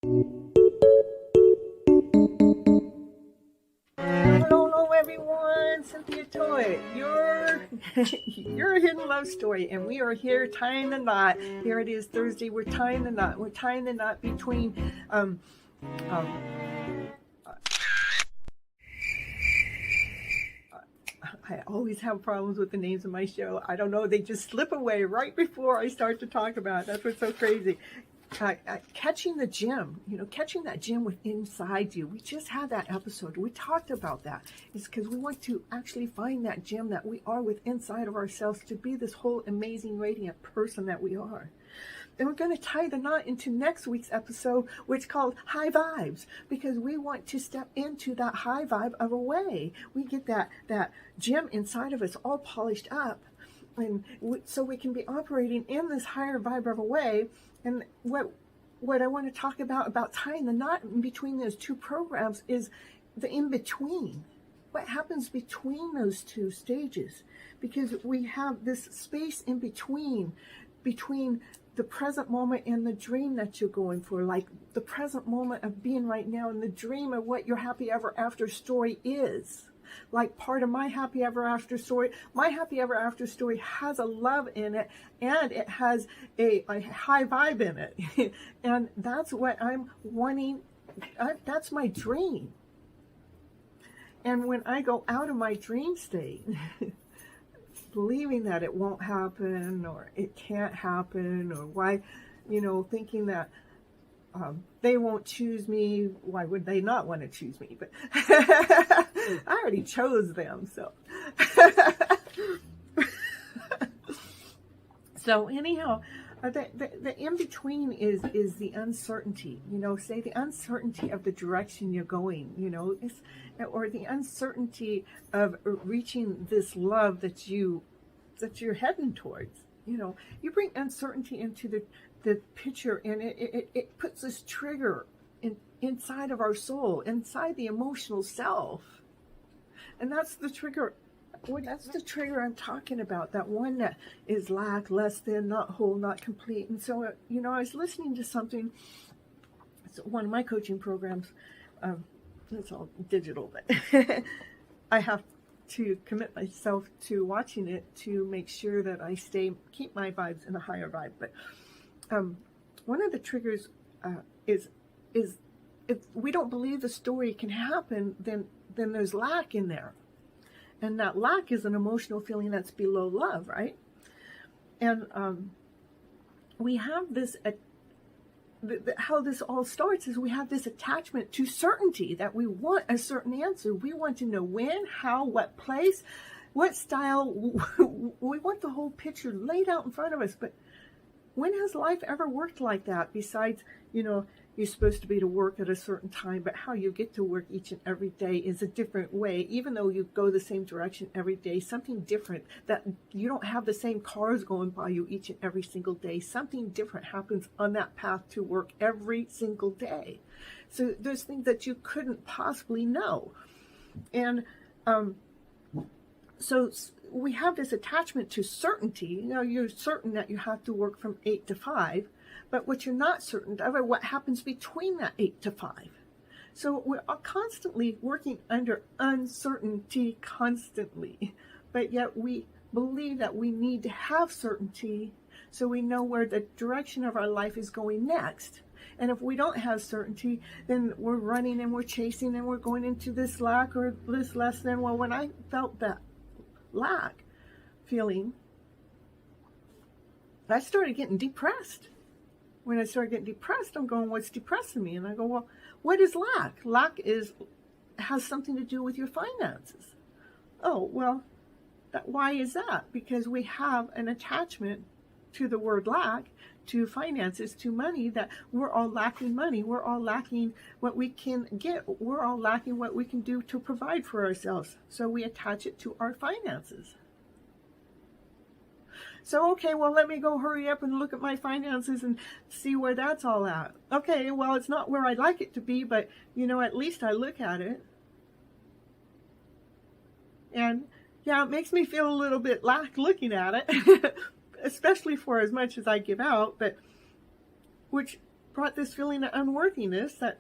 Hello everyone, Cynthia Toet, your hidden love story, and we are here tying the knot. Here it is, Thursday. We're tying the knot. We're tying the knot between I always have problems with the names of my show. I don't know, they just slip away right before I start to talk about it. That's what's so crazy. Catching the gem, catching that gem within inside you. We just had that episode. We talked about that. It's because we want to actually find that gem that we are within inside of ourselves to be this whole amazing, radiant person that we are. And we're going to tie the knot into next week's episode, which is called High Vibes, because we want to step into that high vibe of a way. We get that gem inside of us all polished up, and so we can be operating in this higher vibe of a way. And what I want to talk about tying the knot in between those two programs is the in-between. What happens between those two stages? Because we have this space in between the present moment and the dream that you're going for, like the present moment of being right now and the dream of what your happy ever after story is. Like part of my happy ever after story, my happy ever after story has a love in it, and it has a high vibe in it. And that's what I'm wanting. That's my dream. And when I go out of my dream state, believing that it won't happen or it can't happen, or why, thinking that they won't choose me. Why would they not want to choose me? But I already chose them. So, so anyhow, the in between is the uncertainty. Say the uncertainty of the direction you're going. Or the uncertainty of reaching this love that you're heading towards. You bring uncertainty into the picture, and it puts this trigger inside of our soul, inside the emotional self. And that's the trigger. That's the trigger I'm talking about. That one that is lack, less than, not whole, not complete. And so, I was listening to something. It's one of my coaching programs. It's all digital, but I have to commit myself to watching it to make sure that I keep my vibes in a higher vibe. But one of the triggers is if we don't believe the story can happen, then there's lack in there. And that lack is an emotional feeling that's below love, right? And we have this, how this all starts is we have this attachment to certainty, that we want a certain answer. We want to know when, how, what place, what style. We want the whole picture laid out in front of us. But when has life ever worked like that? Besides, you're supposed to be to work at a certain time, but how you get to work each and every day is a different way. Even though you go the same direction every day, something different, that you don't have the same cars going by you each and every single day. Something different happens on that path to work every single day. So there's things that you couldn't possibly know. And so we have this attachment to certainty. You're certain that you have to work from 8 to 5. But what you're not certain of are what happens between that 8 to 5. So we're constantly working under uncertainty constantly. But yet we believe that we need to have certainty so we know where the direction of our life is going next. And if we don't have certainty, then we're running and we're chasing and we're going into this lack or this less than. Well, when I felt that lack feeling, I started getting depressed. When I started getting depressed, I'm going, what's depressing me? And I go, well, what is lack? Lack has something to do with your finances. Oh, well, why is that? Because we have an attachment to the word lack, to finances, to money, that we're all lacking money. We're all lacking what we can get. We're all lacking what we can do to provide for ourselves. So we attach it to our finances. So, okay, well, let me go hurry up and look at my finances and see where that's all at. Okay, well, it's not where I'd like it to be, but, at least I look at it. And, yeah, it makes me feel a little bit lack looking at it, especially for as much as I give out, but which brought this feeling of unworthiness, that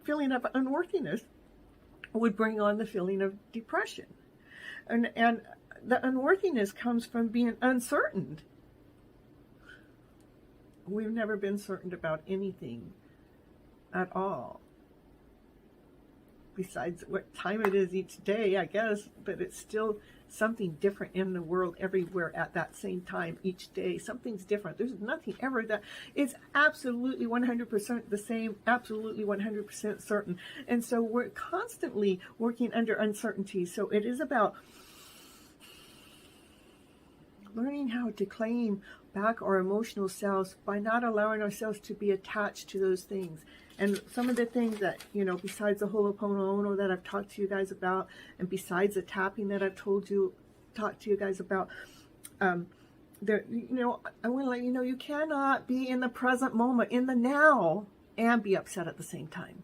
feeling of unworthiness would bring on the feeling of depression. And the unworthiness comes from being uncertain. We've never been certain about anything at all. Besides what time it is each day, I guess, but it's still something different in the world everywhere at that same time each day. Something's different. There's nothing ever that is absolutely 100% the same, absolutely 100% certain. And so we're constantly working under uncertainty. So it is about learning how to claim back our emotional selves by not allowing ourselves to be attached to those things. And some of the things that, besides the Ho'oponopono that I've talked to you guys about, and besides the tapping that I've talked to you guys about, I want to let you know, you cannot be in the present moment, in the now, and be upset at the same time.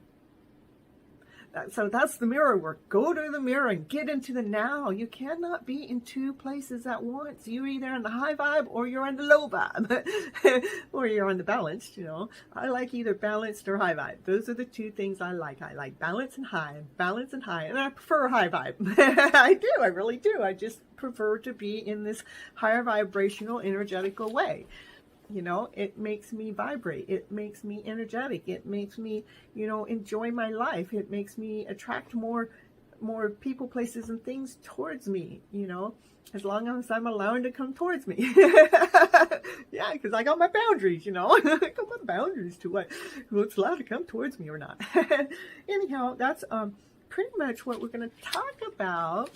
So that's the mirror work. Go to the mirror and get into the now. You cannot be in two places at once. You're either in the high vibe or you're in the low vibe. Or you're on the balanced, I like either balanced or high vibe. Those are the two things I like. I like balance and high. And I prefer high vibe. I do. I really do. I just prefer to be in this higher vibrational, energetical way. It makes me vibrate. It makes me energetic. It makes me, enjoy my life. It makes me attract more people, places, and things towards me, as long as I'm allowing to come towards me. Yeah, because I got my boundaries, I got my boundaries to what's allowed to come towards me or not. Anyhow, that's pretty much what we're going to talk about.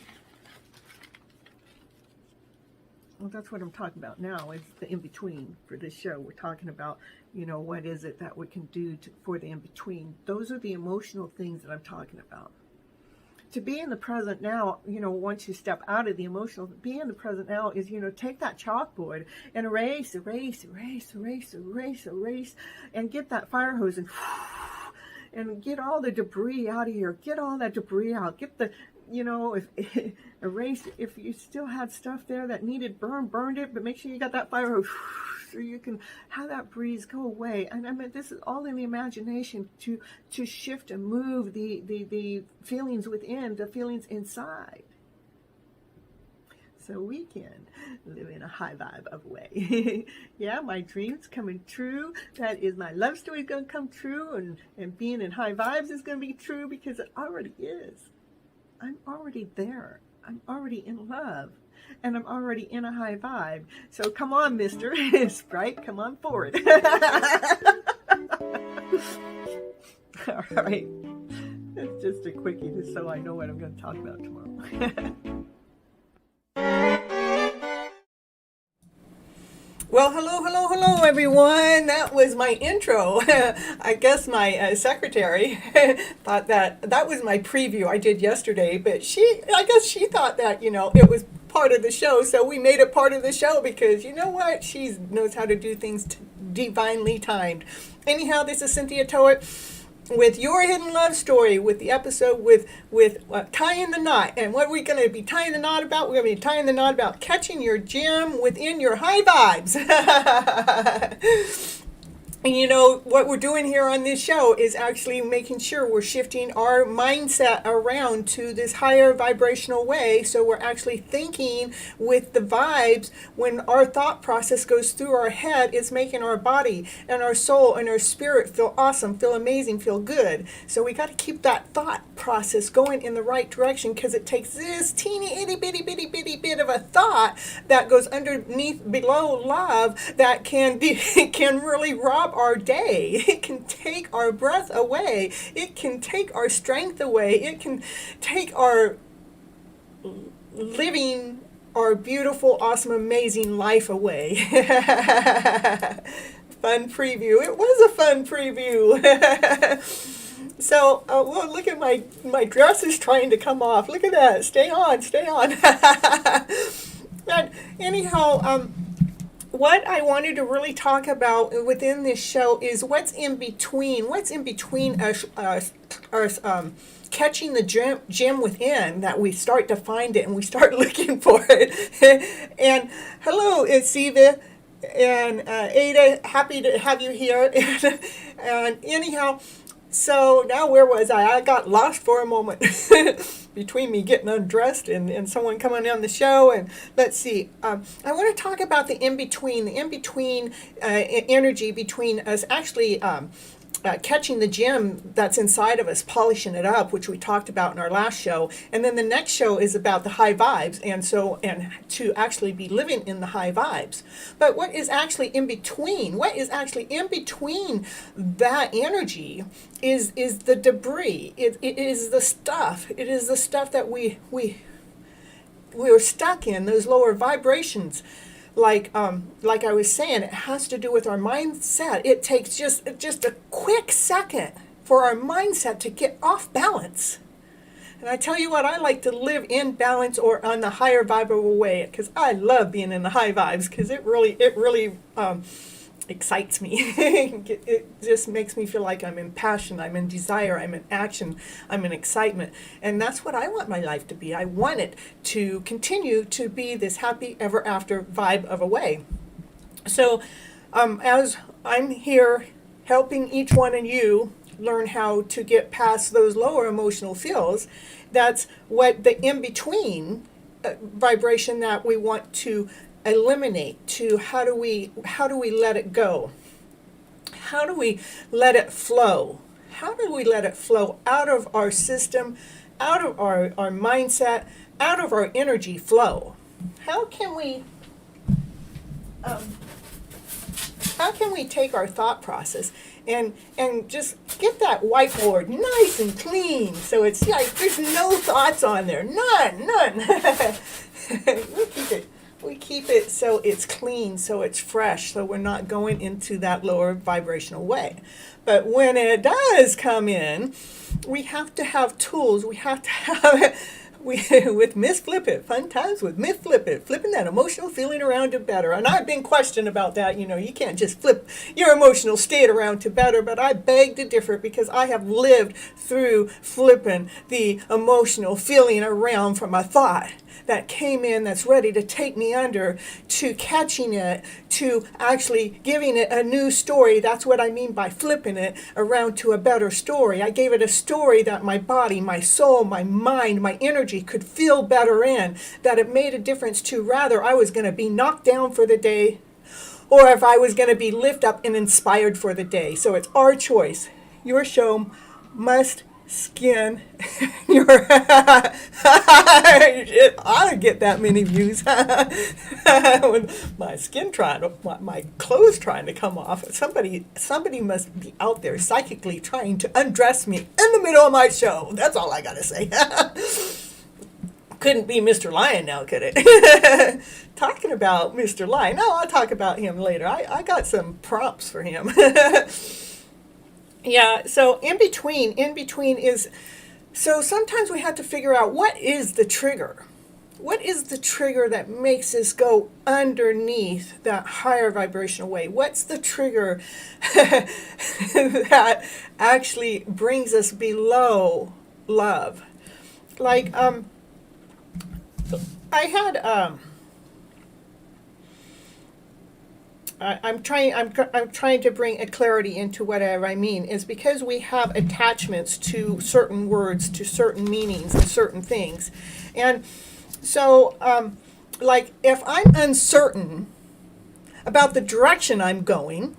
Well, that's what I'm talking about now, is the in-between for this show. We're talking about, what is it that we can do for the in-between. Those are the emotional things that I'm talking about. To be in the present now, once you step out of the emotional, be in the present now is, take that chalkboard and erase, and get that fire hose and get all the debris out of here. Get all that debris out. Get the, erase, if you still had stuff there that needed burned it, but make sure you got that fire hose so you can have that breeze go away. And I mean, this is all in the imagination to shift and move the feelings within, the feelings inside. So we can live in a high vibe of way. Yeah, my dreams coming true. That is, my love story is going to come true, and being in high vibes is going to be true, because it already is. I'm already there. I'm already in love, and I'm already in a high vibe. So come on, Mr. Sprite, come on forward. All right. It's just a quickie, just so I know what I'm going to talk about tomorrow. Well, hello, everyone. That was my intro. I guess my secretary thought that was my preview I did yesterday, but I guess she thought that, it was part of the show, so we made it part of the show, because you know what? She knows how to do things divinely timed. Anyhow, this is Cynthia Toet with Your Hidden Love Story, with the episode with tying the knot. And what are we going to be tying the knot about? We're going to be tying the knot about catching your gem within your high vibes. And what we're doing here on this show is actually making sure we're shifting our mindset around to this higher vibrational way. So we're actually thinking with the vibes. When our thought process goes through our head, it's making our body and our soul and our spirit feel awesome, feel amazing, feel good. So we got to keep that thought process going in the right direction, because it takes this teeny itty bitty bit of a thought that goes underneath, below love, that can really rob our day. It can take our breath away. It can take our strength away. It can take our living our beautiful, awesome, amazing life away. Fun preview. It was a fun preview. So, well, look at my dress is trying to come off. Look at that. Stay on. But anyhow, what I wanted to really talk about within this show is what's in between. What's in between us catching the gem within, that we start to find it and we start looking for it. And hello, it's Eva. And Ada, happy to have you here. And anyhow, so now where was I? I got lost for a moment between me getting undressed and someone coming on the show. And let's see, I want to talk about the in-between energy between us actually catching the gem that's inside of us, polishing it up, which we talked about in our last show. And then the next show is about the high vibes, and to actually be living in the high vibes. But what is actually in between? What is actually in between that energy is the debris. It is the stuff. It is the stuff that we're stuck in, those lower vibrations. Like I was saying, it has to do with our mindset. It takes just a quick second for our mindset to get off balance. And I tell you what, I like to live in balance or on the higher vibrable way, because I love being in the high vibes, because it really excites me. It just makes me feel like I'm in passion, I'm in desire, I'm in action, I'm in excitement. And that's what I want my life to be. I want it to continue to be this happy ever after vibe of a way. So as I'm here helping each one of you learn how to get past those lower emotional feels, that's what the in-between vibration that we want to eliminate. To how do we let it go? How do we let it flow? How do we let it flow out of our system, out of our mindset, out of our energy flow? How can we take our thought process and just get that whiteboard nice and clean, so it's like there's no thoughts on there, none. We keep it so it's clean, so it's fresh, so we're not going into that lower vibrational way. But when it does come in, we have to have tools. We have to have with Miss Flip It, fun times with Miss Flip It, flipping that emotional feeling around to better. And I've been questioned about that. You can't just flip your emotional state around to better, but I beg to differ, because I have lived through flipping the emotional feeling around from a thought that came in that's ready to take me under, to catching it, to actually giving it a new story. That's what I mean by flipping it around to a better story. I gave it a story that my body, my soul, my mind, my energy could feel better in, that it made a difference to. Rather, I was going to be knocked down for the day, or if I was going to be lifted up and inspired for the day. So it's our choice. Your show must skin your it ought to get that many views. With my skin my clothes trying to come off. Somebody must be out there psychically trying to undress me in the middle of my show. That's all I gotta say. Couldn't be Mr. Lion now, could it? Talking about Mr. Lion. No, I'll talk about him later. I got some prompts for him. Yeah, so in between is, so sometimes we have to figure out, what is the trigger? What is the trigger that makes us go underneath that higher vibrational way? What's the trigger that actually brings us below love? Like, I had, I'm trying to bring a clarity into whatever I mean, is because we have attachments to certain words, to certain meanings, and certain things. And so, like, if I'm uncertain about the direction I'm going,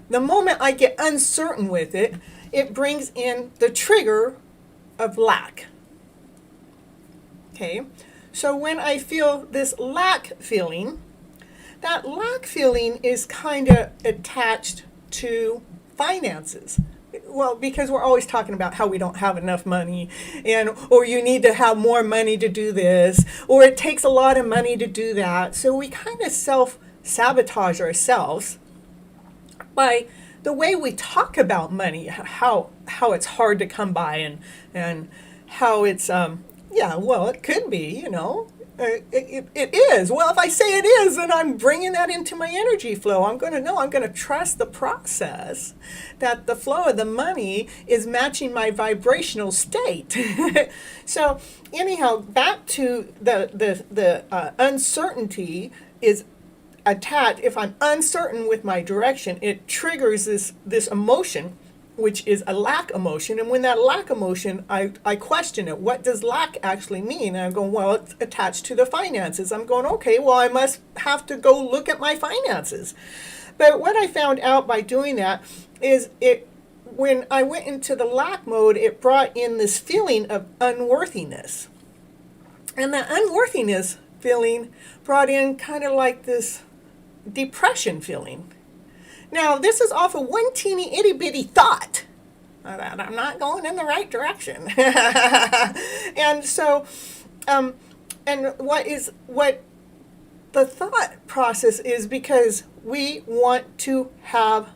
the moment I get uncertain with it, it brings in the trigger of lack. Okay? So when I feel this lack feeling, that lack feeling is kind of attached to finances. Well, because we're always talking about how we don't have enough money, or you need to have more money to do this, or it takes a lot of money to do that. So we kind of self-sabotage ourselves by the way we talk about money, how it's hard to come by, and how it's it could be, it is. Well, if I say it is, then I'm bringing that into my energy flow. I'm going to trust the process, that the flow of the money is matching my vibrational state. So anyhow, back to the uncertainty is attached, if I'm uncertain with my direction, it triggers this emotion, which is a lack emotion. And when that lack emotion, I question it. What does lack actually mean? And I'm going, well, it's attached to the finances. I'm going, okay, well, I must have to go look at my finances. But what I found out by doing that is when I went into the lack mode, it brought in this feeling of unworthiness. And that unworthiness feeling brought in kind of like this depression feeling. Now, this is off of one teeny itty bitty thought that I'm not going in the right direction. And so, and what the thought process is, because we want to have,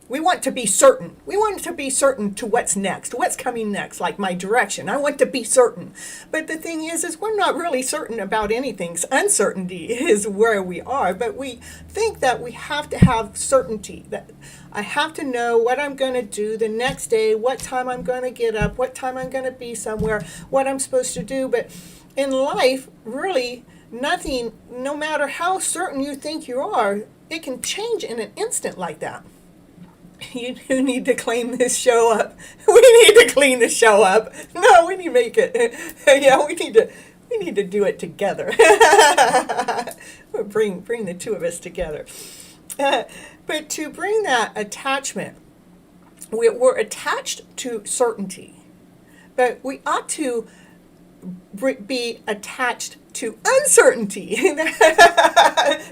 we want to be certain. We want to be certain to what's next, what's coming next, like my direction. I want to be certain. But the thing is we're not really certain about anything. Uncertainty is where we are, but we think that we have to have certainty, that I have to know what I'm going to do the next day, what time I'm going to get up, what time I'm going to be somewhere, what I'm supposed to do. But in life, really, nothing, no matter how certain you think you are, it can change in an instant like that. You need to clean this show up. We need to clean the show up. No, we need to make it. Yeah, we need to do it together. bring the two of us together. But to bring that attachment, we're attached to certainty, but we ought to be attached to uncertainty,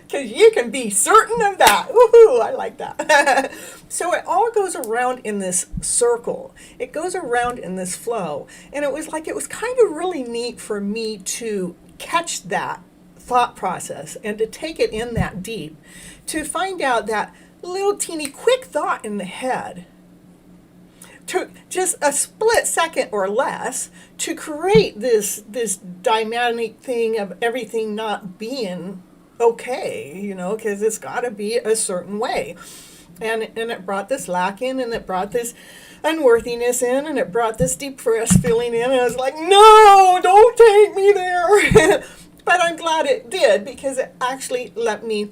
because you can be certain of that. Woohoo, I like that. So it all goes around in this circle. It goes around in this flow. And it was kind of really neat for me to catch that thought process and to take it in that deep, to find out that little teeny quick thought in the head took just a split second or less to create this dynamic thing of everything not being okay, because it's got to be a certain way. And it brought this lack in, and it brought this unworthiness in, and it brought this depressed feeling in, and I was like, no, don't take me there. But I'm glad it did, because it actually let me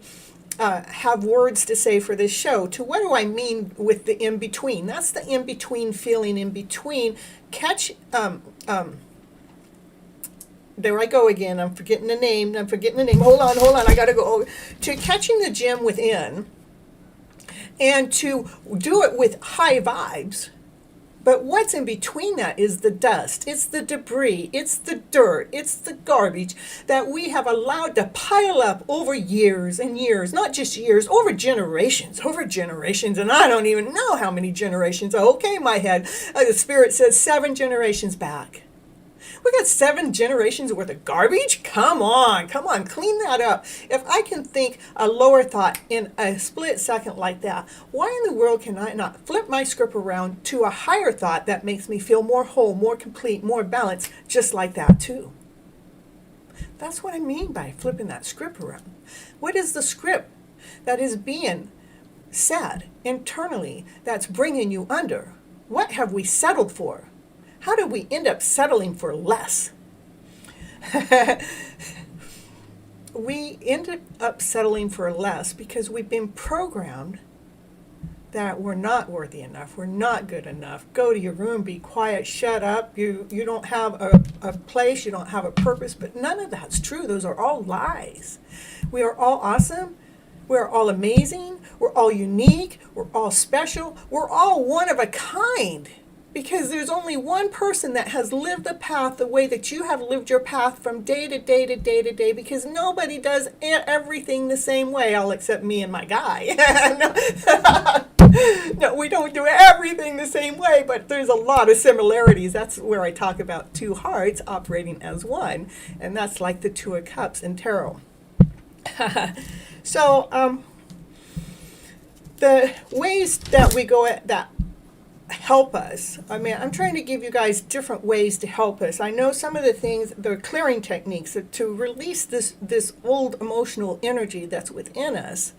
have words to say for this show. To what do I mean with the in-between? That's the in-between feeling, in between. Catch, there I go again. I'm forgetting the name. Hold on. I got to go. To catching the gem within, and to do it with high vibes. But what's in between that is the dust, it's the debris, it's the dirt, it's the garbage that we have allowed to pile up over years and years, not just years, over generations, and I don't even know how many generations. Okay, my head, the Spirit says 7 generations back. We got 7 generations worth of garbage? Come on, clean that up. If I can think a lower thought in a split second like that, why in the world can I not flip my script around to a higher thought that makes me feel more whole, more complete, more balanced, just like that too? That's what I mean by flipping that script around. What is the script that is being said internally that's bringing you under? What have we settled for? How do we end up settling for less? We ended up settling for less because we've been programmed that we're not worthy enough, we're not good enough. Go to your room, be quiet, shut up. You don't have a place, you don't have a purpose, but none of that's true. Those are all lies. We are all awesome. We're all amazing. We're all unique. We're all special. We're all one of a kind. Because there's only one person that has lived the path the way that you have lived your path from day to day to day to day, because nobody does everything the same way, all except me and my guy. No, we don't do everything the same way, but there's a lot of similarities. That's where I talk about 2 hearts operating as one, and that's like the 2 of Cups in tarot. So the ways that we go at that help us. I mean, I'm trying to give you guys different ways to help us. I know some of the things, the clearing techniques to release this old emotional energy that's within us,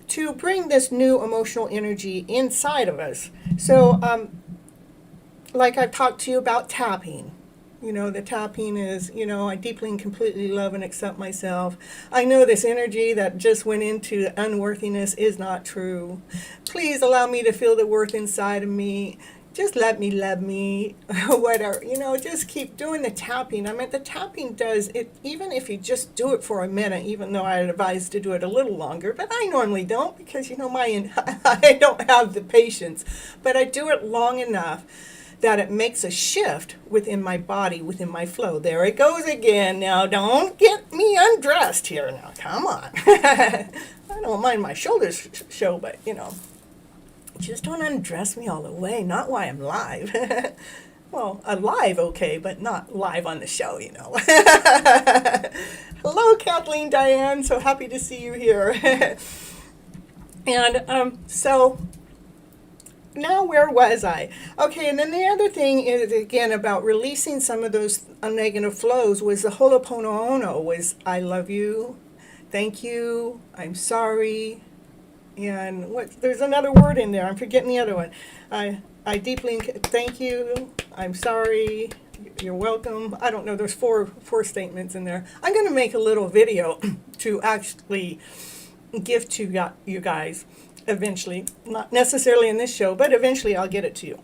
to bring this new emotional energy inside of us. So, like I've talked to you about tapping, You know, the tapping is, you know, I deeply and completely love and accept myself. I know this energy that just went into unworthiness is not true. Please allow me to feel the worth inside of me. Just let me love me, whatever. You know, just keep doing the tapping. I mean, the tapping does it, even if you just do it for a minute, even though I advise to do it a little longer, but I normally don't because, you know, I don't have the patience. But I do it long enough that it makes a shift within my body, within my flow. There it goes again. Now, don't get me undressed here. Now, come on. I don't mind my shoulders show, but, you know, just don't undress me all the way. Not while I'm live. Well, alive, okay, but not live on the show, you know. Hello, Kathleen Diane. So happy to see you here. And so now where was I? Okay, and then the other thing is, again, about releasing some of those negative flows was the Ho'oponopono was I love you, thank you, I'm sorry, and there's another word in there. I'm forgetting the other one. I deeply thank you, I'm sorry, you're welcome. I don't know, there's four statements in there. I'm going to make a little video to actually give to you guys eventually, not necessarily in this show, but eventually I'll get it to you.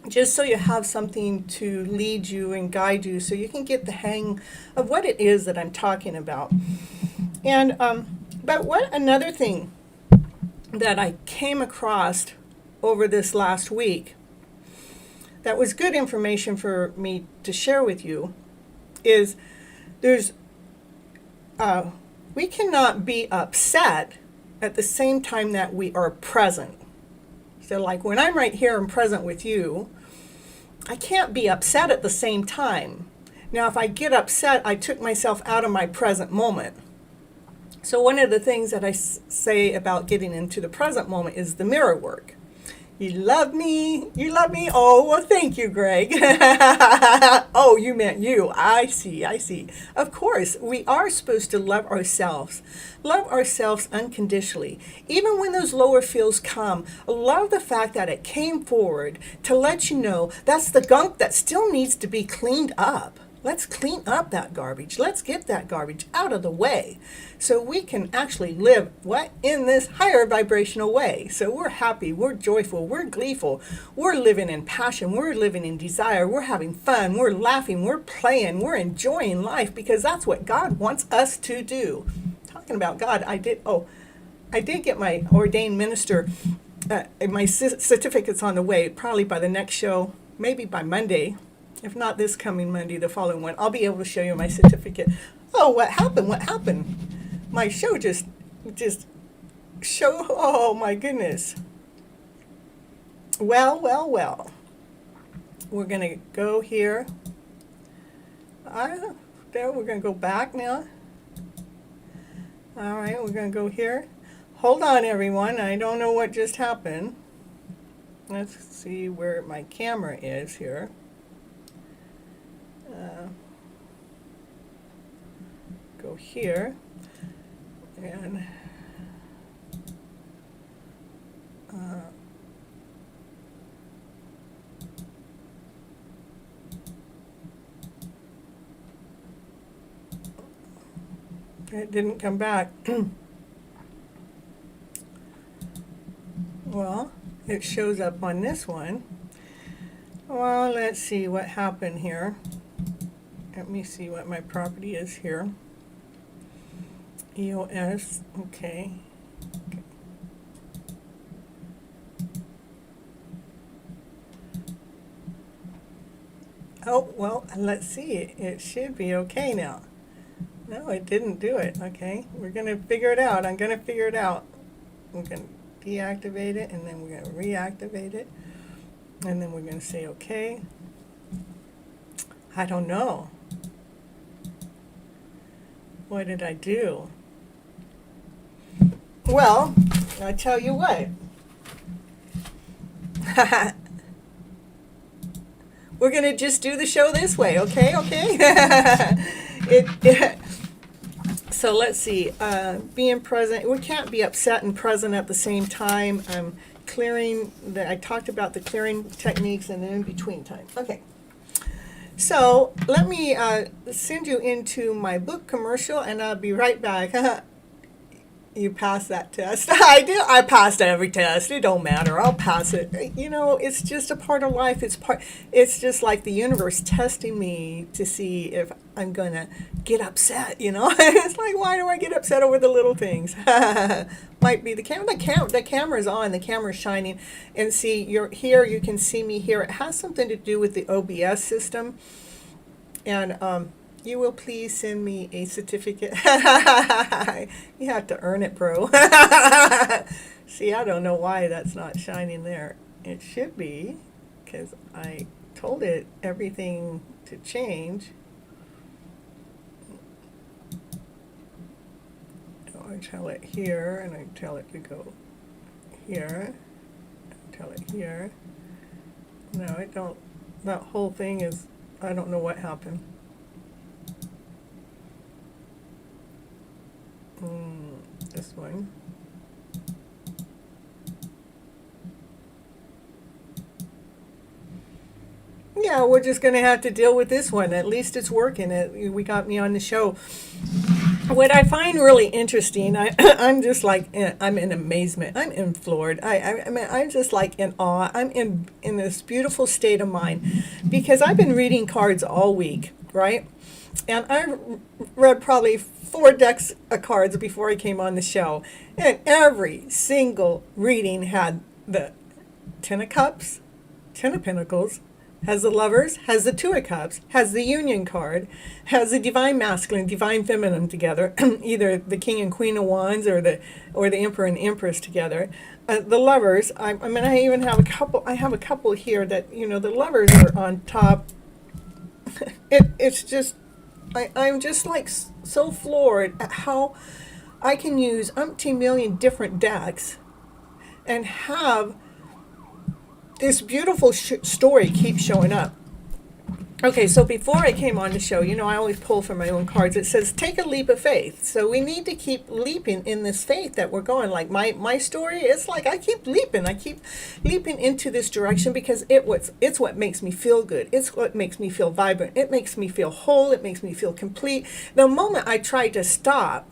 Just so you have something to lead you and guide you so you can get the hang of what it is that I'm talking about. And but what another thing that I came across over this last week that was good information for me to share with you is we cannot be upset at the same time that we are present. So like when I'm right here and present with you, I can't be upset at the same time. Now if I get upset, I took myself out of my present moment. So one of the things that I say about getting into the present moment is the mirror work. You love me, oh, well, thank you, Greg. Oh, you meant you, I see. Of course, we are supposed to love ourselves unconditionally. Even when those lower feels come, love the fact that it came forward to let you know that's the gunk that still needs to be cleaned up. Let's clean up that garbage. Let's get that garbage out of the way so we can actually live in this higher vibrational way. So we're happy, we're joyful, we're gleeful, we're living in passion, we're living in desire, we're having fun, we're laughing, we're playing, we're enjoying life because that's what God wants us to do. Talking about God, I did get my ordained minister, my certificate's on the way, probably by the next show, maybe by Monday. If not this coming Monday, the following one, I'll be able to show you my certificate. Oh, what happened? My show just oh my goodness. Well. We're going to go here. There, we're going to go back now. All right, we're going to go here. Hold on, everyone. I don't know what just happened. Let's see where my camera is here. Go here and it didn't come back. Well, it shows up on this one. Well, let's see what happened here. Let me see what my property is here. EOS, okay. Oh, well, let's see. It should be okay now. No, it didn't do it. Okay, we're going to figure it out. I'm going to figure it out. We're going to deactivate it, and then we're going to reactivate it. And then we're going to say, okay. I don't know. What did I do? Well, I tell you what. We're going to just do the show this way, okay? So let's see. Being present. We can't be upset and present at the same time. Clearing. I talked about the clearing techniques and the in-between time. Okay. So let me send you into my book commercial, and I'll be right back. You pass that test. I do. I passed every test. It don't matter. I'll pass it. You know, it's just a part of life. It's just like the universe testing me to see if I'm gonna get upset. You know, it's like, why do I get upset over the little things? Might be the camera. The camera's on. The camera's shining, and see, you're here. You can see me here. It has something to do with the OBS system, and you will please send me a certificate. You have to earn it, bro. See, I don't know why that's not shining there. It should be, because I told it everything to change. I tell it here, and I tell it to go here. I tell it here. No, I don't. That whole thing is, I don't know what happened. This one. Yeah, we're just going to have to deal with this one. At least it's working. We got me on the show. What I find really interesting, I'm just like, I'm in amazement. I'm in floored. I mean, I'm just like in awe. I'm in this beautiful state of mind because I've been reading cards all week, right? And I read probably 4 decks of cards before I came on the show. And every single reading had the 10 of Cups, 10 of Pentacles, has the Lovers, has the 2 of Cups, has the Union card, has the Divine Masculine, Divine Feminine together, either the King and Queen of Wands or the Emperor and Empress together. The Lovers, I mean, I even have a couple. I have a couple here that, you know, the Lovers are on top. It's just. I'm just like so floored at how I can use umpteen million different decks and have this beautiful story keep showing up. Okay, so before I came on the show, you know, I always pull from my own cards. It says, take a leap of faith. So we need to keep leaping in this faith that we're going. Like my story, it's like I keep leaping. I keep leaping into this direction because it's what makes me feel good. It's what makes me feel vibrant. It makes me feel whole. It makes me feel complete. The moment I try to stop,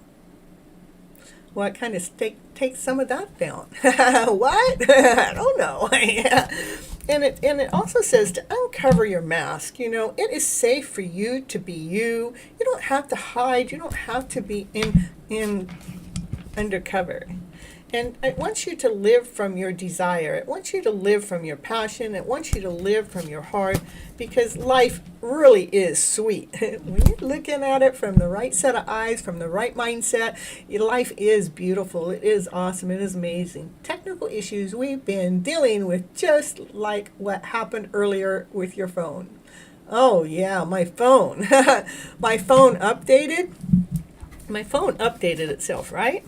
well, I kind of take some of that down. What? I don't know. And it also says to uncover your mask. You know, it is safe for you to be you. You don't have to hide. You don't have to be in undercover. And it wants you to live from your desire. It wants you to live from your passion. It wants you to live from your heart, because life really is sweet. When you're looking at it from the right set of eyes, from the right mindset, your life is beautiful. It is awesome. It is amazing. Technical issues we've been dealing with, just like what happened earlier with your phone. Oh yeah, my phone. My phone updated. My phone updated itself, right?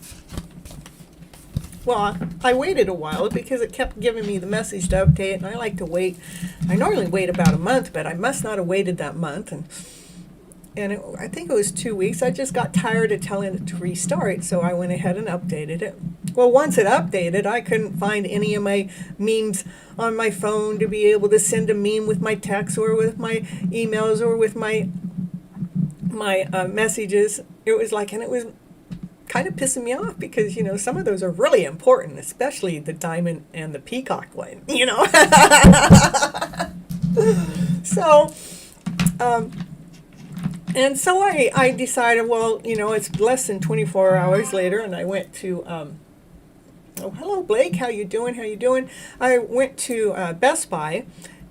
Well, I waited a while because it kept giving me the message to update, and I like to wait. I normally wait about a month, but I must not have waited that month, and I think it was 2 weeks. I just got tired of telling it to restart, so I went ahead and updated it. Well, once it updated, I couldn't find any of my memes on my phone to be able to send a meme with my text or with my emails or with my messages. It was like, and it was kind of pissing me off because, you know, some of those are really important, especially the diamond and the peacock one, you know. So, and so I decided, well, you know, it's less than 24 hours later, and I went to, oh, hello, Blake, how you doing? How you doing? I went to Best Buy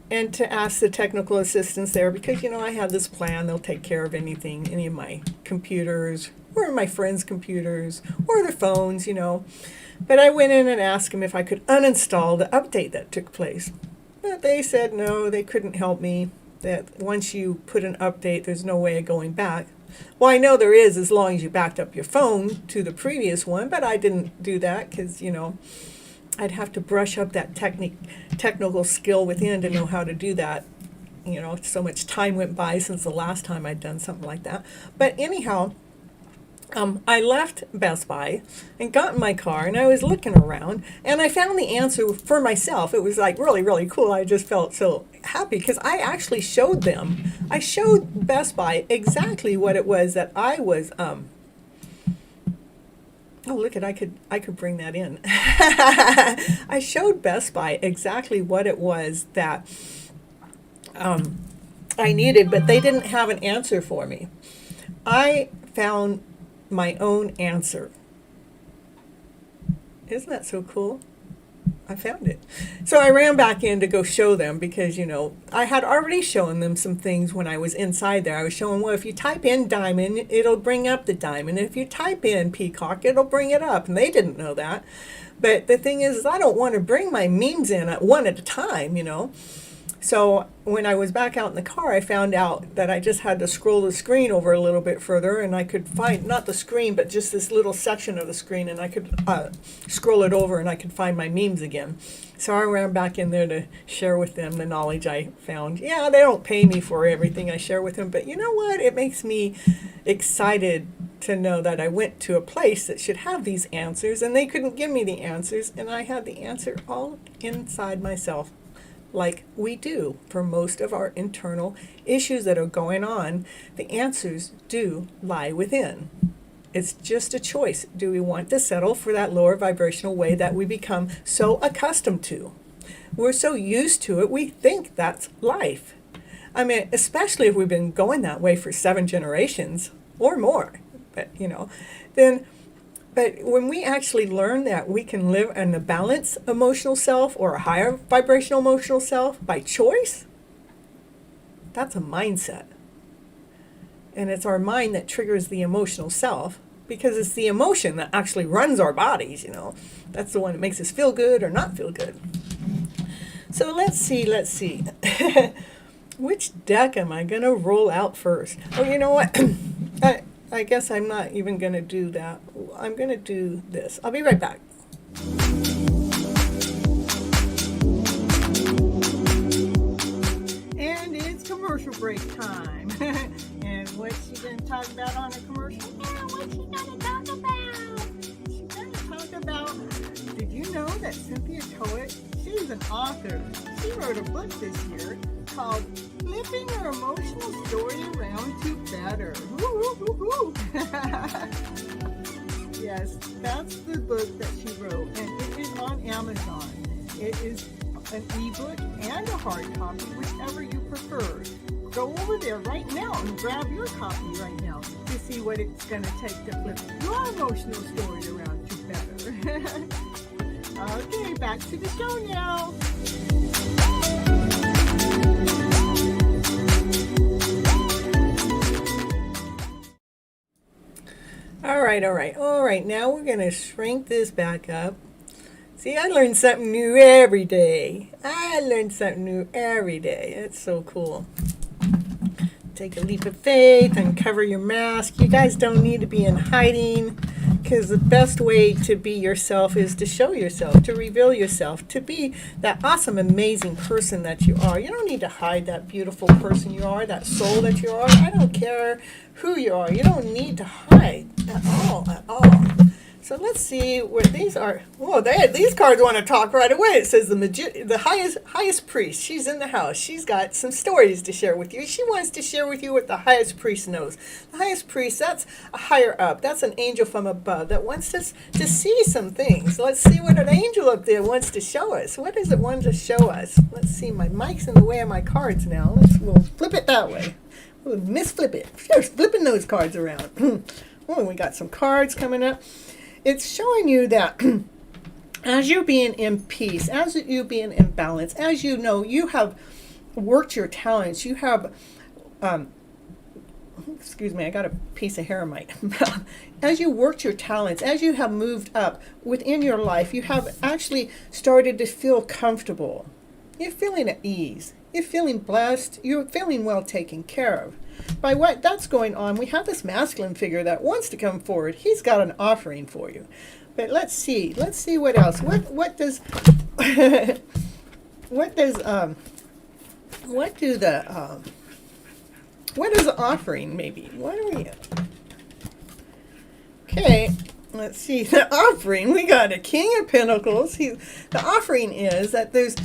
and to ask the technical assistants there because, you know, I have this plan. They'll take care of anything, any of my computers, or my friends' computers, or their phones, you know. But I went in and asked them if I could uninstall the update that took place. But they said no, they couldn't help me, that once you put an update, there's no way of going back. Well, I know there is as long as you backed up your phone to the previous one, but I didn't do that because, you know, I'd have to brush up that technical skill within to know how to do that. You know, so much time went by since the last time I'd done something like that. But anyhow, I left Best Buy and got in my car, and I was looking around, and I found the answer for myself. It was like really, really cool. I just felt so happy because I actually showed them. I showed Best Buy exactly what it was that I was. Oh, look at I could bring that in. I showed Best Buy exactly what it was that I needed, but they didn't have an answer for me. I found my own answer. Isn't that so cool? I found it. So I ran back in to go show them because, I had already shown them some things when I was inside there. I was showing, well, if you type in diamond, it'll bring up the diamond. If you type in peacock, it'll bring it up. And they didn't know that. But the thing is I don't want to bring my memes in at one at a time, So when I was back out in the car, I found out that I just had to scroll the screen over a little bit further, and I could find, not the screen, but just this little section of the screen, and I could scroll it over and I could find my memes again. So I ran back in there to share with them the knowledge I found. Yeah, they don't pay me for everything I share with them, but you know what? It makes me excited to know that I went to a place that should have these answers, and they couldn't give me the answers, and I had the answer all inside myself. Like we do for most of our internal issues that are going on, the answers do lie within. It's just a choice. Do we want to settle for that lower vibrational way that we become so accustomed to? We're so used to it, we think that's life. I mean, especially if we've been going that way for 7 generations or more, But when we actually learn that we can live in a balanced emotional self or a higher vibrational emotional self by choice, that's a mindset. And it's our mind that triggers the emotional self because it's the emotion that actually runs our bodies, That's the one that makes us feel good or not feel good. So let's see. Which deck am I going to roll out first? Oh, you know what? I guess I'm not even going to do that. I'm going to do this. I'll be right back. And it's commercial break time. And what's she going to talk about on a commercial? Yeah, what's she going to talk about? She's going to talk about, did you know that Cynthia Toet, she's an author. She wrote a book this year called FlipN Your Emotional Story Around to Better. Woo, woo, woo, woo. Yes, that's the book that she wrote, and it is on Amazon. It is an ebook and a hard copy, whichever you prefer. Go over there right now and grab your copy right now to see what it's going to take to flip your emotional story around to better. Okay, back to the show now. All right. Now we're going to shrink this back up. See, I learn something new every day. It's so cool. Take a leap of faith, uncover your mask. You guys don't need to be in hiding because the best way to be yourself is to show yourself, to reveal yourself, to be that awesome, amazing person that you are. You don't need to hide that beautiful person you are, that soul that you are. I don't care who you are. You don't need to hide at all. So let's see what these are. Whoa, these cards want to talk right away. It says the highest priest. She's in the house. She's got some stories to share with you. She wants to share with you what the highest priest knows. The highest priest, that's a higher up. That's an angel from above that wants us to see some things. Let's see what an angel up there wants to show us. What does it want to show us? Let's see. My mic's in the way of my cards now. We'll flip it that way. We'll misflip it. Just flipping those cards around. Oh, we got some cards coming up. It's showing you that as you being in peace, as you being in balance, as you know, you have worked your talents. You have, excuse me, I got a piece of hair in my mouth. As you worked your talents, as you have moved up within your life, you have actually started to feel comfortable. You're feeling at ease. You're feeling blessed. You're feeling well taken care of. By what that's going on, we have this masculine figure that wants to come forward. He's got an offering for you. But let's see what else. What does what is the offering maybe? What are we Okay, let's see. The offering, we got a King of Pentacles. The offering is that there's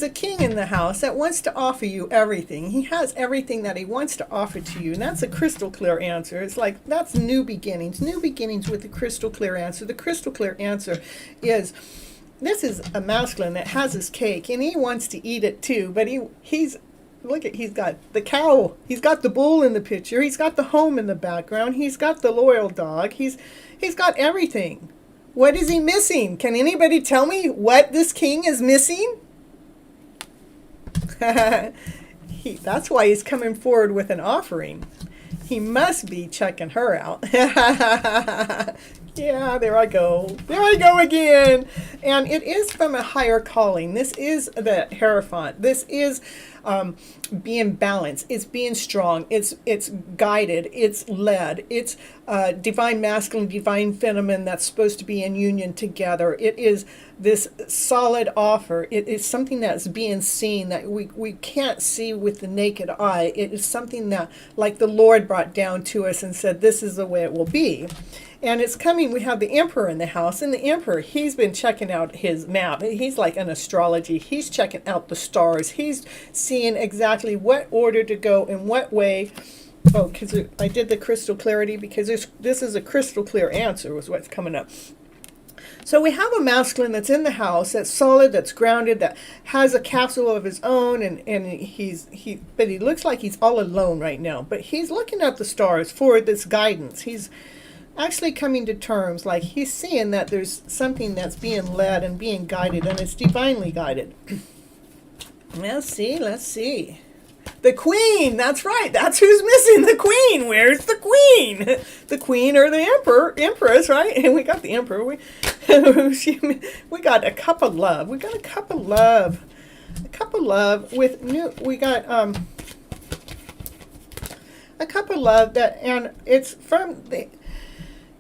a king in the house that wants to offer you everything. He has everything that he wants to offer to you, and that's a crystal clear answer. It's like, that's new beginnings with the crystal clear answer. The crystal clear answer is, this is a masculine that has his cake, and he wants to eat it too, but he's got the cow, he's got the bull in the picture, he's got the home in the background, he's got the loyal dog, he's got everything. What is he missing? Can anybody tell me what this king is missing? That's why he's coming forward with an offering. He must be checking her out. Yeah, there I go. There I go again. And it is from a higher calling. This is the Hierophant. This is being balanced. It's being strong. It's guided. It's led. It's divine masculine, divine feminine that's supposed to be in union together. It is this solid offer. It is something that's being seen that we can't see with the naked eye. It is something that, like, the Lord brought down to us and said, this is the way it will be. And it's coming. We have the Emperor in the house, and the Emperor, he's been checking out his map. He's like an astrology. He's checking out the stars. He's seeing exactly what order to go in what way. Oh, because I did the crystal clarity, because this is a crystal clear answer was what's coming up. So we have a masculine that's in the house, that's solid, that's grounded, that has a castle of his own, and but he looks like he's all alone right now. But he's looking at the stars for this guidance. He's actually coming to terms, like he's seeing that there's something that's being led and being guided, and it's divinely guided. Let's see. The Queen, that's right. That's who's missing, the Queen. Where's the Queen? The Queen or the Empress, right? And we got the Emperor. We got a cup of love. We got a cup of love. A cup of love with we got a cup of love that, and it's from the,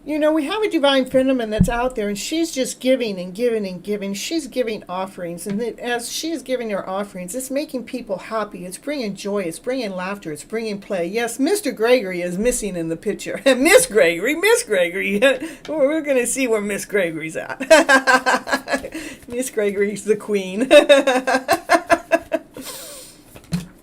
we have a divine feminine that's out there, and she's just giving and giving and giving. She's giving offerings, and as she's giving her offerings, it's making people happy. It's bringing joy. It's bringing laughter. It's bringing play. Yes, Mr. Gregory is missing in the picture. Miss Gregory. We're going to see where Miss Gregory's at. Miss Gregory's the Queen.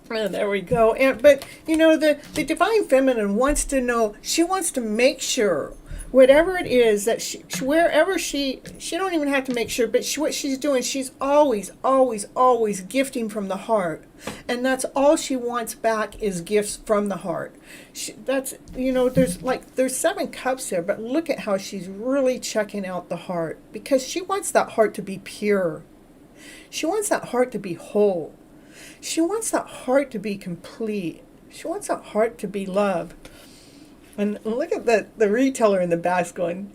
And there we go. But the divine feminine wants to know. She wants to make sure, whatever it is that wherever she don't even have to make sure, but what she's doing, she's always gifting from the heart, and that's all she wants back is gifts from the heart. There's 7 cups there, but look at how she's really checking out the heart, because she wants that heart to be pure. She wants that heart to be whole. She wants that heart to be complete. She wants that heart to be love. And look at the reteller in the back going,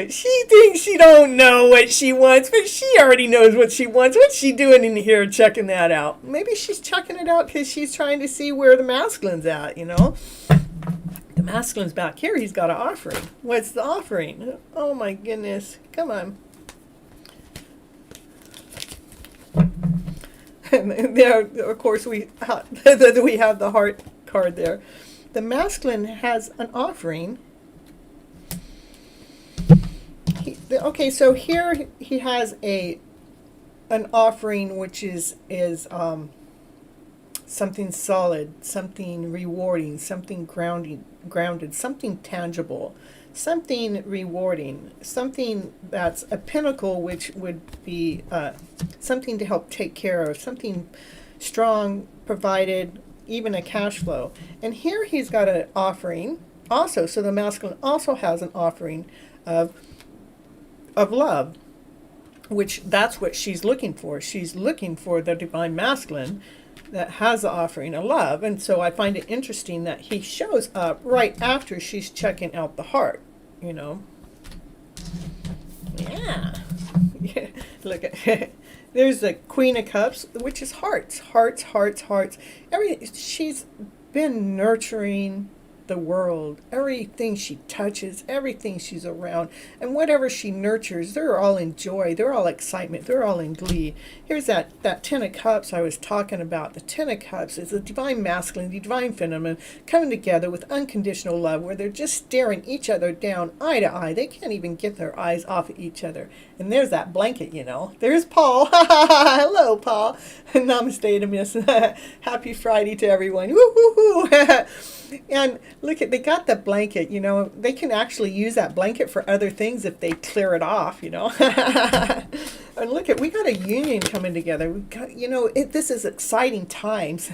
she thinks she don't know what she wants, but she already knows what she wants. What's she doing in here checking that out? Maybe she's checking it out because she's trying to see where the masculine's at, The masculine's back here. He's got an offering. What's the offering? Oh, my goodness. Come on. And there, of course, we have the heart card there. The masculine has an offering. So here he has an offering which is something solid, something rewarding, something grounded, something tangible, something rewarding, something that's a pinnacle, which would be something to help take care of, something strong, provided, even a cash flow. And here he's got an offering also. So the masculine also has an offering of love, which that's what she's looking for. She's looking for the divine masculine that has the offering of love. And so I find it interesting that he shows up right after she's checking out the heart, Yeah. Look at there's the Queen of Cups, which is hearts. She's been nurturing. the world. Everything she touches, everything she's around, and whatever she nurtures, they're all in joy, they're all excitement, they're all in glee. Here's that Ten of Cups I was talking about. The Ten of Cups is the divine masculine, the divine feminine coming together with unconditional love, where they're just staring each other down eye to eye. They can't even get their eyes off of each other. And there's that blanket, you know. There's Paul. Hello, Paul. Namaste to Miss. Happy Friday to everyone. Woo hoo hoo. And look at, they got the blanket, you know. They can actually use that blanket for other things if they clear it off, you know. And look at, we got a union coming together. We got, you know, this is exciting times.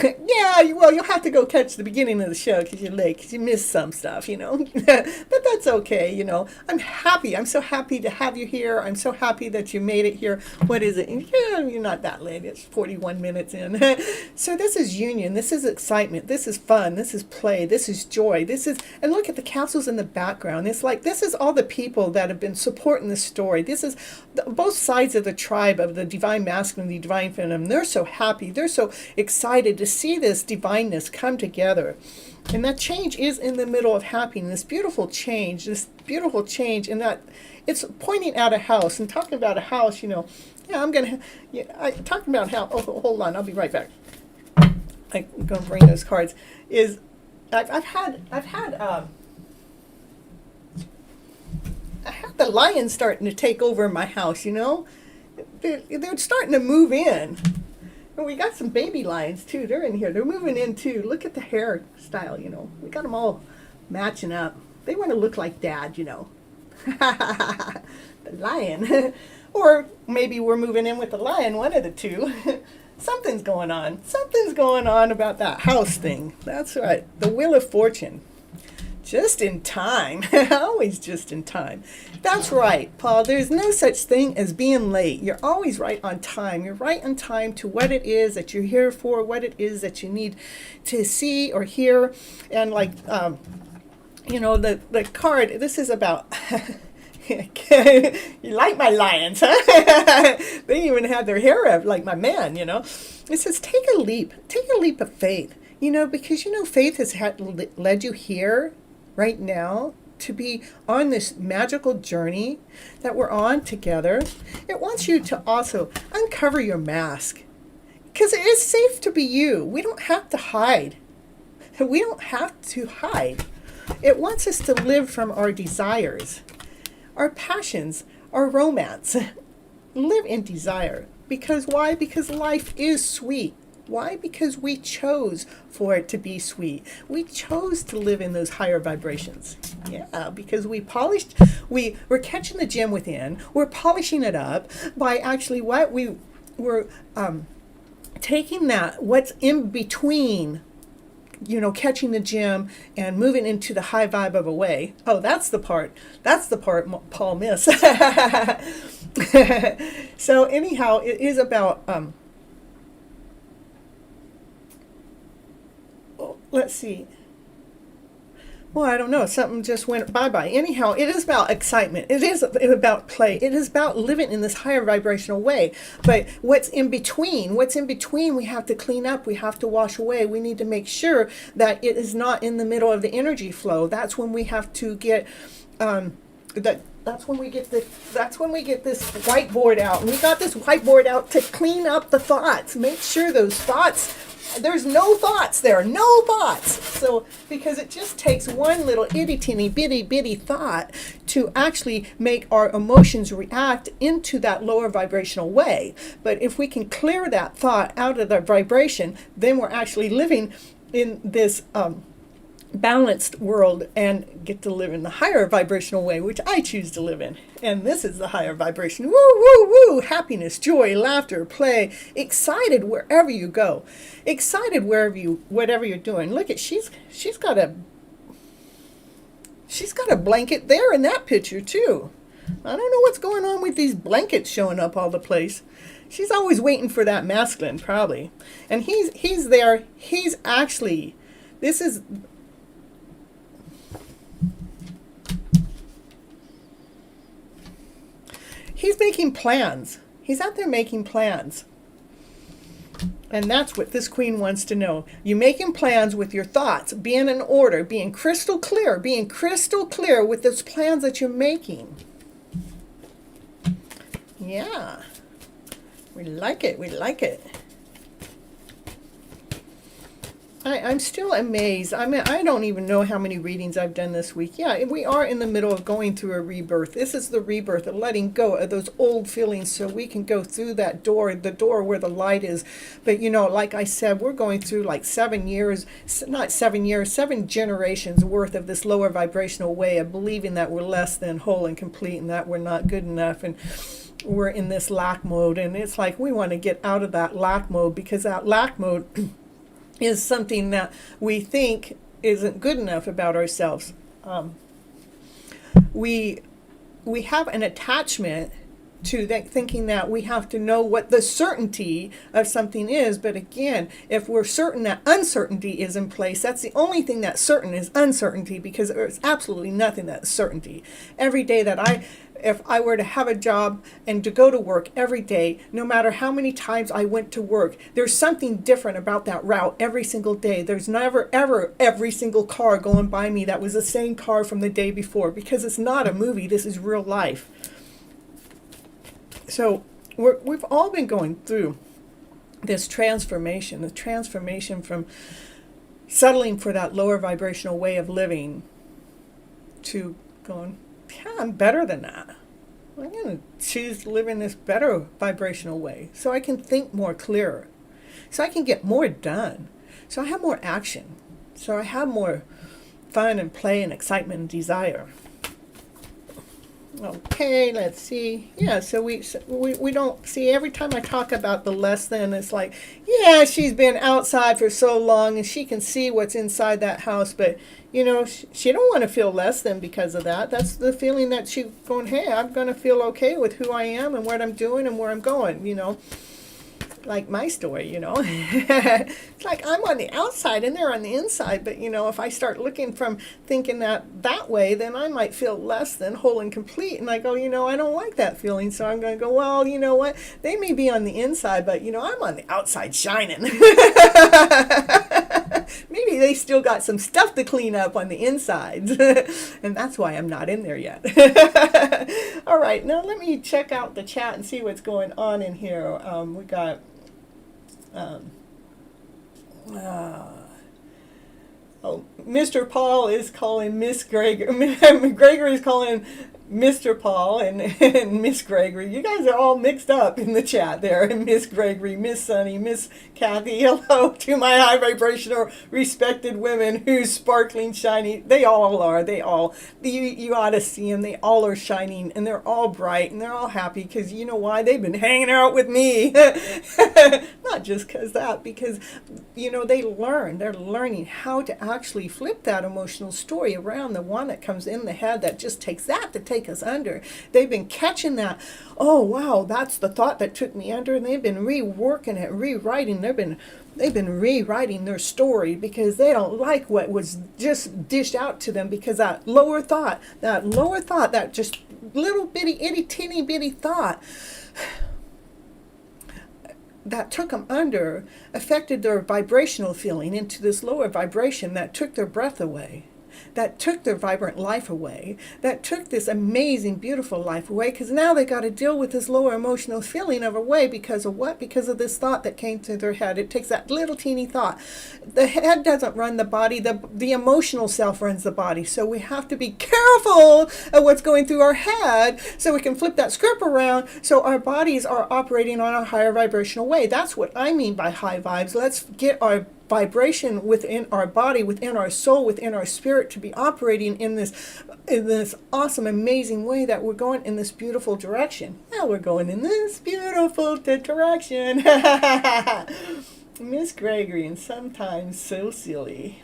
Yeah, well, you'll have to go catch the beginning of the show because you're late, because you missed some stuff, you know. But that's okay, you know. I'm happy. I'm so happy to have you here. I'm so happy that you made it here. What is it? Yeah, you're not that late. It's 41 minutes in. So this is union. This is excitement. This is fun. This is play. This is joy. This is, and look at the castles in the background. It's like, this is all the people that have been supporting this story. This is both sides of the tribe of the divine masculine, the divine feminine. They're so happy. They're so excited to see this divineness come together. And that change is in the middle of happening, this beautiful change, and that it's pointing out a house and talking about a house, you know. Yeah, I'm talking about how, oh, hold on, I'll be right back. I'm going to bring those cards. I've had the lions starting to take over my house, you know. They're starting to move in. And we got some baby lions too. They're in here. They're moving in too. Look at the hairstyle, you know. We got them all matching up. They want to look like dad, you know. The lion. Or maybe we're moving in with the lion, one of the two. Something's going on. Something's going on about that house thing. That's right. The Wheel of Fortune. Just in time. Always just in time. That's right, Paul. There's no such thing as being late. You're always right on time. You're right on time to what it is that you're here for, what it is that you need to see or hear. And like, you know, the card, this is about... You like my lions, huh? They even had their hair up like my man, you know. It says, take a leap of faith, you know, because, you know, faith has led you here right now to be on this magical journey that we're on together. It wants you to also uncover your mask, because it is safe to be you. We don't have to hide. We don't have to hide. It wants us to live from our desires, our passions, our romance. Live in desire. Because why? Because life is sweet. Why? Because we chose for it to be sweet. We chose to live in those higher vibrations. Yeah, because we're catching the gem within. We're polishing it up by actually what we're taking that, what's in between, you know, catching the gem and moving into the high vibe of a way. Oh, that's the part Paul missed. So anyhow, it is about, let's see. Well, I don't know. Something just went bye-bye. Anyhow, it is about excitement. It is about play. It is about living in this higher vibrational way. But what's in between, we have to clean up. We have to wash away. We need to make sure that it is not in the middle of the energy flow. That's when we have to get that's when we get this whiteboard out. And we got this whiteboard out to clean up the thoughts. Make sure those thoughts, there's no thoughts there, no thoughts. So, because it just takes one little itty teeny bitty thought to actually make our emotions react into that lower vibrational way. But if we can clear that thought out of the vibration, then we're actually living in this balanced world and get to live in the higher vibrational way, which I choose to live in. And this is the higher vibration. Woo, woo, woo. Happiness, joy, laughter, play. Excited wherever you go. Excited whatever you're doing. Look at, she's got a blanket there in that picture too. I don't know what's going on with these blankets showing up all the place. She's always waiting for that masculine, probably. And he's there. He's actually, this is, he's making plans. He's out there making plans. And that's what this queen wants to know. You making plans with your thoughts, being in order, being crystal clear with those plans that you're making. Yeah. We like it. We like it. I'm still amazed. I mean, I don't even know how many readings I've done this week. Yeah, we are in the middle of going through a rebirth. This is the rebirth of letting go of those old feelings so we can go through that door, the door where the light is. But, you know, like I said, we're going through like 7 years, not 7 years, 7 generations worth of this lower vibrational way of believing that we're less than whole and complete and that we're not good enough. And we're in this lack mode. And it's like we want to get out of that lack mode, because that lack mode is something that we think isn't good enough about ourselves. We have an attachment to that, thinking that we have to know what the certainty of something is. But again, if we're certain that uncertainty is in place, that's the only thing that's certain is uncertainty, because there's absolutely nothing that's certainty. Every day that if I were to have a job and to go to work every day, no matter how many times I went to work, there's something different about that route every single day. There's never, ever, every single car going by me that was the same car from the day before, because it's not a movie. This is real life. So we've all been going through this transformation, the transformation from settling for that lower vibrational way of living to going, yeah, I'm better than that. I'm going to choose to live in this better vibrational way so I can think more clearer, so I can get more done, so I have more action, so I have more fun and play and excitement and desire. Okay, let's see. Yeah, so we don't see, every time I talk about the less than, it's like, yeah, she's been outside for so long and she can see what's inside that house, but you know, she don't want to feel less than because of that. That's the feeling that she's going, hey, I'm going to feel okay with who I am and what I'm doing and where I'm going, you know. Like my story, you know. It's like I'm on the outside and they're on the inside, but you know, if I start looking from thinking that way, then I might feel less than whole and complete, and I go, you know, I don't like that feeling, so I'm going to go, well, you know what, they may be on the inside, but you know, I'm on the outside shining. Maybe they still got some stuff to clean up on the insides, and that's why I'm not in there yet. All right, now let me check out the chat and see what's going on in here. We got Mr. Paul is calling Miss Gregory. Gregory is calling Mr. Paul and Miss Gregory. You guys are all mixed up in the chat there. And Miss Gregory, Miss Sunny, Miss Kathy. Hello to my high vibrational respected women who's sparkling, shiny. They all are. They all. You ought to see them. They all are shining and they're all bright and they're all happy, because you know why? They've been hanging out with me. Not just because you know, they're learning how to actually flip that emotional story around, the one that comes in the head that just takes that to take us under. They've been catching that, oh wow, that's the thought that took me under, and they've been reworking it, rewriting. They've been rewriting their story because they don't like what was just dished out to them, because that lower thought, that just little bitty, itty teeny bitty thought that took them under affected their vibrational feeling into this lower vibration that took their breath away, that took their vibrant life away, that took this amazing, beautiful life away, because now they got to deal with this lower emotional feeling of away because of what? Because of this thought that came to their head. It takes that little teeny thought. The head doesn't run the body, the emotional self runs the body. So we have to be careful of what's going through our head so we can flip that script around so our bodies are operating on a higher vibrational way. That's what I mean by high vibes. Let's get our vibration within our body, within our soul, within our spirit to be operating in this awesome, amazing way that we're going in this beautiful direction. Now we're going in this beautiful direction. Miss Gregory, and sometimes so silly.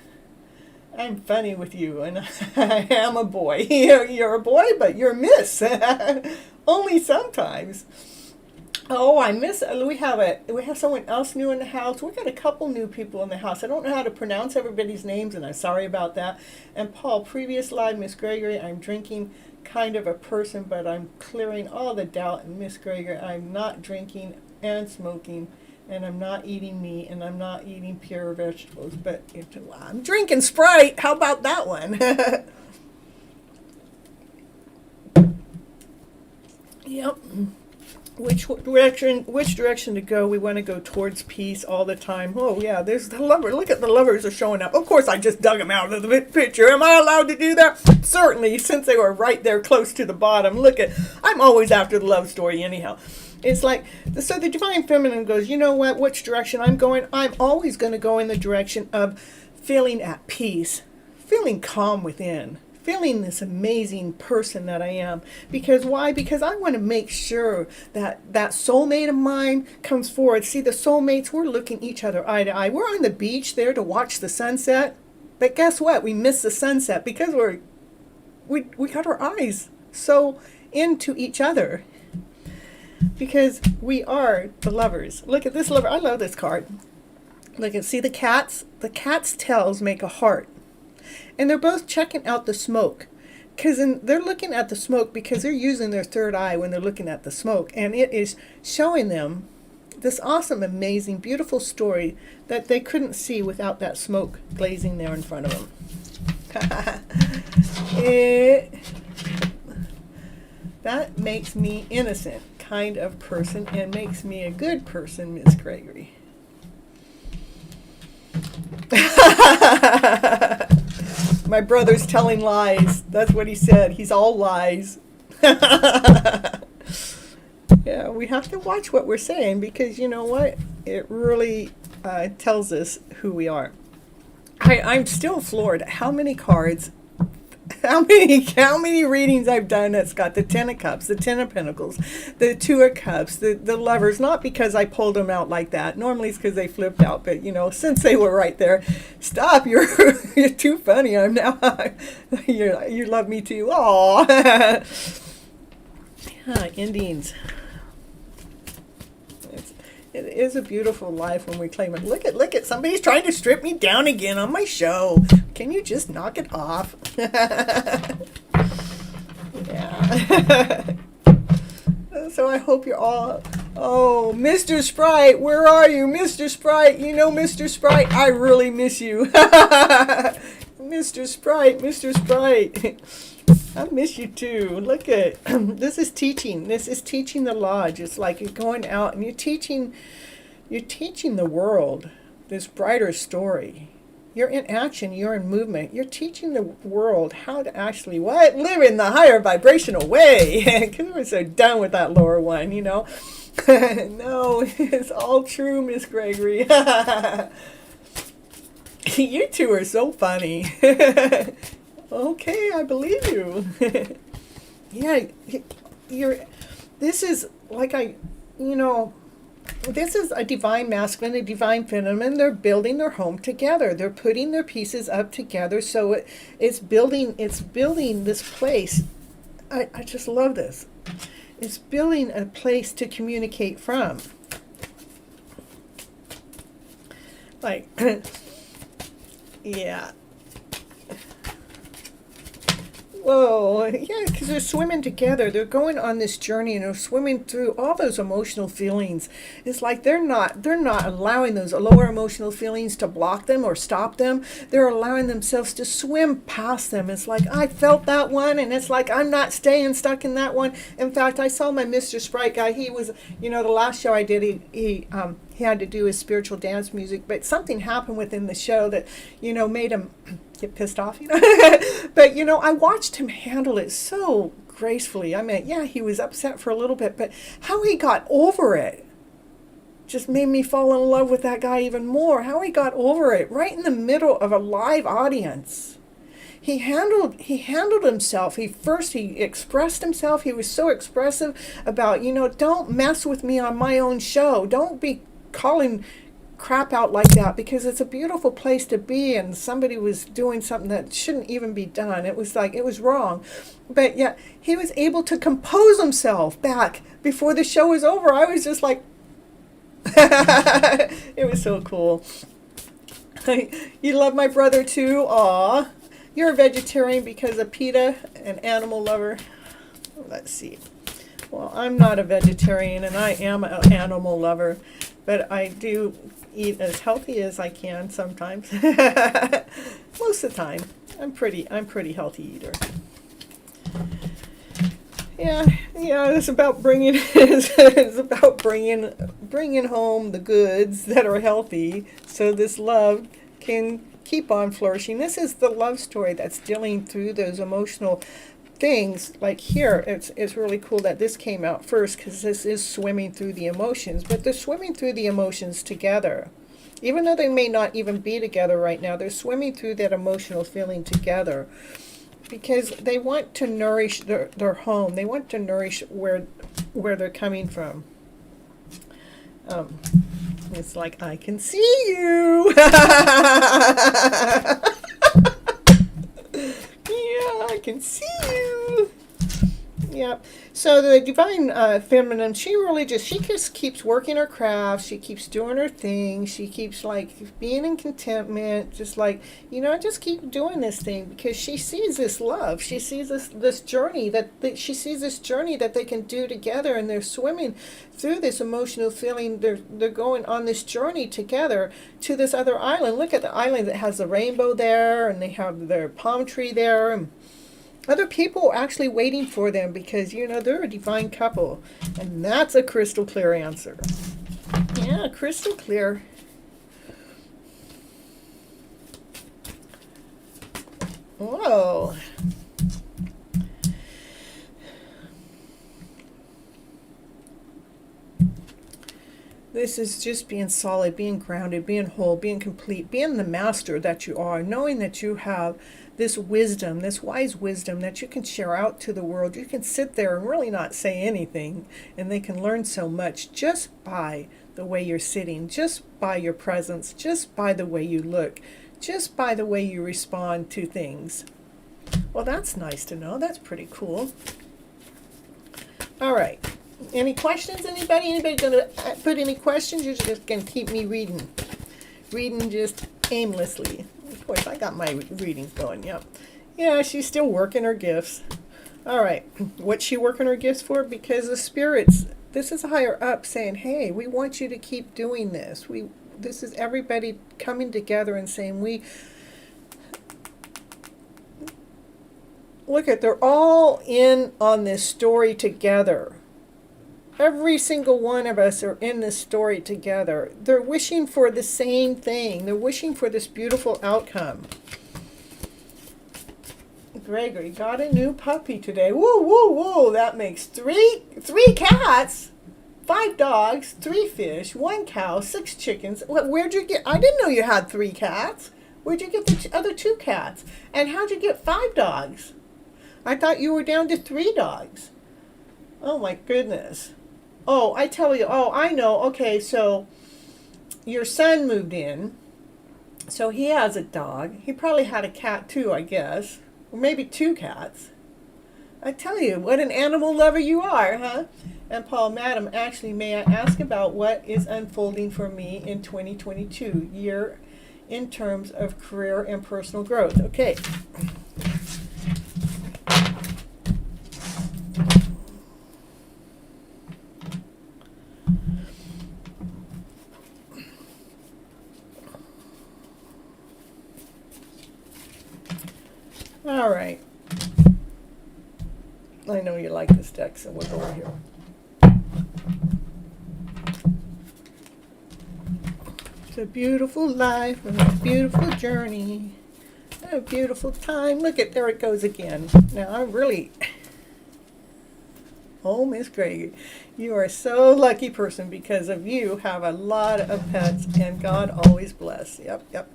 I'm funny with you, and I am a boy. You're a boy, but you're Miss. Only sometimes. Oh, we have someone else new in the house. We got a couple new people in the house. I don't know how to pronounce everybody's names, and I'm sorry about that. And Paul, previous live, Miss Gregory, I'm drinking kind of a person, but I'm clearing all the doubt. And Miss Gregory, I'm not drinking and smoking and I'm not eating meat, and I'm not eating pure vegetables, but I'm drinking Sprite. How about that one? Yep. Which direction to go? We want to go towards peace all the time. Oh yeah, there's the lover. Look at the lovers are showing up. Of course, I just dug them out of the picture. Am I allowed to do that? Certainly, since they were right there close to the bottom. Look at, I'm always after the love story anyhow. It's like, so the divine feminine goes, you know what, which direction I'm going? I'm always going to go in the direction of feeling at peace, feeling calm within, feeling this amazing person that I am. Because why? Because I want to make sure that that soulmate of mine comes forward. See, the soulmates, we're looking each other eye to eye. We're on the beach there to watch the sunset. But guess what? We miss the sunset because we got our eyes so into each other. Because we are the lovers. Look at this lover. I love this card. Look and see the cats. The cat's tails make a heart. And they're both checking out the smoke. Because they're looking at the smoke because they're using their third eye when they're looking at the smoke. And it is showing them this awesome, amazing, beautiful story that they couldn't see without that smoke blazing there in front of them. That makes me innocent kind of person and makes me a good person, Miss Gregory. My brother's telling lies. That's what he said. He's all lies. Yeah, we have to watch what we're saying because you know what? It really tells us who we are. I'm still floored. How many cards? How many readings I've done that's got the Ten of Cups, the Ten of Pentacles, the Two of Cups, the Lovers, not because I pulled them out like that. Normally it's because they flipped out, but you know, since they were right there, stop, you're too funny. I'm now, you love me too. Aw. Yeah, endings. It is a beautiful life when we claim it. Look at, somebody's trying to strip me down again on my show. Can you just knock it off? Yeah. So I hope you're all, oh, Mr. Sprite, where are you? Mr. Sprite, you know, Mr. Sprite, I really miss you. Mr. Sprite. I miss you too. Look at, this is teaching. This is teaching the lodge. It's like you're going out and you're teaching the world this brighter story. You're in action. You're in movement. You're teaching the world how to actually live in the higher vibrational way. Because we're so done with that lower one, you know. No, it's all true, Miss Gregory. You two are so funny. Okay, I believe you. Yeah, this is like this is a divine masculine, a divine feminine. They're building their home together. They're putting their pieces up together. So it's building this place. I just love this. It's building a place to communicate from. Like, yeah. Whoa, yeah, because they're swimming together. They're going on this journey and they're swimming through all those emotional feelings. It's like they're not allowing those lower emotional feelings to block them or stop them. They're allowing themselves to swim past them. It's like, I felt that one, and it's like, I'm not staying stuck in that one. In fact, I saw my Mr. Sprite guy. He was, the last show I did, he had to do his spiritual dance music, but something happened within the show that, made him get pissed off, But, I watched him handle it so gracefully. I mean, yeah, he was upset for a little bit, but how he got over it just made me fall in love with that guy even more. How he got over it right in the middle of a live audience. He handled himself. He expressed himself. He was so expressive about, don't mess with me on my own show. Don't be calling crap out like that, because it's a beautiful place to be, and somebody was doing something that shouldn't even be done. It was like, it was wrong. But yeah, he was able to compose himself back before the show was over. I was just like, it was so cool. You love my brother too? Aw. You're a vegetarian because of PETA, an animal lover. Let's see. Well, I'm not a vegetarian, and I am an animal lover. but I do eat as healthy as I can sometimes. Most of the time, I'm pretty healthy eater. Yeah, it's about bringing bringing home the goods that are healthy, so this love can keep on flourishing. This is the love story that's dealing through those emotional things. Like here, it's really cool that this came out first, because this is swimming through the emotions, but they're swimming through the emotions together. Even though they may not even be together right now, they're swimming through that emotional feeling together, because they want to nourish their home. They want to nourish where they're coming from. It's like, I can see you. Yeah, I can see you. Yep. So the divine feminine, she just keeps working her craft. She keeps doing her thing. She keeps like being in contentment, just like, just keep doing this thing, because she sees this love. She sees this journey that they can do together, and they're swimming through this emotional feeling. They're going on this journey together to this other island. Look at the island that has the rainbow there, and they have their palm tree there, and other people are actually waiting for them, because, they're a divine couple. And that's a crystal clear answer. Yeah, crystal clear. Whoa. This is just being solid, being grounded, being whole, being complete, being the master that you are, knowing that you have this wisdom, this wise wisdom that you can share out to the world. You can sit there and really not say anything, and they can learn so much just by the way you're sitting, just by your presence, just by the way you look, just by the way you respond to things. Well, that's nice to know. That's pretty cool. All right. Any questions, anybody? Anybody going to put any questions? You're just going to keep me reading just aimlessly. Of course, I got my readings going, yep. Yeah, she's still working her gifts. All right. What's she working her gifts for? Because the spirits, this is higher up saying, hey, we want you to keep doing this. This is everybody coming together and saying, look at, they're all in on this story together. Every single one of us are in this story together. They're wishing for the same thing. They're wishing for this beautiful outcome. Gregory got a new puppy today. Woo, woo, woo. That makes three cats, 5 dogs, 3 fish, 1 cow, 6 chickens. Where'd you get? I didn't know you had 3 cats. Where'd you get the other 2 cats? And how'd you get 5 dogs? I thought you were down to 3 dogs. Oh my goodness. Oh, I tell you, I know. Okay, so your son moved in, so he has a dog. He probably had a cat too, I guess, or maybe 2 cats. I tell you, what an animal lover you are, huh? And Paul, madam, actually, may I ask about what is unfolding for me in 2022 year in terms of career and personal growth? Okay. All right. I know you like this deck, so we'll go over here. It's a beautiful life and a beautiful journey. A beautiful time. Look at, there it goes again. Now I'm really, oh, Miss Greg, you are so lucky person, because of you have a lot of pets, and God always bless. Yep.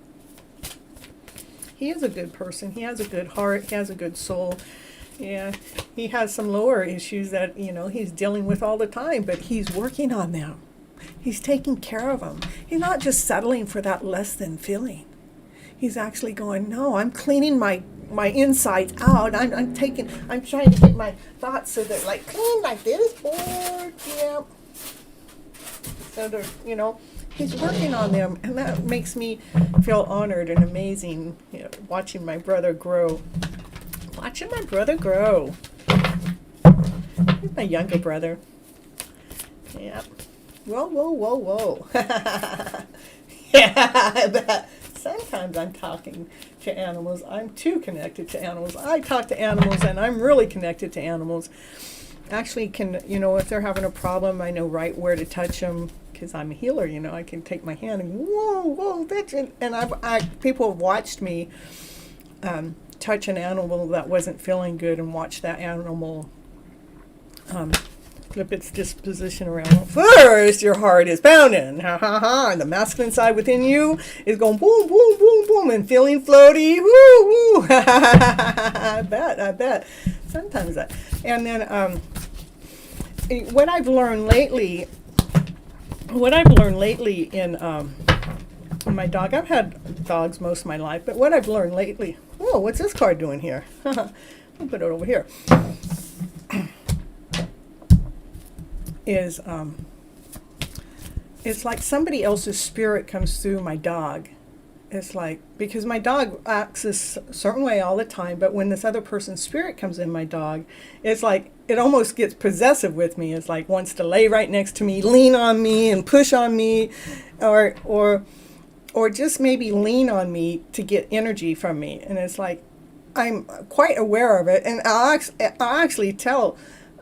He is a good person. He has a good heart. He has a good soul. Yeah, he has some lower issues that, he's dealing with all the time, but he's working on them. He's taking care of them. He's not just settling for that less than feeling. He's actually going, no, I'm cleaning my insides out. I'm trying to get my thoughts so they're like clean like this. Board, yeah. So they're, he's working on them, and that makes me feel honored and amazing, watching my brother grow. Watching my brother grow. He's my younger brother. Yeah. Whoa, whoa, whoa, whoa. Yeah, I bet. Sometimes I'm talking to animals. I'm too connected to animals. I talk to animals and I'm really connected to animals. Actually, can, if they're having a problem, I know right where to touch them because I'm a healer, I can take my hand and whoa, whoa, that's it. And people have watched me touch an animal that wasn't feeling good and watch that animal flip its disposition around. First, your heart is pounding, ha ha ha, and the masculine side within you is going boom, boom, boom, boom, and feeling floaty, woo, woo. I bet. Sometimes that. And then what I've learned lately in my dog, I've had dogs most of my life, but what I've learned lately, whoa, what's this card doing here? I'll put it over here. Is it's like somebody else's spirit comes through my dog. It's like, because my dog acts this certain way all the time, but when this other person's spirit comes in my dog, it's like it almost gets possessive with me. It's like wants to lay right next to me, lean on me and push on me, or just maybe lean on me to get energy from me. And it's like I'm quite aware of it, and I'll actually tell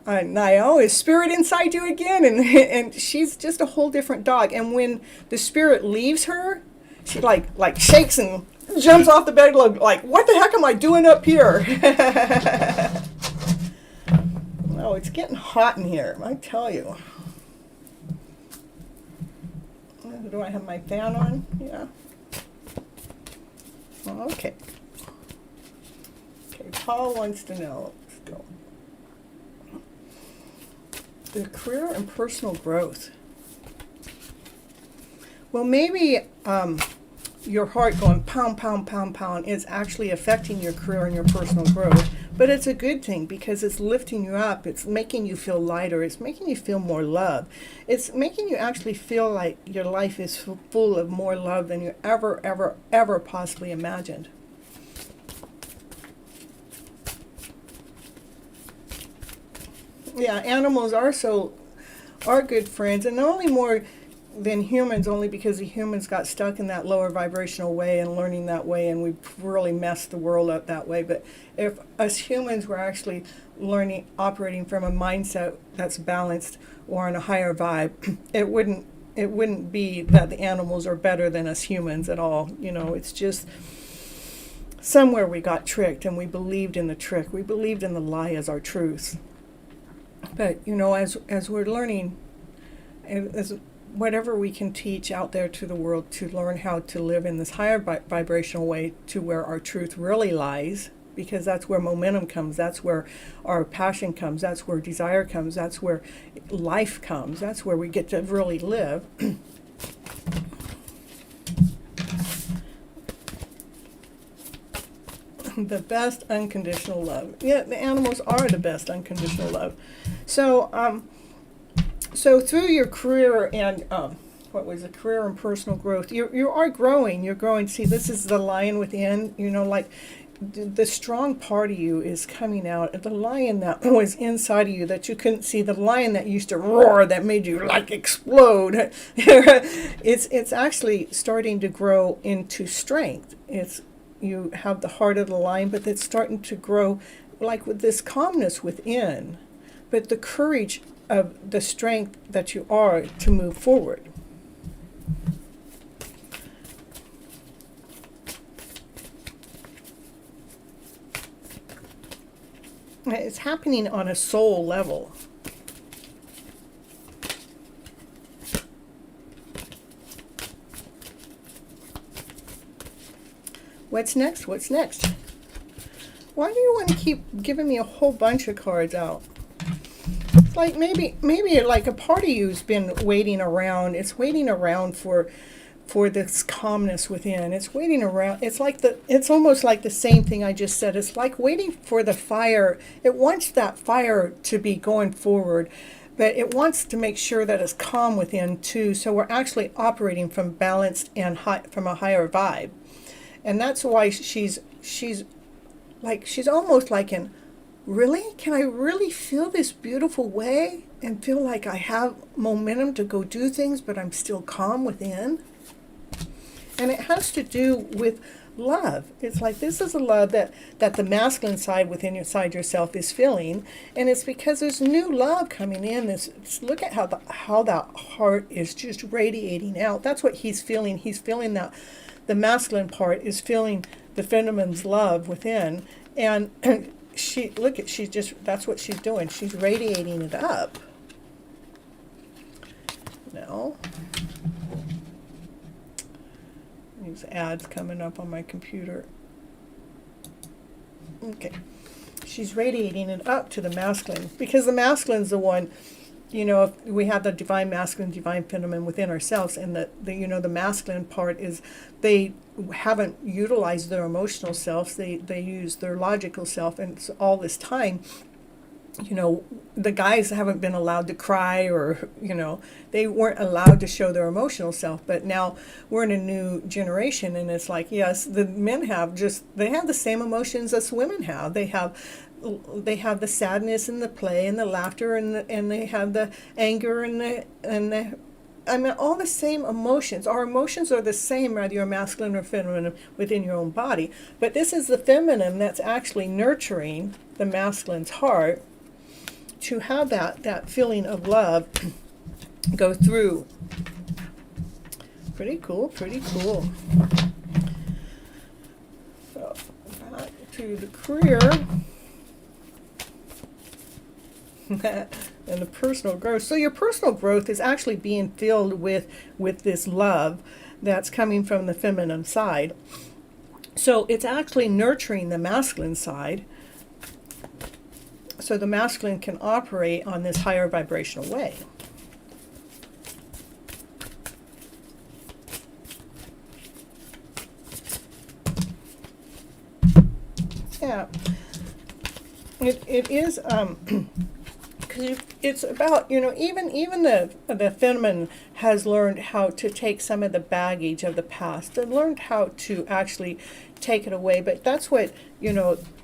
Nio, is spirit inside you again? And she's just a whole different dog. And when the spirit leaves her, she like shakes and jumps off the bed like, what the heck am I doing up here? Oh, it's getting hot in here, I tell you. Do I have my fan on? Yeah. Okay. Okay, Paul wants to know. Let's go. The career and personal growth. Well, maybe your heart going pound, pound, pound, pound is actually affecting your career and your personal growth. But it's a good thing because it's lifting you up. It's making you feel lighter. It's making you feel more love. It's making you actually feel like your life is full of more love than you ever possibly imagined. Yeah, animals are good friends, and not only more than humans, only because the humans got stuck in that lower vibrational way and learning that way, and we've really messed the world up that way. But if us humans were actually learning, operating from a mindset that's balanced or on a higher vibe, it wouldn't be that the animals are better than us humans at all. It's just somewhere we got tricked, and we believed in the trick. We believed in the lie as our truth. But, as we're learning, as whatever we can teach out there to the world to learn how to live in this higher vibrational way to where our truth really lies, because that's where momentum comes, that's where our passion comes, that's where desire comes, that's where life comes, that's where we get to really live. The best unconditional love. Yeah, the animals are the best unconditional love. So, so through your career and career and personal growth, you are growing. You're growing. See, this is the lion within. Like the strong part of you is coming out. The lion that was inside of you that you couldn't see. The lion that used to roar, that made you like explode. It's actually starting to grow into strength. You have the heart of the lion, but it's starting to grow like with this calmness within, but the courage of the strength that you are to move forward. It's happening on a soul level. What's next? What's next? Why do you want to keep giving me a whole bunch of cards out? It's like maybe like a part of you's been waiting around. It's waiting around for this calmness within. It's waiting around. It's almost like the same thing I just said. It's like waiting for the fire. It wants that fire to be going forward, but it wants to make sure that it's calm within too. So we're actually operating from balanced and from a higher vibe. And that's why she's almost like in really? Can I really feel this beautiful way and feel like I have momentum to go do things, but I'm still calm within? And it has to do with love. It's like this is a love that the masculine side within inside yourself is feeling, and it's because there's new love coming in. Look at how that heart is just radiating out. That's what he's feeling. He's feeling that the masculine part is feeling the feminine's love within, and that's what she's doing. She's radiating it up. Now, these ads coming up on my computer. Okay. She's radiating it up to the masculine because the masculine's the one, if we have the divine masculine, divine feminine within ourselves, and the masculine part is they haven't utilized their emotional selves. They use their logical self, and so all this time, the guys haven't been allowed to cry, or they weren't allowed to show their emotional self. But now we're in a new generation, and it's like, yes, the men have the same emotions as women have. They have the sadness and the play and the laughter, and they have the anger and the all the same emotions. Our emotions are the same, whether you're masculine or feminine within your own body. But this is the feminine that's actually nurturing the masculine's heart to have that feeling of love go through. Pretty cool, pretty cool. So back to the career and the personal growth. So your personal growth is actually being filled with this love that's coming from the feminine side. So it's actually nurturing the masculine side, so the masculine can operate on this higher vibrational way. Yeah, it is because it's about even the feminine has learned how to take some of the baggage of the past and learned how to actually take it away. But that's what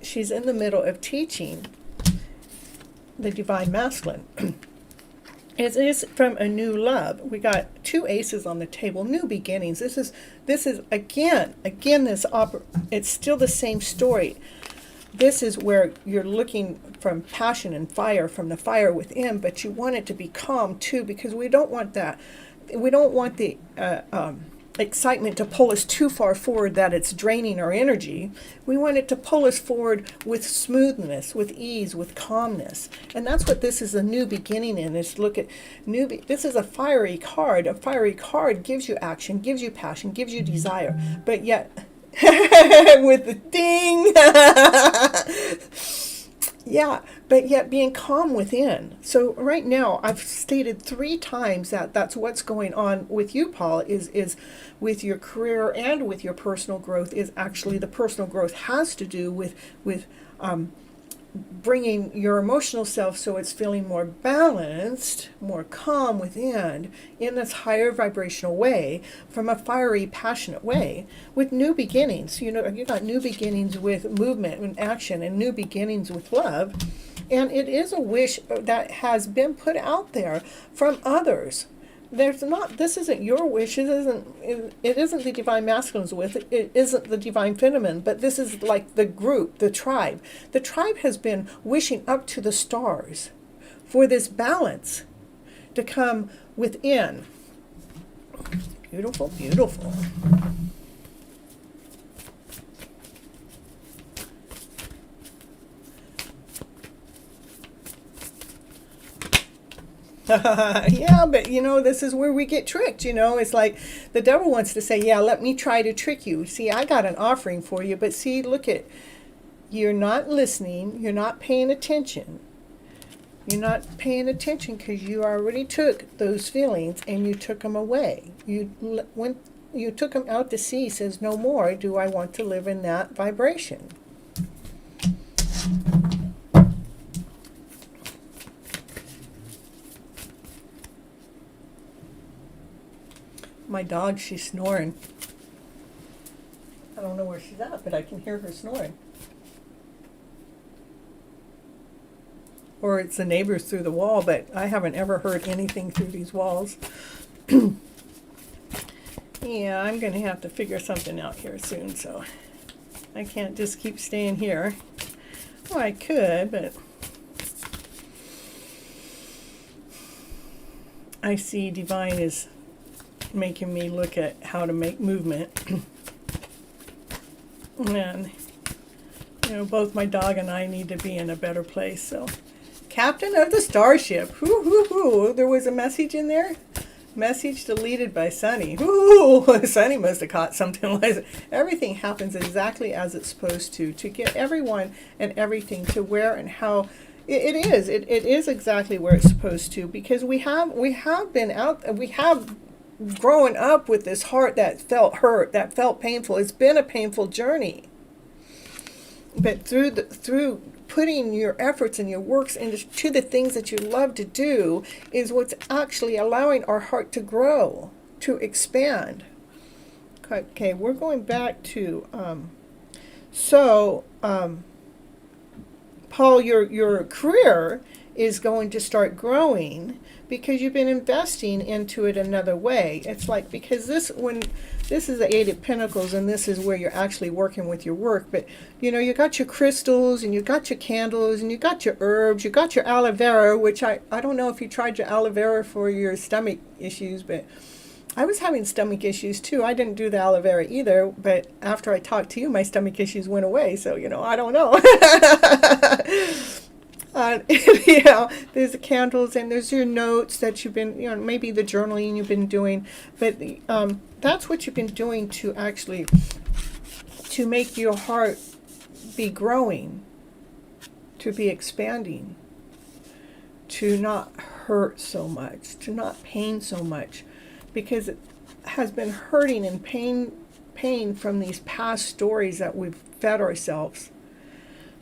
she's in the middle of teaching the divine masculine. It is from a new love. We got two aces on the table, new beginnings. This is again it's still the same story. This is where you're looking from passion and fire, from the fire within, but you want it to be calm too, because we don't want that. We don't want the excitement to pull us too far forward that it's draining our energy. We want it to pull us forward with smoothness, with ease, with calmness. And that's what this is, a new beginning in. Is look at this is a fiery card. A fiery card gives you action, gives you passion, gives you desire. But yet with the ding yeah, but yet being calm within. So right now I've stated 3 times that that's what's going on with you, Paul, is with your career and with your personal growth. Is actually the personal growth has to do with bringing your emotional self so it's feeling more balanced, more calm within, in this higher vibrational way, from a fiery, passionate way, with new beginnings. You got new beginnings with movement and action, and new beginnings with love. And it is a wish that has been put out there from others. This isn't your wish. It isn't the divine masculine's wish. It isn't the divine feminine. But this is like the group, the tribe. The tribe has been wishing up to the stars for this balance to come within. Beautiful, beautiful. Yeah, but this is where we get tricked. It's like the devil wants to say, yeah, let me try to trick you. See, I got an offering for you, but see, you're not listening, you're not paying attention. You're not paying attention because you already took those feelings and you took them away. When you took them out to sea, says, no more do I want to live in that vibration. My dog, she's snoring. I don't know where she's at, but I can hear her snoring. or it's the neighbors through the wall, but I haven't ever heard anything through these walls. Yeah, I'm going to have to figure something out here soon, so I can't just keep staying here. Well, I could, but I see Divine is making me look at how to make movement. And, you know, both my dog and I need to be in a better place, so. Captain of the Starship. Hoo, hoo, hoo. There was a message in there. Message deleted by Sunny. Ooh, Sunny must have caught something like that. Everything happens exactly as it's supposed to get everyone and everything to where and how it is. It is exactly where it's supposed to, because we have grown up with this heart that felt hurt, that felt painful. It's been a painful journey. But through putting your efforts and your works into the things that you love to do is what's actually allowing our heart to grow, to expand. Okay, we're going back to, Paul, your career is going to start growing because you've been investing into it another way. It's like, because this is the Eight of Pentacles, and this is where you're actually working with your work. But, you know, you got your crystals, and you got your candles, and you got your herbs, you got your aloe vera, which I don't know if you tried your aloe vera for your stomach issues, but I was having stomach issues too. I didn't do the aloe vera either, but after I talked to you, my stomach issues went away. So, you know, I don't know. You know, there's the candles, and there's your notes that you've been, you know, maybe the journaling you've been doing, but that's what you've been doing to actually, to make your heart be growing, to be expanding, to not hurt so much, to not pain so much, because it has been hurting and pain from these past stories that we've fed ourselves.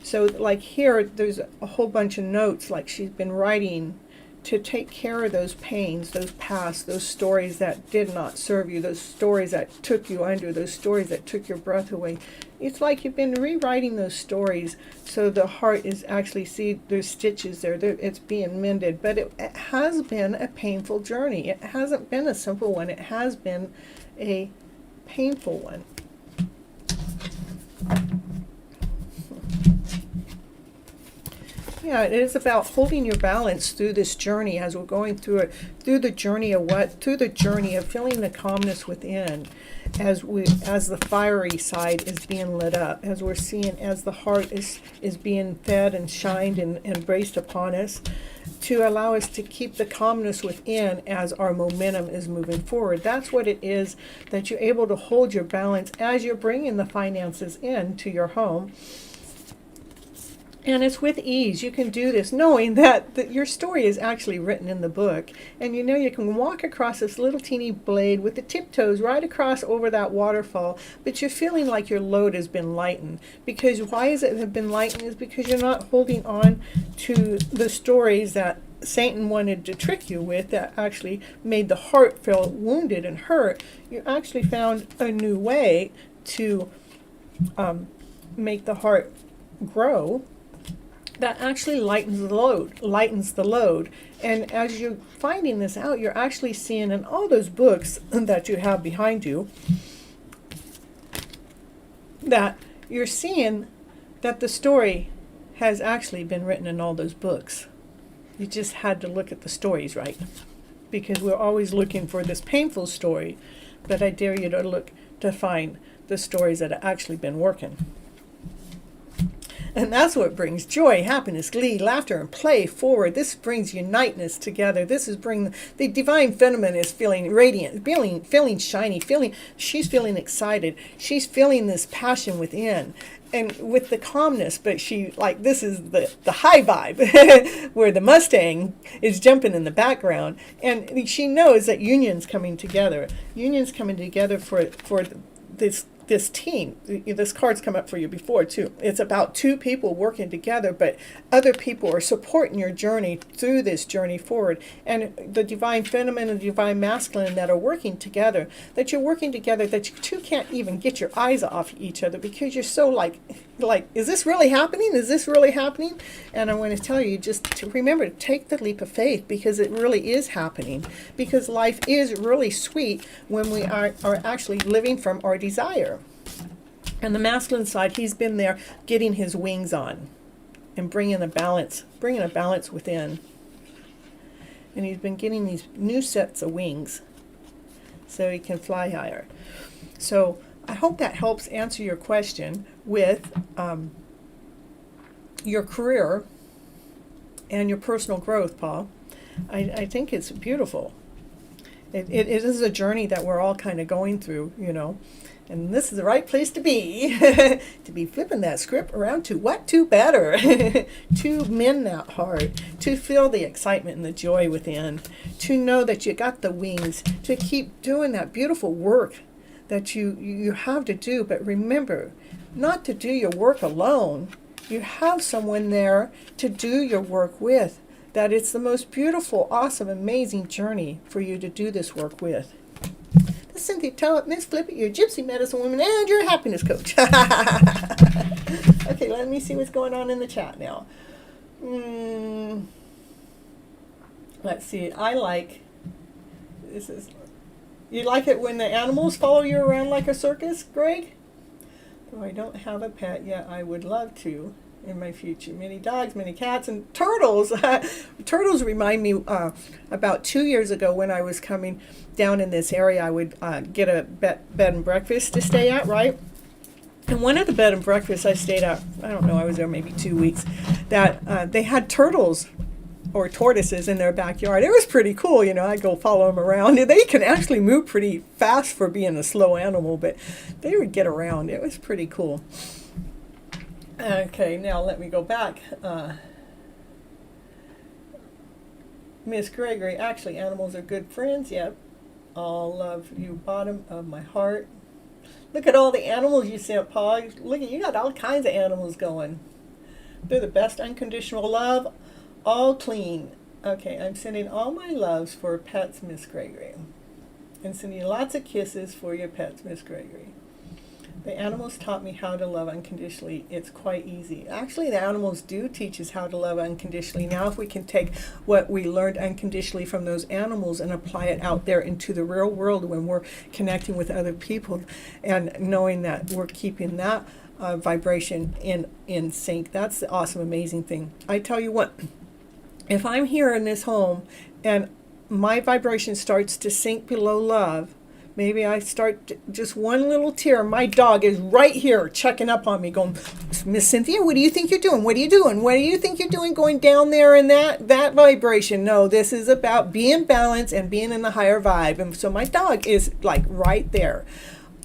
So like here, there's a whole bunch of notes like she's been writing to take care of those pains, those past, those stories that did not serve you, those stories that took you under, those stories that took your breath away. It's like you've been rewriting those stories so the heart is actually, see, there's stitches there, it's being mended. But it has been a painful journey. It hasn't been a simple one. It has been a painful one. Yeah, it is about holding your balance through this journey as we're going through it, through the journey of what? Through the journey of feeling the calmness within as the fiery side is being lit up, as we're seeing, as the heart is being fed and shined and braced upon us, to allow us to keep the calmness within as our momentum is moving forward. That's what it is, that you're able to hold your balance as you're bringing the finances into your home. And it's with ease. You can do this knowing that your story is actually written in the book. And you know you can walk across this little teeny blade with the tiptoes right across over that waterfall, but you're feeling like your load has been lightened. Because why has it have been lightened? Is because you're not holding on to the stories that Satan wanted to trick you with, that actually made the heart feel wounded and hurt. You actually found a new way to make the heart grow that actually lightens the load. And as you're finding this out, you're actually seeing in all those books that you have behind you, that you're seeing that the story has actually been written in all those books. You just had to look at the stories right, because we're always looking for this painful story, but I dare you to look to find the stories that have actually been working. And that's what brings joy, happiness, glee, laughter, and play forward. This brings uniteness together. This is bringing the divine feminine is feeling radiant, feeling shiny, she's feeling excited. She's feeling this passion within. And with the calmness, but this is the high vibe where the Mustang is jumping in the background. And she knows that union's coming together. Union's coming together for this team. This card's come up for you before too. It's about two people working together, but other people are supporting your journey through this journey forward. And the divine feminine and the divine masculine that are working together, that you're working together, that you two can't even get your eyes off each other because you're so like, is this really happening? Is this really happening? And I want to tell you, just to remember to take the leap of faith, because it really is happening. Because life is really sweet when we are actually living from our desire. And the masculine side, he's been there getting his wings on and bringing a balance within. And he's been getting these new sets of wings so he can fly higher. So I hope that helps answer your question with your career and your personal growth, Paul. I think it's beautiful. It is a journey that we're all kind of going through, you know. And this is the right place to be, to be flipping that script around to what to better, to mend that heart, to feel the excitement and the joy within, to know that you got the wings, to keep doing that beautiful work that you have to do. But remember, not to do your work alone. You have someone there to do your work with. That it's the most beautiful, awesome, amazing journey for you to do this work with. Cynthia Toet, Miss FlipN, your Gypsy medicine woman, and your happiness coach. Okay, let me see what's going on in the chat now. Let's see. You like it when the animals follow you around like a circus, Greg? Though I don't have a pet yet, I would love to in my future. Many dogs, many cats, and turtles. Turtles remind me about 2 years ago when I was coming down in this area, I would get a bed and breakfast to stay at, right? And one of the bed and breakfasts I stayed at, I don't know, I was there maybe 2 weeks, that they had turtles or tortoises in their backyard. It was pretty cool, you know. I'd go follow them around. They can actually move pretty fast for being a slow animal, but they would get around. It was pretty cool. Okay, now let me go back. Miss Gregory, actually, animals are good friends. Yep. All love you, bottom of my heart. Look at all the animals you sent, Paul. Look at you, got all kinds of animals going. They're the best unconditional love, all clean. Okay, I'm sending all my loves for pets, Miss Gregory. And sending lots of kisses for your pets, Miss Gregory. The animals taught me how to love unconditionally. It's quite easy. Actually, the animals do teach us how to love unconditionally. Now, if we can take what we learned unconditionally from those animals and apply it out there into the real world when we're connecting with other people and knowing that we're keeping that vibration in sync, that's the awesome, amazing thing. I tell you what, if I'm here in this home and my vibration starts to sink below love, maybe I start just one little tear. My dog is right here checking up on me going, Miss Cynthia, what do you think you're doing? What are you doing? What do you think you're doing going down there in that vibration? No, this is about being balanced and being in the higher vibe. And so my dog is like right there.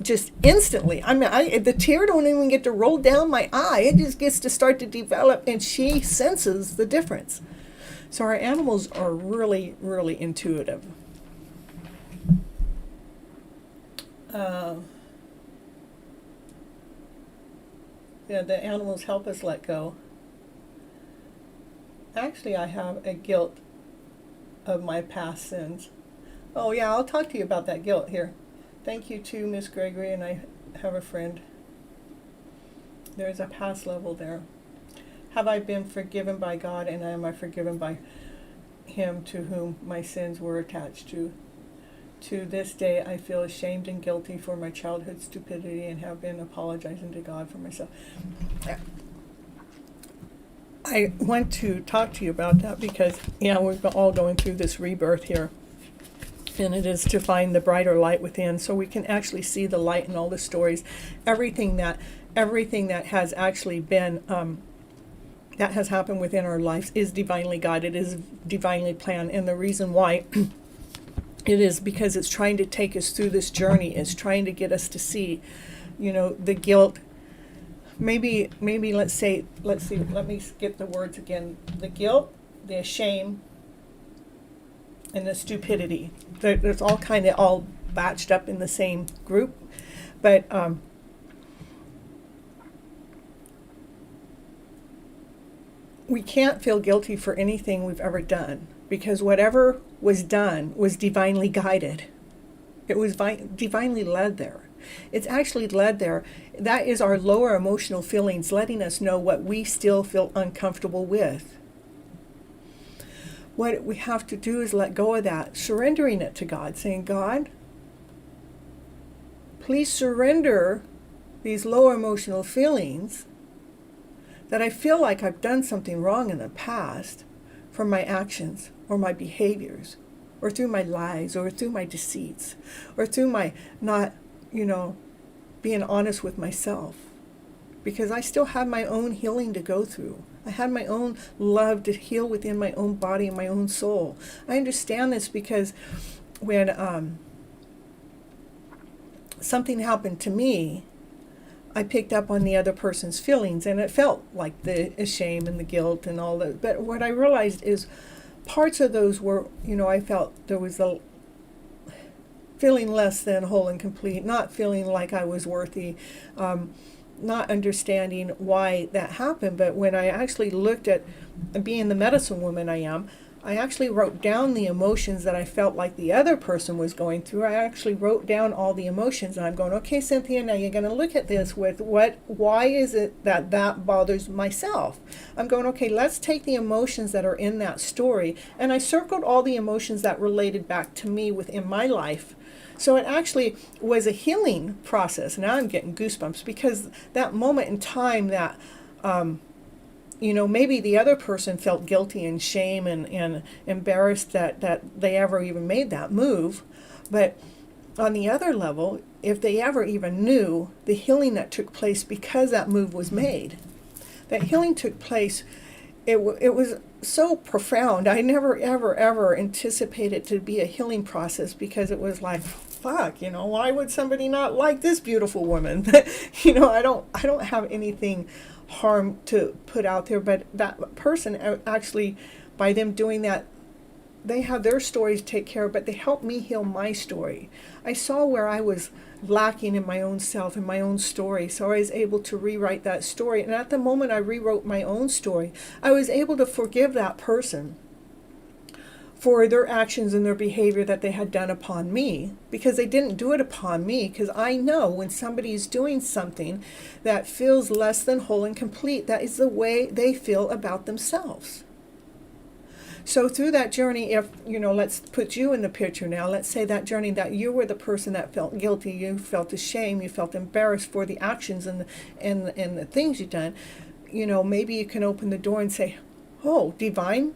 Just instantly. I mean, the tear don't even get to roll down my eye. It just gets to start to develop, and she senses the difference. So our animals are really, really intuitive. Yeah, the animals help us let go. Actually, I have a guilt of my past sins. Oh yeah, I'll talk to you about that guilt here. Thank you to Miss Gregory, and I have a friend. There's a past level there. Have I been forgiven by God, and am I forgiven by Him to whom my sins were attached to? To this day, I feel ashamed and guilty for my childhood stupidity and have been apologizing to God for myself. I want to talk to you about that because, yeah, we're all going through this rebirth here. And it is to find the brighter light within so we can actually see the light in all the stories. Everything that has actually been, that has happened within our lives is divinely guided, is divinely planned. And the reason why it is because it's trying to take us through this journey. It's trying to get us to see, you know, the guilt. Maybe let's see, let me get the words again. The guilt, the shame, and the stupidity. There's all kind of all batched up in the same group. But we can't feel guilty for anything we've ever done, because whatever was done was divinely guided. It was divinely led there. It's actually led there. That is our lower emotional feelings letting us know what we still feel uncomfortable with. What we have to do is let go of that, surrendering it to God, saying, God, please surrender these lower emotional feelings that I feel like I've done something wrong in the past from my actions or my behaviors or through my lies or through my deceits or through my not, being honest with myself. Because I still have my own healing to go through. I had my own love to heal within my own body and my own soul. I understand this because when something happened to me, I picked up on the other person's feelings, and it felt like the shame and the guilt and all that. But what I realized is parts of those were, I felt there was a feeling less than whole and complete, not feeling like I was worthy, not understanding why that happened. But when I actually looked at being the medicine woman I am, I actually wrote down the emotions that I felt like the other person was going through. I actually wrote down all the emotions, and I'm going, okay, Cynthia, now you're going to look at this with why is it that bothers myself? I'm going, okay, let's take the emotions that are in that story. And I circled all the emotions that related back to me within my life. So it actually was a healing process. Now I'm getting goosebumps because that moment in time that, maybe the other person felt guilty and shame and embarrassed that they ever even made that move. But on the other level, if they ever even knew the healing that took place because that move was made, that healing took place, it was so profound. I never, ever, ever anticipated it to be a healing process because it was like, fuck, why would somebody not like this beautiful woman? I don't have anything harm to put out there, but that person actually, by them doing that, they have their stories to take care of, but they helped me heal my story. I saw where I was lacking in my own self and my own story, so I was able to rewrite that story. And at the moment I rewrote my own story, I was able to forgive that person for their actions and their behavior that they had done upon me, because they didn't do it upon me. Because I know when somebody is doing something that feels less than whole and complete, that is the way they feel about themselves. So through that journey, if, let's put you in the picture now. Let's say that journey that you were the person that felt guilty, you felt ashamed, you felt embarrassed for the actions and the things you've done. Maybe you can open the door and say, oh, divine,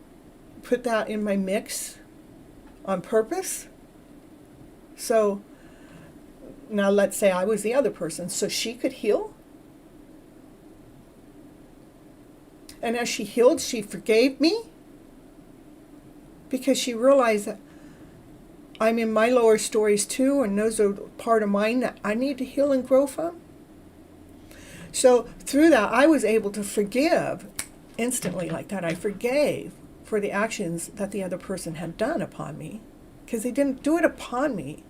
put that in my mix on purpose. So now let's say I was the other person, so she could heal. And as she healed, she forgave me because she realized that I'm in my lower stories too, and those are part of mine that I need to heal and grow from. So through that, I was able to forgive instantly like that. I forgave for the actions that the other person had done upon me, because they didn't do it upon me.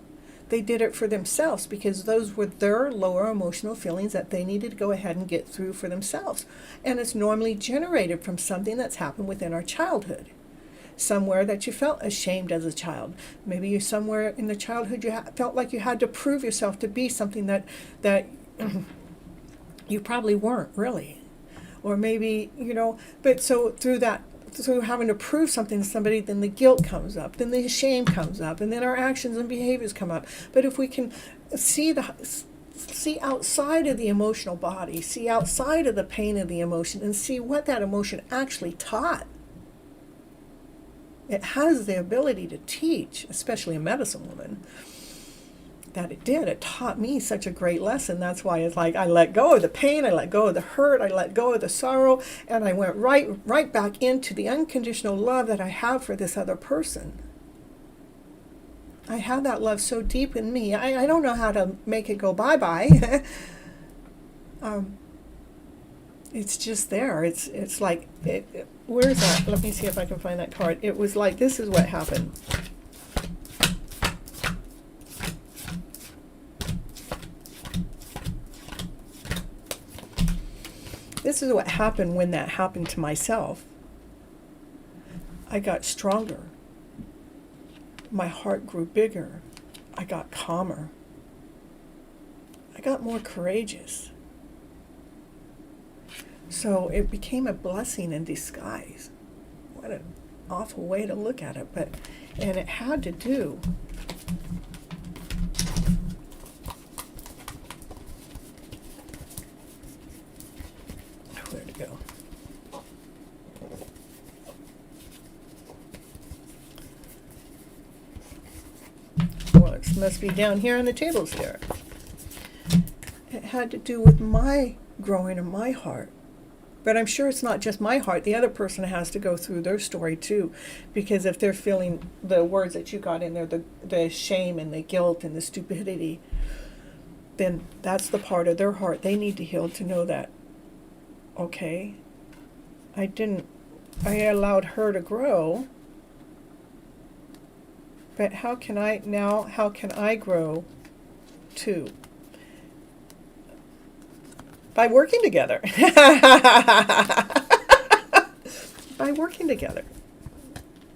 They did it for themselves, because those were their lower emotional feelings that they needed to go ahead and get through for themselves. And it's normally generated from something that's happened within our childhood. Somewhere that you felt ashamed as a child. Maybe you somewhere in the childhood you felt like you had to prove yourself to be something that you probably weren't really. Or maybe, but so through having to prove something to somebody, then the guilt comes up, then the shame comes up, and then our actions and behaviors come up. But if we can see outside of the emotional body, see outside of the pain of the emotion, and see what that emotion actually taught, it has the ability to teach, especially a medicine woman, that it did. It taught me such a great lesson. That's why it's like I let go of the pain, I let go of the hurt, I let go of the sorrow, and I went right back into the unconditional love that I have for this other person. I have that love so deep in me. I don't know how to make it go bye-bye. It's just there. It's like, where is that? Let me see if I can find that card. It was like, this is what happened. This is what happened when that happened to myself. I got stronger. My heart grew bigger. I got calmer. I got more courageous. So it became a blessing in disguise. What an awful way to look at it, and it had to do where to go. Well, it must be down here on the tables there. It had to do with my growing in my heart. But I'm sure it's not just my heart. The other person has to go through their story too. Because if they're feeling the words that you got in there, the shame and the guilt and the stupidity, then that's the part of their heart they need to heal to know that, okay, I allowed her to grow. But how can I grow too? By working together. By working together.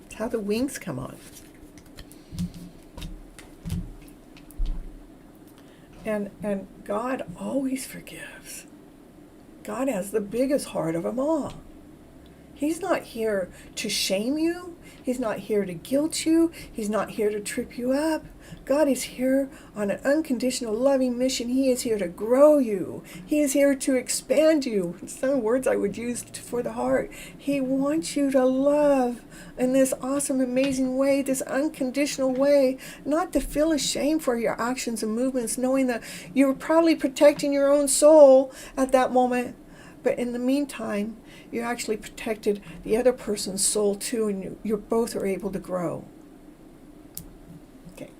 It's how the wings come on. And God always forgives. God has the biggest heart of them all. He's not here to shame you. He's not here to guilt you. He's not here to trip you up. God is here on an unconditional loving mission. He is here to grow you. He is here to expand you. Some words I would use for the heart. He wants you to love in this awesome, amazing way, this unconditional way, not to feel ashamed for your actions and movements, knowing that you're probably protecting your own soul at that moment. But in the meantime, you actually protected the other person's soul too, and you both are able to grow. Okay.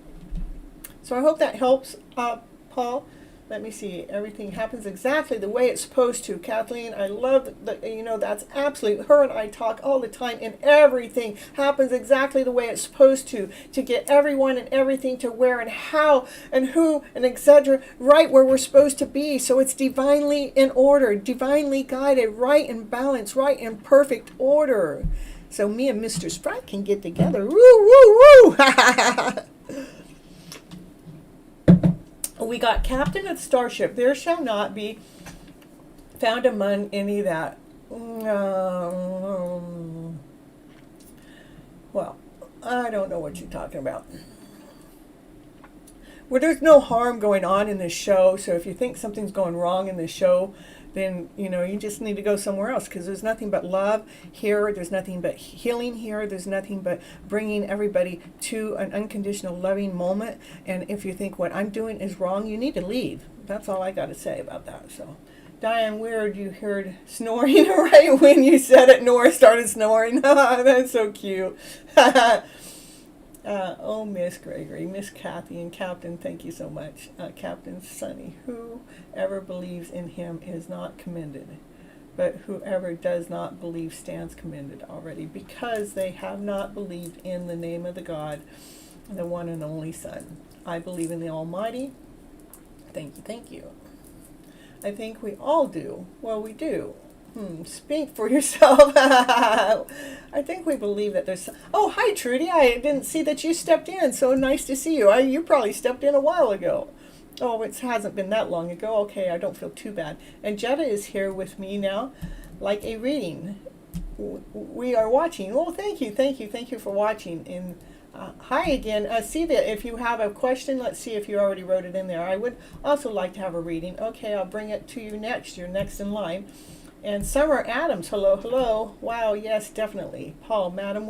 So I hope that helps, Paul. Let me see. Everything happens exactly the way it's supposed to. Kathleen, I love that, that's absolutely, her and I talk all the time, and everything happens exactly the way it's supposed to get everyone and everything to where and how and who and etc. right where we're supposed to be. So it's divinely in order, divinely guided, right in balance, right in perfect order. So me and Mr. Sprite can get together. Woo, woo, woo! We got Captain of Starship. There shall not be found among any that. Well, I don't know what you're talking about. Well, there's no harm going on in this show. So if you think something's going wrong in this show, then, you just need to go somewhere else, because there's nothing but love here. There's nothing but healing here. There's nothing but bringing everybody to an unconditional loving moment. And if you think what I'm doing is wrong, you need to leave. That's all I got to say about that. So, Diane, weird, you heard snoring right when you said it. Nora started snoring. That's so cute. Oh, Miss Gregory, Miss Kathy, and Captain, thank you so much. Captain Sonny, whoever believes in him is not commended, but whoever does not believe stands commended already, because they have not believed in the name of the God, the one and only Son. I believe in the Almighty. Thank you, thank you. I think we all do. Well, we do. Speak for yourself. I think we believe that there's... Oh, hi, Trudy. I didn't see that you stepped in. So nice to see you. You probably stepped in a while ago. Oh, it hasn't been that long ago. Okay, I don't feel too bad. And Jetta is here with me now, like a reading. We are watching. Oh, thank you for watching. And hi again. See that if you have a question, let's see if you already wrote it in there. I would also like to have a reading. Okay, I'll bring it to you next. You're next in line. And Summer Adams, hello. Wow, yes, definitely. Paul, Madam,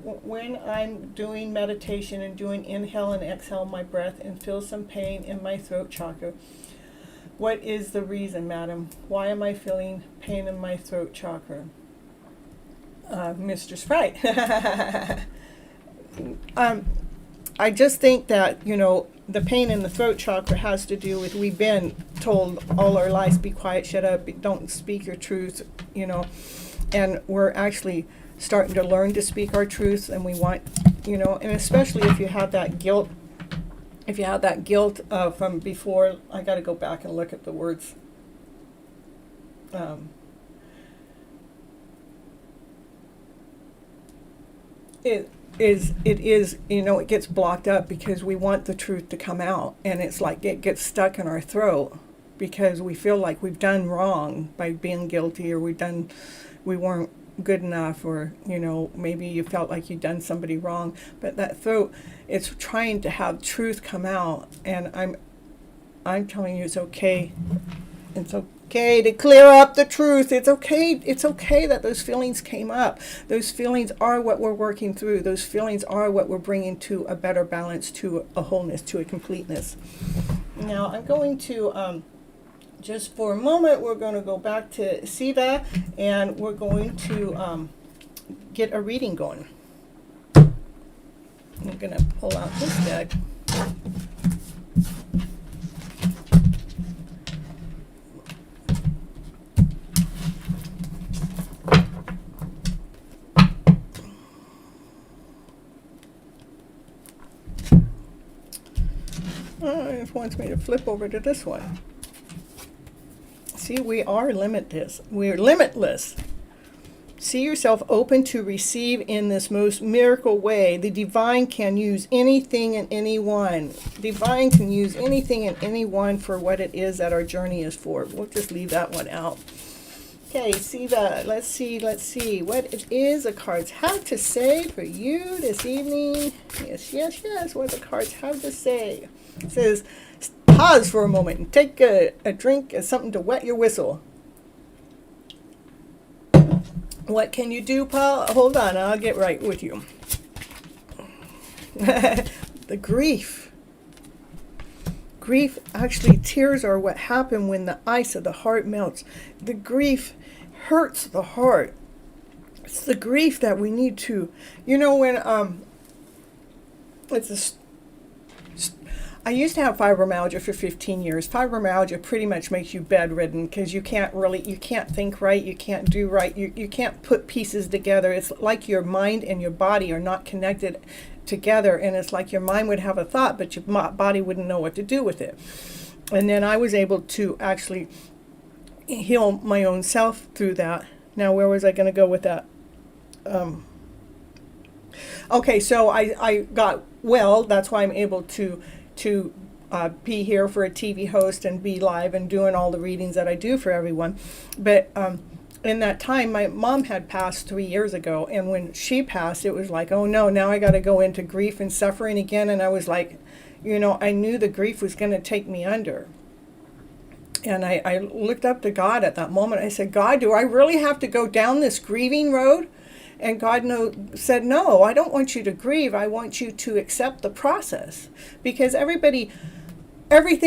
when I'm doing meditation and doing inhale and exhale my breath and feel some pain in my throat chakra, what is the reason, Madam? Why am I feeling pain in my throat chakra? Mr. Sprite. I just think that, the pain in the throat chakra has to do with, we've been told all our lives, be quiet, shut up, don't speak your truth, and we're actually starting to learn to speak our truth, and we want, and especially if you have that guilt, from before. I got to go back and look at the words. it is, it gets blocked up because we want the truth to come out, and it's like it gets stuck in our throat because we feel like we've done wrong by being guilty, or we weren't good enough, or maybe you felt like you'd done somebody wrong. But that throat, it's trying to have truth come out, and I'm telling you, it's okay. It's okay to clear up the truth. It's okay. It's okay that those feelings came up. Those feelings are what we're working through. Those feelings are what we're bringing to a better balance, to a wholeness, to a completeness. Now, I'm going to, just for a moment, we're going to go back to Siva, and we're going to get a reading going. I'm going to pull out this deck. It wants me to flip over to this one. See, we are limitless. We're limitless. See yourself open to receive in this most miracle way. The divine can use anything and anyone. Divine can use anything and anyone for what it is that our journey is for. We'll just leave that one out. Okay, Siva, let's see what it is the cards have to say for you this evening. Yes, what the cards have to say. It says, pause for a moment and take a drink of something to wet your whistle. What can you do, Paul? Hold on, I'll get right with you. The grief. Grief, actually, tears are what happen when the ice of the heart melts. The grief hurts the heart. It's the grief that we need to, when I used to have fibromyalgia for 15 years. Fibromyalgia pretty much makes you bedridden because you can't think right, you can't do right, you can't put pieces together. It's like your mind and your body are not connected together, and it's like your mind would have a thought, but your body wouldn't know what to do with it. And then I was able to actually heal my own self through that. Now, where was I going to go with that? Okay, so I got well. That's why I'm able to be here for a TV host and be live and doing all the readings that I do for everyone. But in that time, my mom had passed 3 years ago, and when she passed, it was like, oh no, now I got to go into grief and suffering again. And I was like, I knew the grief was going to take me under. And I looked up to God at that moment. I said, God, do I really have to go down this grieving road? And God said, no, I don't want you to grieve. I want you to accept the process. Because everything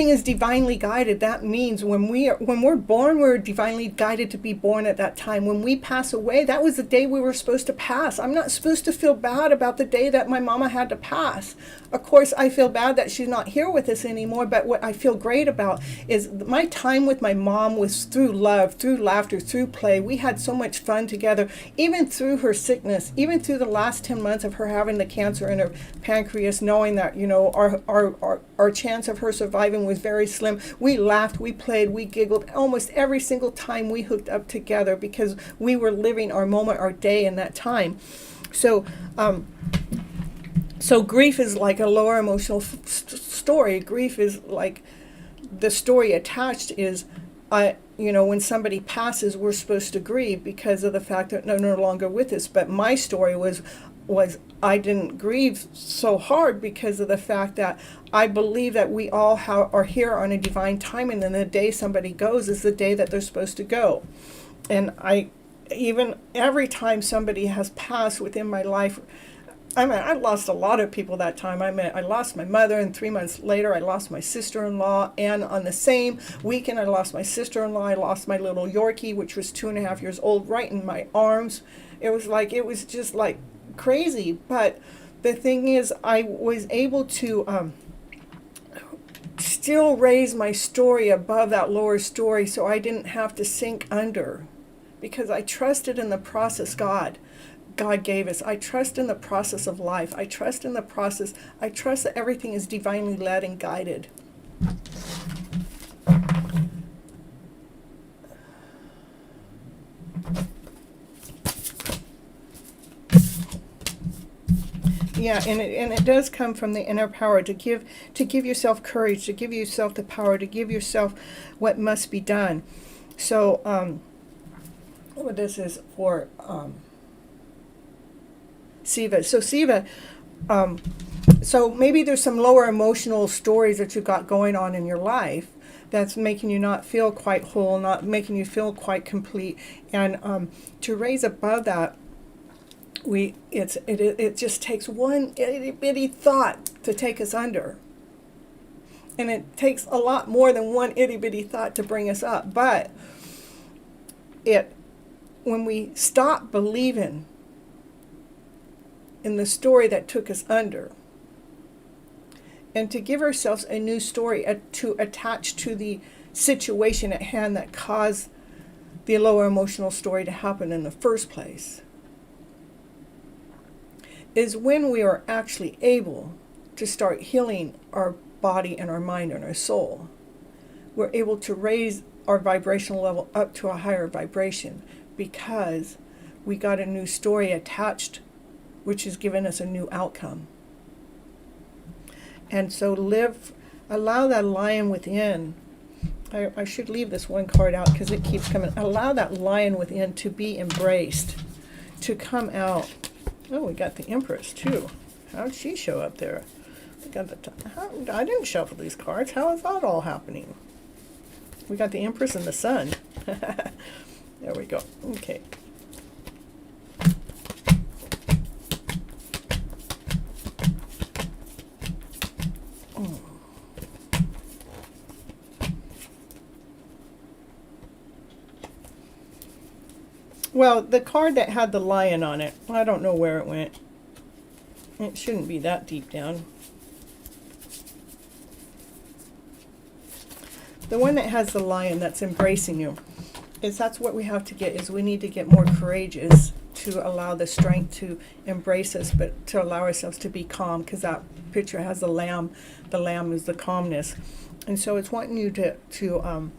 is divinely guided. That means when we're born, we're divinely guided to be born at that time. When we pass away, that was the day we were supposed to pass. I'm not supposed to feel bad about the day that my mama had to pass. Of course, I feel bad that she's not here with us anymore, but what I feel great about is my time with my mom was through love, through laughter, through play. We had so much fun together, even through her sickness, even through the last 10 months of her having the cancer in her pancreas, knowing that, our chance of her surviving was very slim. We laughed, we played, we giggled almost every single time we hooked up together because we were living our moment, our day in that time. So grief is like a lower emotional story. Grief is like the story attached is, when somebody passes, we're supposed to grieve because of the fact that they're no longer with us. But my story was I didn't grieve so hard because of the fact that I believe that we all are here on a divine timing, and the day somebody goes is the day that they're supposed to go. And even every time somebody has passed within my life, I lost a lot of people that time. I lost my mother, and 3 months later I lost my sister-in-law, and on the same weekend I lost my sister-in-law. I lost my little Yorkie, which was 2.5 years old, right in my arms. It was just like crazy. But the thing is, I was able to still raise my story above that lower story, so I didn't have to sink under, because I trusted in the process God gave us. I trust in the process of life. I trust in the process. I trust that everything is divinely led and guided. Yeah, and it does come from the inner power to give yourself courage, to give yourself the power, to give yourself what must be done. So well, this is for Siva. So Siva, so maybe there's some lower emotional stories that you've got going on in your life that's making you not feel quite whole, not making you feel quite complete, and to raise above that, it just takes one itty bitty thought to take us under, and it takes a lot more than one itty bitty thought to bring us up. But when we stop believing in the story that took us under, and to give ourselves a new story to attach to the situation at hand that caused the lower emotional story to happen in the first place, is when we are actually able to start healing our body and our mind and our soul. We're able to raise our vibrational level up to a higher vibration because we got a new story attached, which has given us a new outcome. And so allow that lion within. I should leave this one card out because it keeps coming. Allow that lion within to be embraced, to come out. Oh, we got the Empress too. How did she show up there? We got I didn't shuffle these cards. How is that all happening? We got the Empress and the Sun. There we go. Okay. Well, the card that had the lion on it, I don't know where it went. It shouldn't be that deep down. The one that has the lion that's embracing you, that's what we have to get, is we need to get more courageous to allow the strength to embrace us, but to allow ourselves to be calm, because that picture has the lamb. The lamb is the calmness. And so it's wanting you to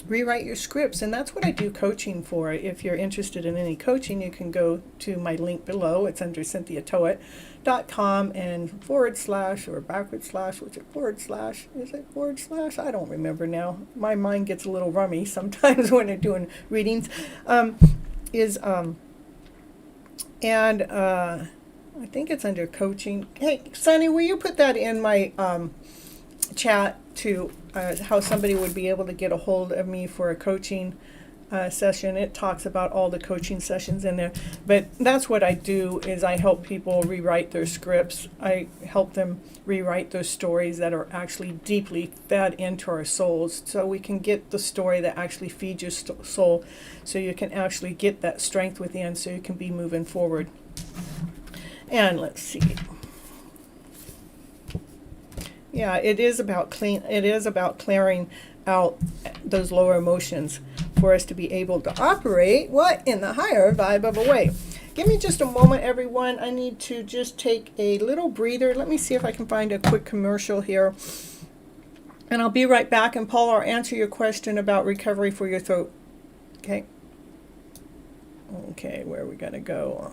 rewrite your scripts, and that's what I do coaching for. If you're interested in any coaching, you can go to my link below. It's under CynthiaToet.com and / or / what's it, / is it / I don't remember now. My mind gets a little rummy sometimes when I'm doing readings. I think it's under coaching. Hey, Sonny, will you put that in my chat to how somebody would be able to get a hold of me for a coaching session? It talks about all the coaching sessions in there, but that's what I do, is I help people rewrite their scripts. I help them rewrite those stories that are actually deeply fed into our souls, so we can get the story that actually feeds your soul, so you can actually get that strength within, so you can be moving forward. And let's see. Yeah, it is about clearing out those lower emotions for us to be able to operate in the higher vibe of a way. Give me just a moment, everyone. I need to just take a little breather. Let me see if I can find a quick commercial here. And I'll be right back. And Paul, I'll answer your question about recovery for your throat. Okay. Okay, where are we going to go?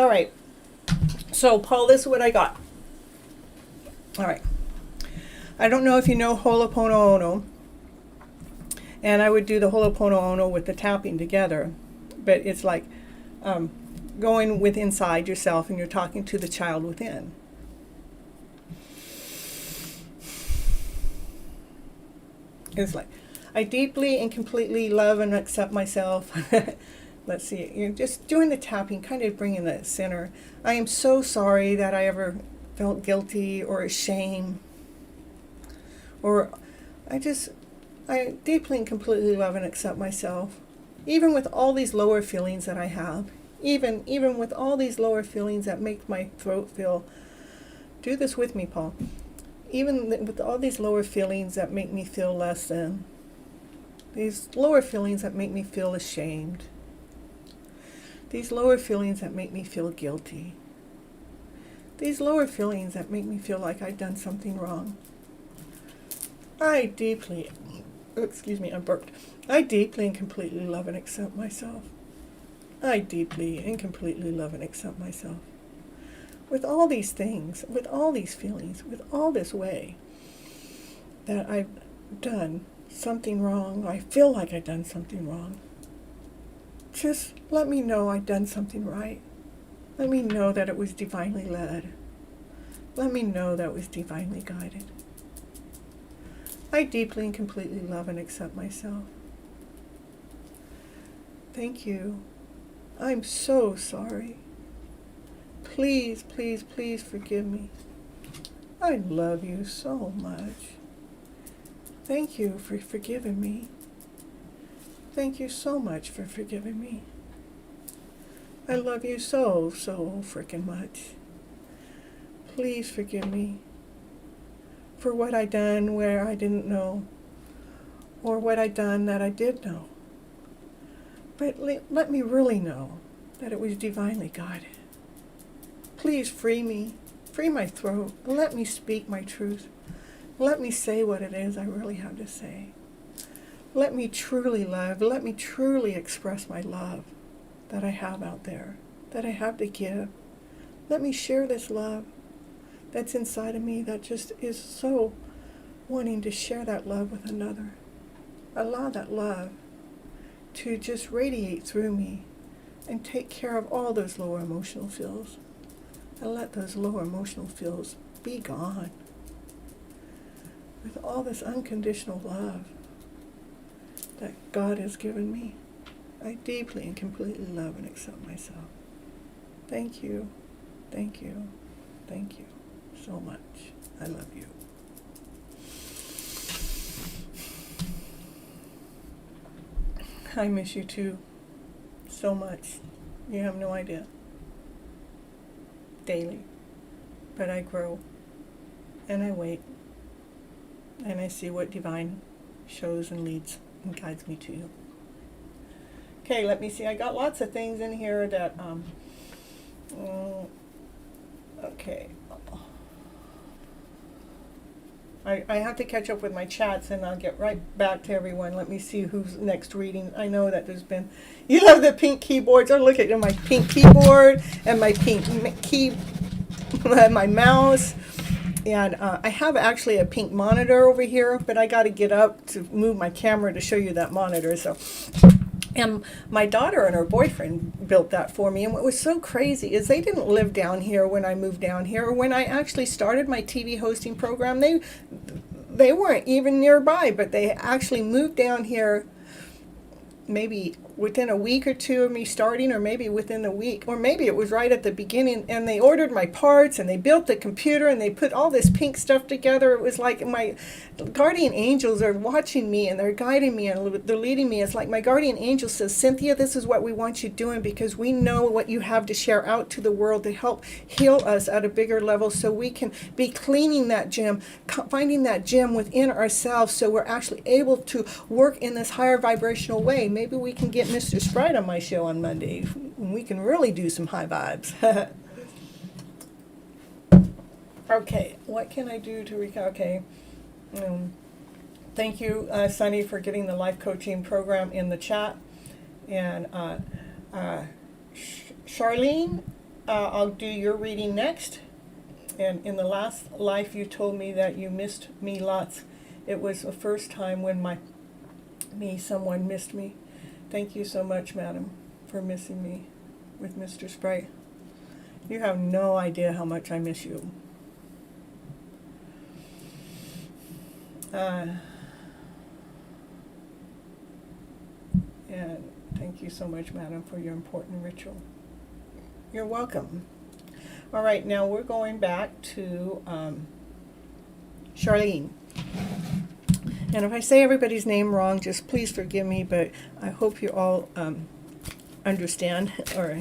All right. So, Paul, this is what I got. All right. I don't know if you know Ho'oponopono, and I would do the Ho'oponopono with the tapping together, but it's like going with inside yourself and you're talking to the child within. It's like, I deeply and completely love and accept myself. Let's see, you're just doing the tapping, kind of bringing the center. I am so sorry that I ever felt guilty or ashamed. Or I deeply and completely love and accept myself. Even with all these lower feelings that I have. Even with all these lower feelings that make my throat feel, do this with me, Paul. Even with all these lower feelings that make me feel less than. These lower feelings that make me feel ashamed. These lower feelings that make me feel guilty. These lower feelings that make me feel like I've done something wrong. I deeply and completely love and accept myself. I deeply and completely love and accept myself. With all these things, with all these feelings, with all this way that I've done something wrong, I feel like I've done something wrong. Just let me know I've done something right. Let me know that it was divinely led. Let me know that it was divinely guided. I deeply and completely love and accept myself. Thank you. I'm so sorry. Please, please, please forgive me. I love you so much. Thank you for forgiving me. Thank you so much for forgiving me. I love you so freaking much. Please forgive me for what I done where I didn't know, or what I done that I did know. But let me really know that it was divinely guided. Please free me, free my throat, let me speak my truth. Let me say what it is I really have to say. Let me truly love, let me truly express my love that I have out there, that I have to give. Let me share this love that's inside of me that just is so wanting to share that love with another. Allow that love to just radiate through me and take care of all those lower emotional feels. And let those lower emotional feels be gone with all this unconditional love that God has given me. I deeply and completely love and accept myself. Thank you, thank you, thank you so much. I love you. I miss you too, so much. You have no idea. Daily. But I grow, and I wait, and I see what divine shows and leads and guides me to you. Okay, let me see. I got lots of things in here that, okay. I have to catch up with my chats, and I'll get right back to everyone. Let me see who's next reading. I know that there's been, you love the pink keyboards. I look at my pink keyboard and my pink my mouse. And I have actually a pink monitor over here, but I got to get up to move my camera to show you that monitor. So, and my daughter and her boyfriend built that for me. And what was so crazy is they didn't live down here when I moved down here. When I actually started my TV hosting program, they weren't even nearby, but they actually moved down here maybe within a week or two of me starting, or maybe within the week, or maybe it was right at the beginning, and they ordered my parts and they built the computer and they put all this pink stuff together. It was like my guardian angels are watching me and they're guiding me and they're leading me. It's like my guardian angel says, Cynthia, this is what we want you doing because we know what you have to share out to the world to help heal us at a bigger level, so we can be cleaning that gem, finding that gem within ourselves, so we're actually able to work in this higher vibrational way. Maybe we can get Mr. Sprite on my show on Monday, and we can really do some high vibes. Okay, what can I do to recap? Okay, thank you, Sunny, for getting the life coaching program in the chat. And Charlene, I'll do your reading next. And in the last life, you told me that you missed me lots. It was the first time when someone missed me. Thank you so much, madam, for missing me with Mr. Sprite. You have no idea how much I miss you. And thank you so much, madam, for your important ritual. You're welcome. All right, now we're going back to Charlene. And if I say everybody's name wrong, just please forgive me, but I hope you all understand, or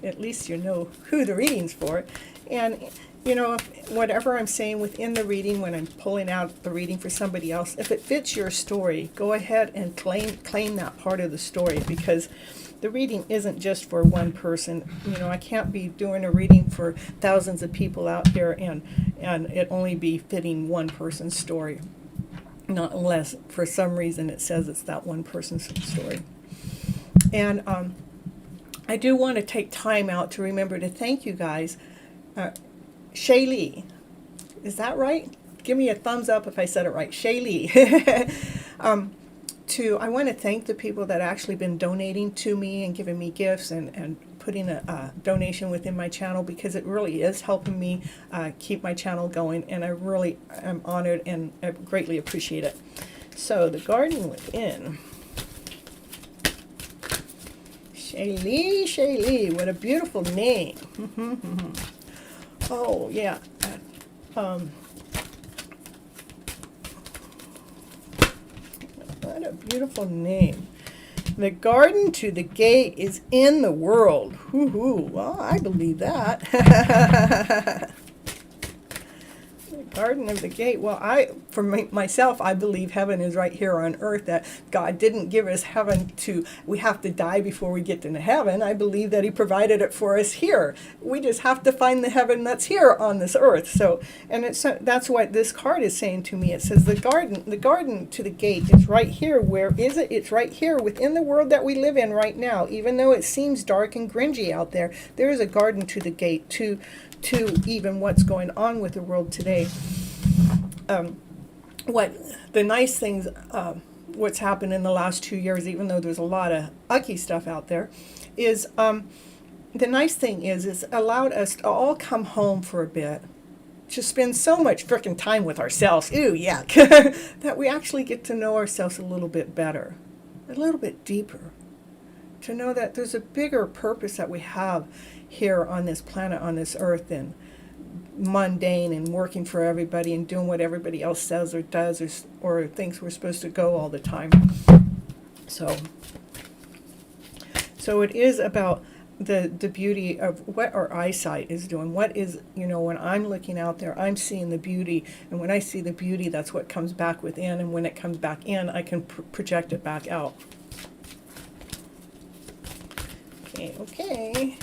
at least you know who the reading's for. And, you know, whatever I'm saying within the reading, when I'm pulling out the reading for somebody else, if it fits your story, go ahead and claim that part of the story, because the reading isn't just for one person. You know, I can't be doing a reading for thousands of people out here and it only be fitting one person's story. Not unless for some reason it says it's that one person's story. And I do want to take time out to remember to thank you guys. Shaylee, is that right? Give me a thumbs up if I said it right. Shaylee. I want to thank the people that actually been donating to me and giving me gifts and putting a donation within my channel, because it really is helping me keep my channel going, and I really am honored and I greatly appreciate it. So the garden within. Shaylee, what a beautiful name. Oh yeah. What a beautiful name. The garden to the gate is in the world. Woo-hoo. Well, I believe that. The garden of the gate. Well, for myself, I believe heaven is right here on earth, that God didn't give us heaven we have to die before we get to heaven. I believe that he provided it for us here. We just have to find the heaven that's here on this earth. So, and that's what this card is saying to me. It says the garden to the gate is right here. Where is it? It's right here within the world that we live in right now. Even though it seems dark and grungy out there, there is a garden to the gate to even what's going on with the world today. What the nice things, what's happened in the last 2 years, even though there's a lot of ucky stuff out there, is the nice thing is it's allowed us to all come home for a bit, to spend so much frickin' time with ourselves, ew, yuck, that we actually get to know ourselves a little bit better, a little bit deeper, to know that there's a bigger purpose that we have here on this planet, on this earth, than mundane and working for everybody and doing what everybody else says or does or thinks we're supposed to go all the time. So it is about the beauty of what our eyesight is doing. What is, you know, when I'm looking out there, I'm seeing the beauty, and when I see the beauty, that's what comes back within, and when it comes back in, I can project it back out. Okay.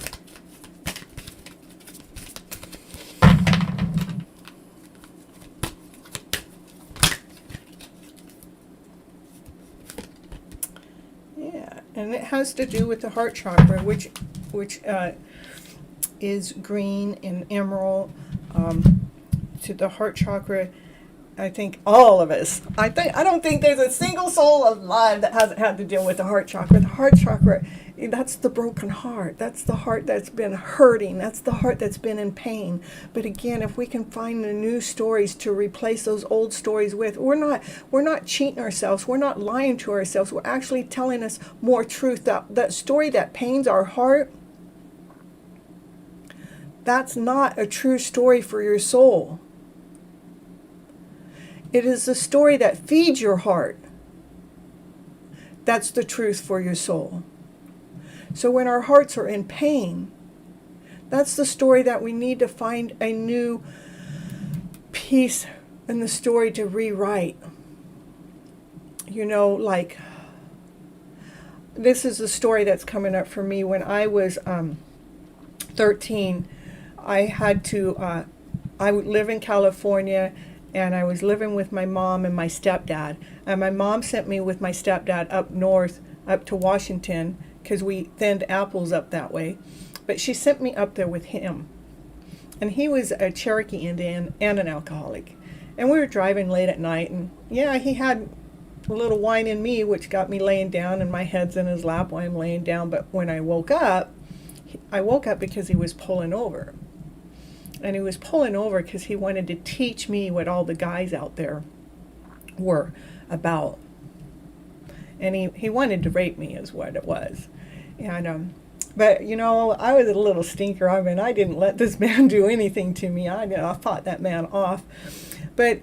And it has to do with the heart chakra, which is green and emerald. To the heart chakra, I think all of us. I don't think there's a single soul alive that hasn't had to deal with the heart chakra. The heart chakra, that's the broken heart. That's the heart that's been hurting. That's the heart that's been in pain. But again, if we can find the new stories to replace those old stories with, we're not cheating ourselves. We're not lying to ourselves. We're actually telling us more truth. That story that pains our heart, that's not a true story for your soul. It is the story that feeds your heart. That's the truth for your soul. So when our hearts are in pain, that's the story that we need to find a new piece in the story to rewrite. You know, like, this is the story that's coming up for me. When I was 13, I had to, I would live in California, and I was living with my mom and my stepdad. And my mom sent me with my stepdad up north, up to Washington, because we thinned apples up that way. But she sent me up there with him. And he was a Cherokee Indian and an alcoholic. And we were driving late at night, and yeah, he had a little wine in me, which got me laying down, and my head's in his lap while I'm laying down. But when I woke up because he was pulling over. And he was pulling over because he wanted to teach me what all the guys out there were about. And he wanted to rape me is what it was. And but you know, I was a little stinker. I mean, I didn't let this man do anything to me. I fought that man off. But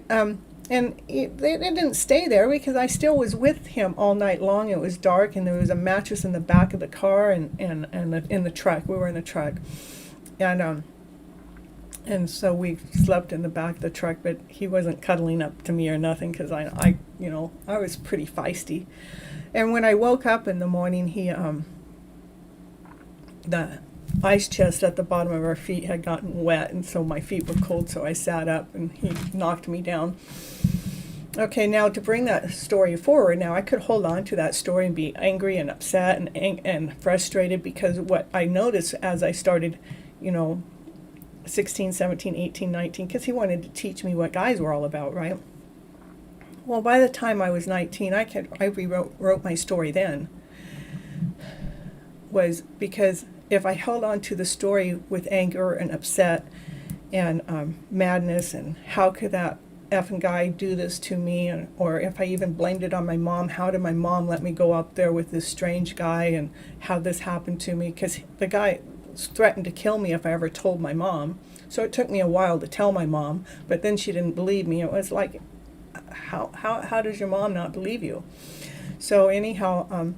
and it didn't stay there, because I still was with him all night long. It was dark, and there was a mattress in the back of the car, and in the truck. We were in the truck, and so we slept in the back of the truck. But he wasn't cuddling up to me or nothing, because I was pretty feisty. And when I woke up in the morning, the ice chest at the bottom of our feet had gotten wet, and so my feet were cold, so I sat up, and he knocked me down. Okay, now to bring that story forward, now I could hold on to that story and be angry and upset and frustrated, because what I noticed as I started, 16, 17, 18, 19, because he wanted to teach me what guys were all about, right? Well, by the time I was 19, I rewrote my story then, was because if I held on to the story with anger and upset and madness, and how could that effing guy do this to me, or if I even blamed it on my mom, how did my mom let me go up there with this strange guy, and how this happened to me, because the guy threatened to kill me if I ever told my mom. So it took me a while to tell my mom, but then she didn't believe me. It was like, how does your mom not believe you? So anyhow,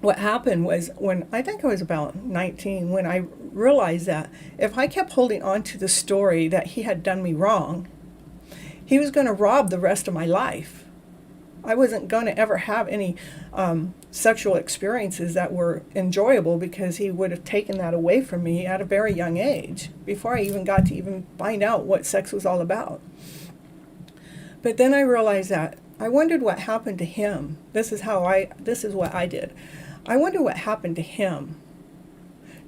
what happened was, when I think I was about 19, when I realized that if I kept holding on to the story that he had done me wrong, he was going to rob the rest of my life. I wasn't going to ever have any sexual experiences that were enjoyable, because he would have taken that away from me at a very young age, before I even got to even find out what sex was all about. But then I realized that I wondered what happened to him. This is what I did. I wonder what happened to him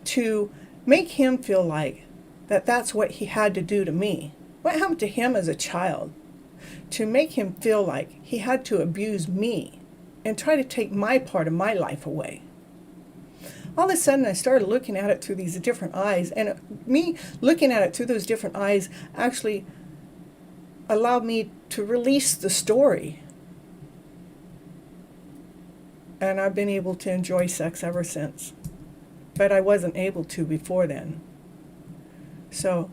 to make him feel like that's what he had to do to me. What happened to him as a child to make him feel like he had to abuse me and try to take my part of my life away? All of a sudden, I started looking at it through these different eyes, and me looking at it through those different eyes actually allowed me to release the story. And I've been able to enjoy sex ever since. But I wasn't able to before then. So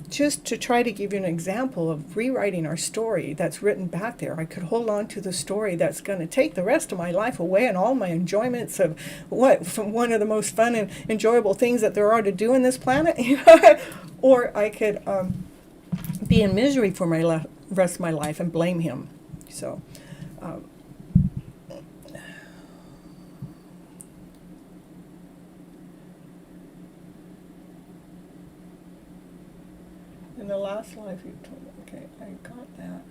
just to try to give you an example of rewriting our story that's written back there, I could hold on to the story that's going to take the rest of my life away, and all my enjoyments of from one of the most fun and enjoyable things that there are to do in this planet. Or I could be in misery for my rest of my life and blame him. So in the last life you told me, okay, I got that.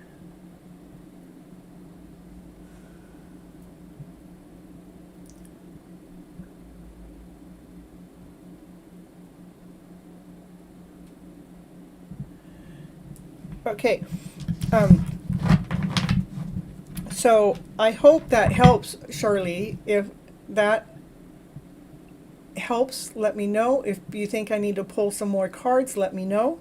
Okay, so I hope that helps, Shirley. If that helps, let me know. If you think I need to pull some more cards, let me know.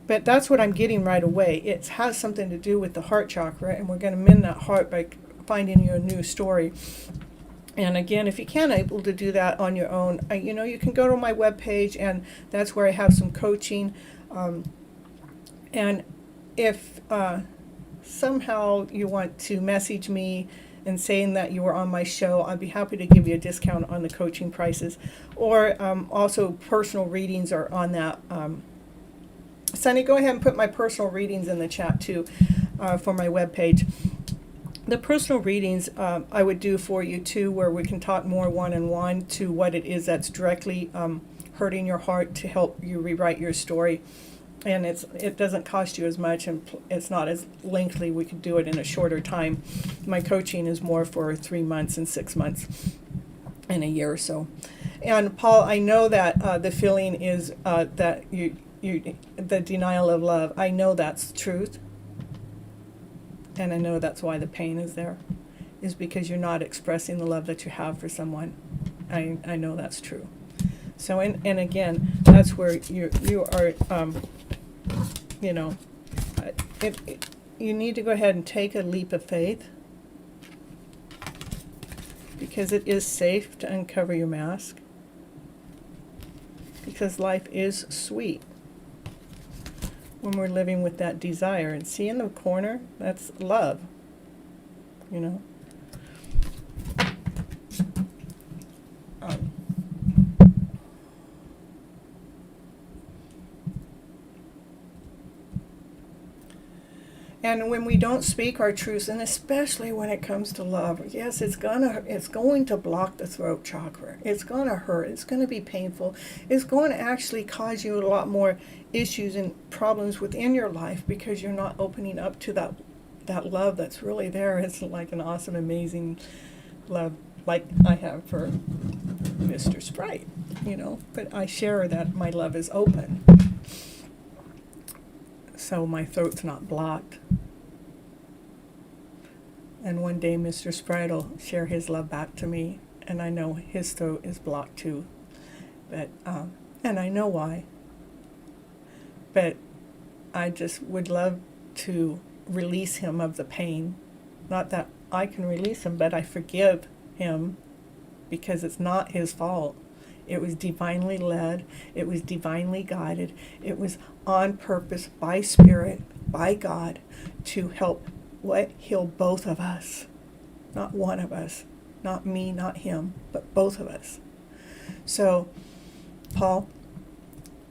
But that's what I'm getting right away. It has something to do with the heart chakra, and we're going to mend that heart by finding you a new story. And again, if you can't able to do that on your own, you can go to my webpage, and that's where I have some coaching. And if somehow you want to message me and saying that you were on my show, I'd be happy to give you a discount on the coaching prices. Or also personal readings are on that. Sunny, go ahead and put my personal readings in the chat too for my webpage. The personal readings I would do for you too, where we can talk more one-on-one to what it is that's directly hurting your heart to help you rewrite your story. And it doesn't cost you as much, and it's not as lengthy. We could do it in a shorter time. My coaching is more for 3 months and 6 months and a year or so. And Paul, I know that the feeling is that you the denial of love. I know that's truth, and I know that's why the pain is there, is because you're not expressing the love that you have for someone. I know that's true. So and again, that's where you are. You know, you need to go ahead and take a leap of faith, because it is safe to uncover your mask, because life is sweet when we're living with that desire. And see in the corner, that's love, you know. And when we don't speak our truths, and especially when it comes to love, yes, it's going to block the throat chakra. It's going to hurt. It's going to be painful. It's going to actually cause you a lot more issues and problems within your life, because you're not opening up to that love that's really there. It's like an awesome, amazing love, like I have for Mr. Sprite, you know. But I share that my love is open, so my throat's not blocked. And one day Mr. Sprite will share his love back to me, and I know his throat is blocked too. But and I know why. But I just would love to release him of the pain. Not that I can release him, but I forgive him, because it's not his fault. It was divinely led. It was divinely guided. It was on purpose by Spirit, by God, to help heal both of us. Not one of us. Not me, not him, but both of us. So, Paul,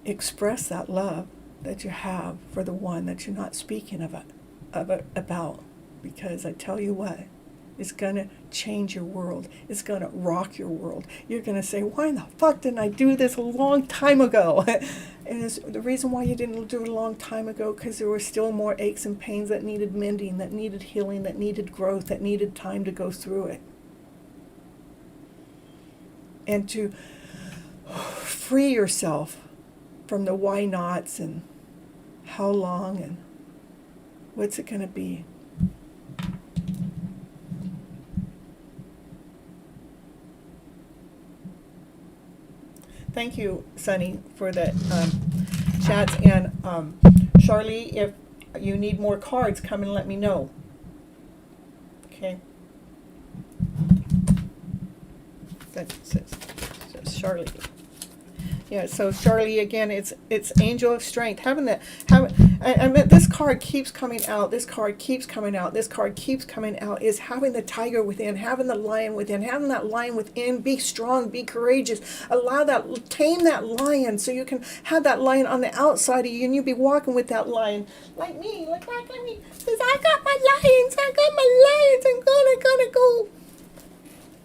express that love that you have for the one that you're not speaking about. Because I tell you what, it's going to change your world. It's going to rock your world. You're going to say, why in the fuck didn't I do this a long time ago? And it's the reason why you didn't do it a long time ago, because there were still more aches and pains that needed mending, that needed healing, that needed growth, that needed time to go through it. And to free yourself from the why nots and how long and what's it going to be. Thank you, Sunny, for the chats. And Charlie, if you need more cards, come and let me know. Okay. Says Charlie. Yeah, so Charlie, again, it's Angel of Strength. This card keeps coming out. This card keeps coming out. This card keeps coming out. Is having the tiger within, having the lion within, having that lion within. Be strong, be courageous. Tame that lion, so you can have that lion on the outside of you, and you be walking with that lion, like me, like me. Says, I got my lions. I'm gonna go.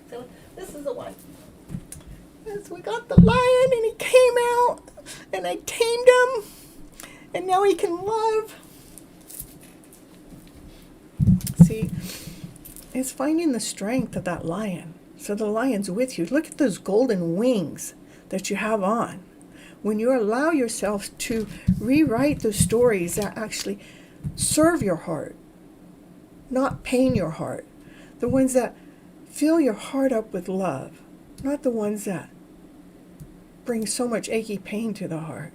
So this is the one. Yes, we got the lion, and he came out, and I tamed him, and now he can love. See, it's finding the strength of that lion. So the lion's with you. Look at those golden wings that you have on. When you allow yourself to rewrite the stories that actually serve your heart, not pain your heart, the ones that fill your heart up with love, not the ones that bring so much achy pain to the heart.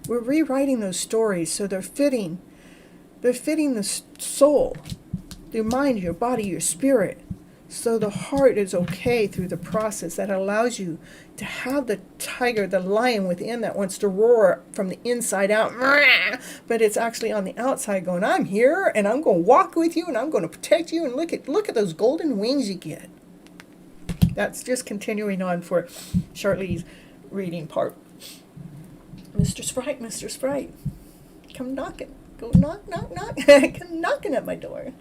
We're rewriting those stories so they're fitting the soul, your mind, your body, your spirit, so the heart is okay through the process that allows you to have the tiger, the lion within that wants to roar from the inside out, but it's actually on the outside going, I'm here and I'm going to walk with you and I'm going to protect you, and look at those golden wings you get. That's just continuing on for Charlie's reading part. Mr. Sprite, come knocking. Go knock. Come knocking at my door.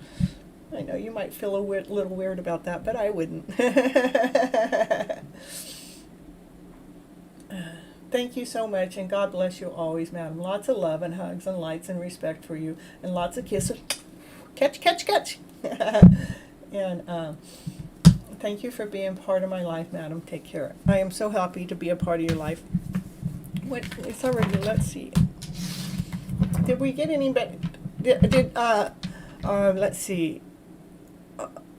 I know you might feel a little weird about that, but I wouldn't. Thank you so much, and God bless you always, madam. Lots of love and hugs and lights and respect for you, and lots of kisses. Catch. And Thank you for being part of my life, madam. Take care. I am so happy to be a part of your life. What? It's already. Let's see. Did we get anybody? Let's see.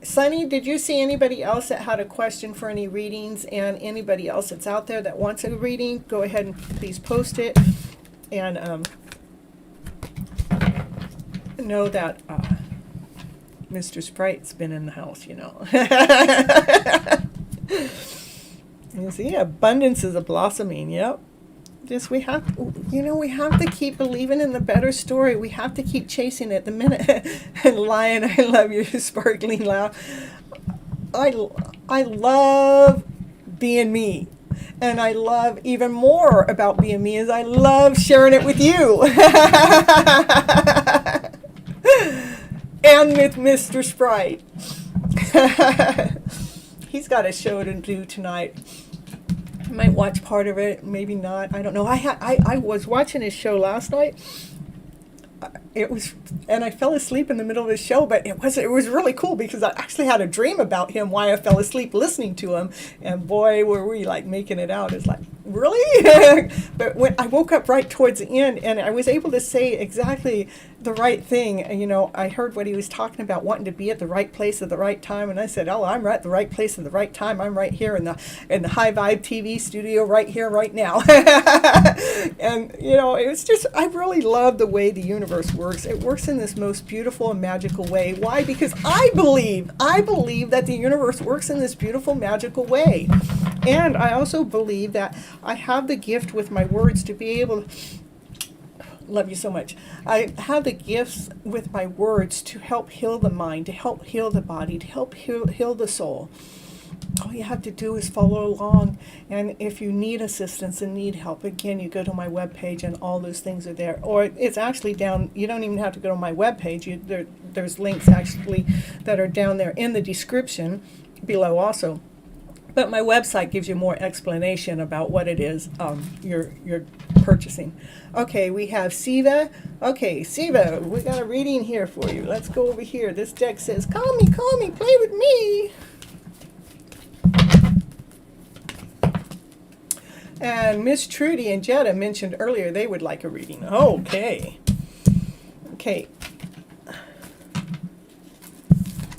Sunny, did you see anybody else that had a question for any readings? And anybody else that's out there that wants a reading, go ahead and please post it. And know that Mr. Sprite's been in the house, you know. You see, abundance is a blossoming. Yep. Just we have to keep believing in the better story. We have to keep chasing it. The minute and Lion, I love your sparkling laugh. I love being me, and I love even more about being me is I love sharing it with you, and with Mr. Sprite. He's got a show to do tonight. I might watch part of it, maybe not. I don't know. I was watching his show last night. And I fell asleep in the middle of the show, but it was really cool because I actually had a dream about him, why I fell asleep listening to him, and boy, were we like making it out. It's like, really? But when I woke up right towards the end, and I was able to say exactly the right thing. And, you know, I heard what he was talking about, wanting to be at the right place at the right time, and I said, oh, I'm at the right place at the right time. I'm right here in the High Vibe TV studio right here, right now. And, you know, it was just, I really love the way the universe works. It works in this most beautiful and magical way. Why? Because I believe that the universe works in this beautiful, magical way. And I also believe that I have the gift with my words to be able to, love you so much. I have the gifts with my words to help heal the mind, to help heal the body, to help heal the soul. All you have to do is follow along. And if you need assistance and need help, again, you go to my webpage and all those things are there. Or it's actually down, you don't even have to go to my webpage. There's links actually that are down there in the description below also. But my website gives you more explanation about what it is you're purchasing. Okay, we have Siva. Okay, Siva, we got a reading here for you. Let's go over here. This deck says, call me, play with me. And Miss Trudy and Jetta mentioned earlier they would like a reading. Okay.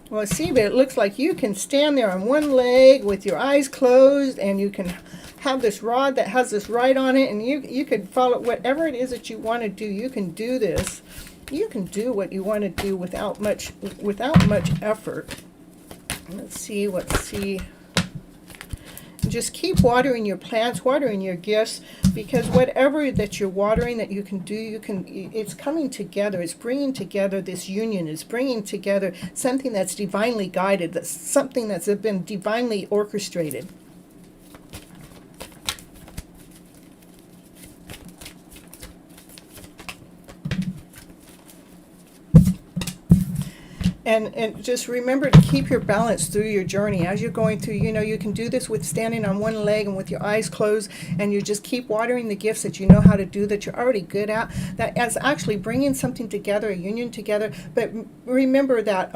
Well, Siva, it looks like you can stand there on one leg with your eyes closed, and you can have this rod that has this right on it, and you can follow whatever it is that you want to do. You can do this. You can do what you want to do without much effort. Let's see. Just keep watering your plants, watering your gifts, because whatever that you're watering that you can do, it's coming together. It's bringing together this union. It's bringing together something that's divinely guided, that's something that's been divinely orchestrated. And just remember to keep your balance through your journey. As you're going through, you know, you can do this with standing on one leg and with your eyes closed, and you just keep watering the gifts that you know how to do, that you're already good at, that is actually bringing something together, a union together. But remember that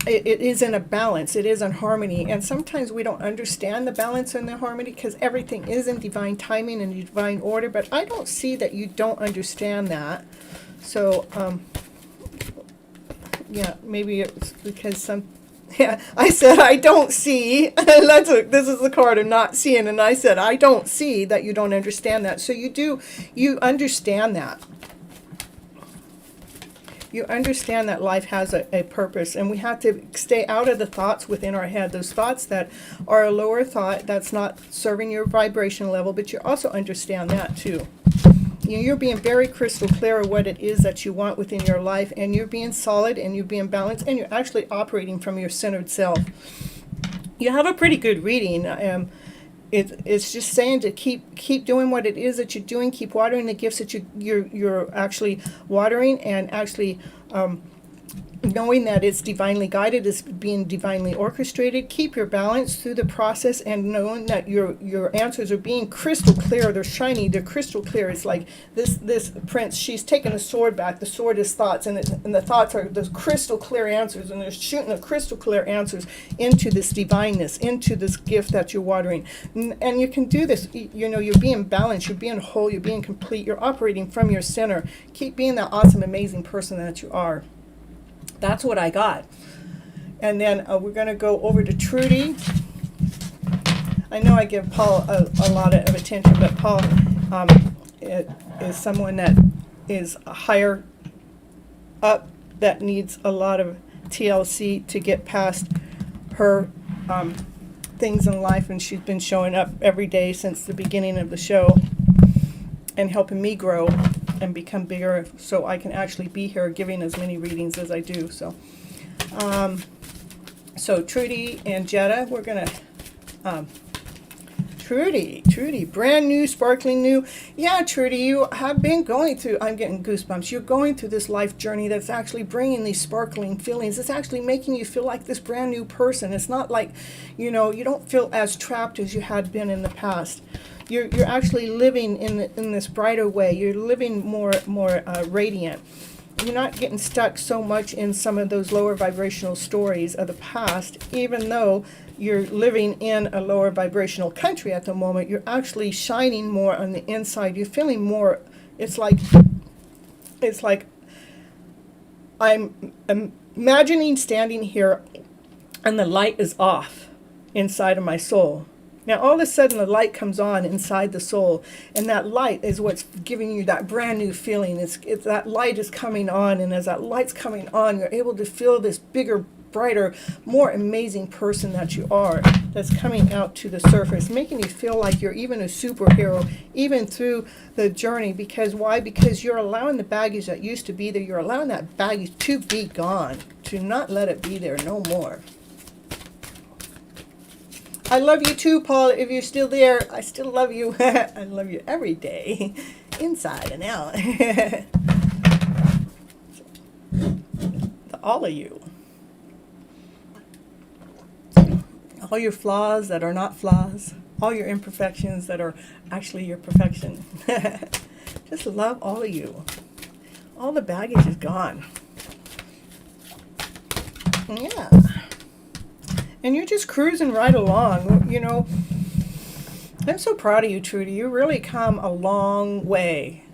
it is in a balance, it is in harmony, and sometimes we don't understand the balance and the harmony because everything is in divine timing and divine order, but I don't see that you don't understand that. So, yeah, maybe it's because I said, I don't see. This is the card of not seeing. And I said, I don't see that you don't understand that. So you understand that. You understand that life has a purpose. And we have to stay out of the thoughts within our head. Those thoughts that are a lower thought, that's not serving your vibration level. But you also understand that too. You're being very crystal clear of what it is that you want within your life, and you're being solid, and you're being balanced, and you're actually operating from your centered self. You have a pretty good reading. It's just saying to keep doing what it is that you're doing. Keep watering the gifts that you're actually watering, and actually knowing that it's divinely guided, it's being divinely orchestrated. Keep your balance through the process, and knowing that your answers are being crystal clear. They're shiny. They're crystal clear. It's like this prince. She's taken a sword back. The sword is thoughts, and the thoughts are those crystal clear answers, and they're shooting the crystal clear answers into this divineness, into this gift that you're watering. And you can do this. You know, you're being balanced. You're being whole. You're being complete. You're operating from your center. Keep being that awesome, amazing person that you are. That's what I got. And then we're going to go over to Trudy. I know I give Paul a lot of attention, but Paul is someone that is higher up, that needs a lot of TLC to get past her things in life. And she's been showing up every day since the beginning of the show and helping me grow and become bigger, so I can actually be here giving as many readings as I do. So so Trudy and Jetta, we're gonna Trudy, brand new, sparkling new. Yeah, Trudy, you have been going through, I'm getting goosebumps, you're going through this life journey that's actually bringing these sparkling feelings. It's actually making you feel like this brand new person. It's not like, you know, you don't feel as trapped as you had been in the past. You're actually living in this brighter way. You're living more radiant. You're not getting stuck so much in some of those lower vibrational stories of the past. Even though you're living in a lower vibrational country at the moment, you're actually shining more on the inside. You're feeling more. It's like I'm imagining standing here and the light is off inside of my soul. Now, all of a sudden, the light comes on inside the soul, and that light is what's giving you that brand new feeling. It's that light is coming on, and as that light's coming on, you're able to feel this bigger, brighter, more amazing person that you are that's coming out to the surface, making you feel like you're even a superhero, even through the journey. Because why? Because you're allowing the baggage that used to be there, you're allowing that baggage to be gone, to not let it be there no more. I love you too, Paul, if you're still there. I still love you. I love you every day, inside and out. All of you. All your flaws that are not flaws. All your imperfections that are actually your perfection. Just love all of you. All the baggage is gone. Yeah. And you're just cruising right along. You know, I'm so proud of you, Trudy. You really come a long way.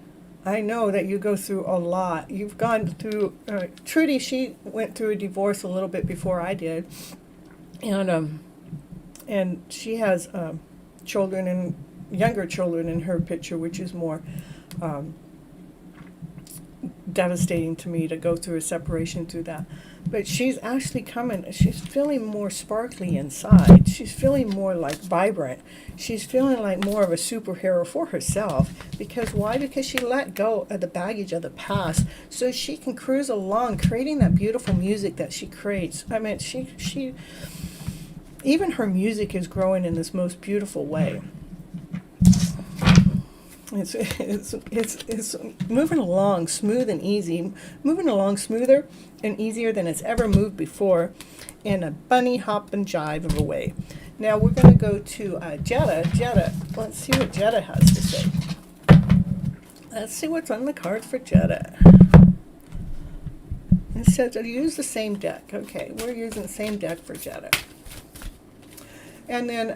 I know that you go through a lot. You've gone through, Trudy, she went through a divorce a little bit before I did. And she has children, and younger children in her picture, which is more devastating to me to go through a separation through that. But she's actually she's feeling more sparkly inside. She's feeling more like vibrant. She's feeling like more of a superhero for herself. Because why? Because she let go of the baggage of the past, so she can cruise along, creating that beautiful music that she creates. I mean, she even her music is growing in this most beautiful way. It's moving along smooth and easy, moving along smoother and easier than it's ever moved before, in a bunny hop and jive of a way. Now we're going to go to Jetta. Jetta, let's see what Jetta has to say. Let's see what's on the cards for Jetta. It says to use the same deck. Okay, we're using the same deck for Jetta. And then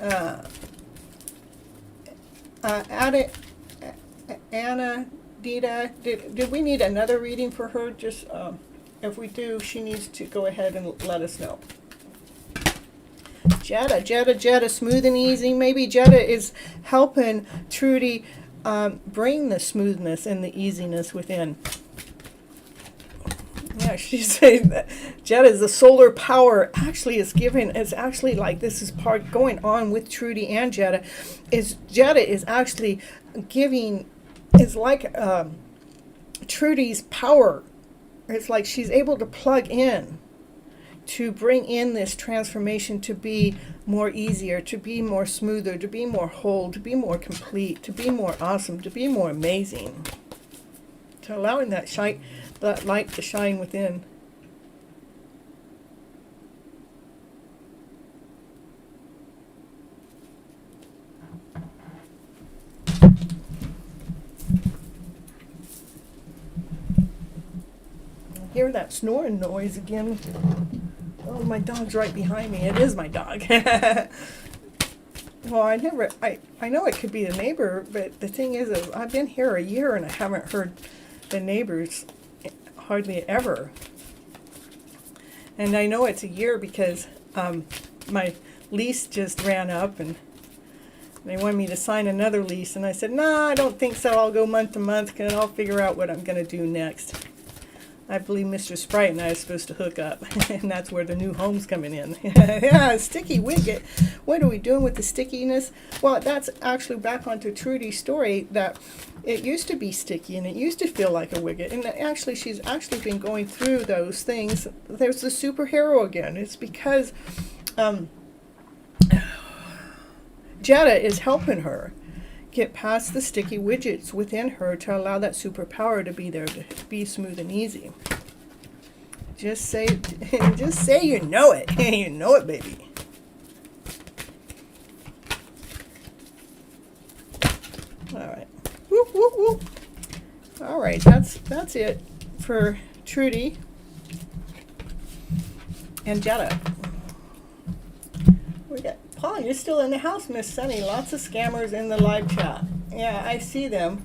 Anna, Dita, did we need another reading for her? Just if we do, she needs to go ahead and let us know. Jetta, smooth and easy. Maybe Jetta is helping Trudy bring the smoothness and the easiness within. Yeah, she's saying that Jetta is the solar power. Actually, it's actually like this is part going on with Trudy and Jetta. Jetta is actually giving. It's like Trudy's power. It's like she's able to plug in to bring in this transformation to be more easier, to be more smoother, to be more whole, to be more complete, to be more awesome, to be more amazing. To allowing that light to shine within. hear that snoring noise again. Oh, my dog's right behind me. It is my dog. Well, I know it could be the neighbor, but the thing is I've been here a year and I haven't heard the neighbors hardly ever. And I know it's a year because my lease just ran up and they wanted me to sign another lease. And I said, nah, I don't think so. I'll go month to month and I'll figure out what I'm going to do next. I believe Mr. Sprite and I are supposed to hook up, and that's where the new home's coming in. Yeah, sticky wicket. What are we doing with the stickiness? Well, that's actually back onto Trudy's story that it used to be sticky and it used to feel like a wicket. And actually, she's actually been going through those things. There's the superhero again. It's because Jetta is helping her get past the sticky widgets within her to allow that superpower to be there, to be smooth and easy. Just say you know it. You know it, baby. All right. Whoop, whoop, whoop. All right, that's it for Trudy and Jetta. We got Paul, you're still in the house, Miss Sunny. Lots of scammers in the live chat. Yeah, I see them.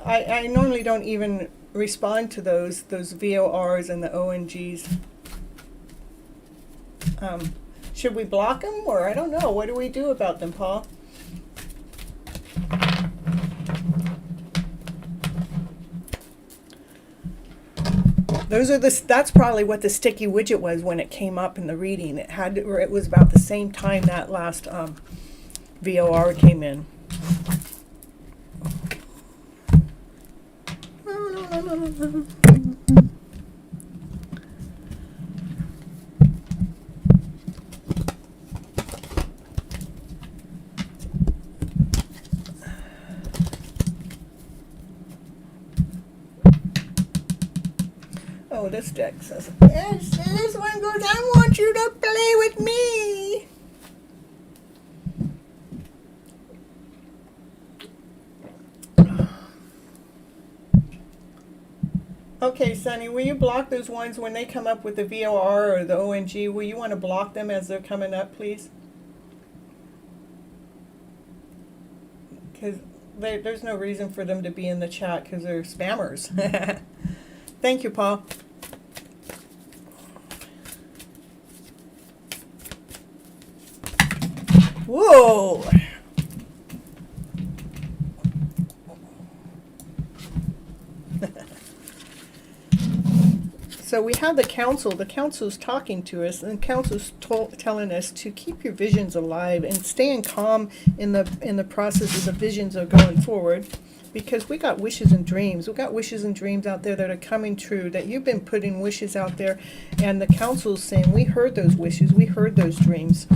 I normally don't even respond to those VORs and the ONGs. Should we block them, or I don't know. What do we do about them, Paul? That's probably what the sticky widget was when it came up in the reading. It was about the same time that last VOR came in. Oh, this deck says, yes, this one goes, I want you to play with me. Okay, Sonny, will you block those ones when they come up with the VOR or the ONG? Will you want to block them as they're coming up, please? Because there's no reason for them to be in the chat because they're spammers. Thank you, Paul. Whoa! So we have the council. The council's talking to us, and the council's telling us to keep your visions alive and staying calm in the process of the visions of going forward. Because we got wishes and dreams. We got wishes and dreams out there that are coming true, that you've been putting wishes out there, and the council's saying, we heard those wishes, we heard those dreams.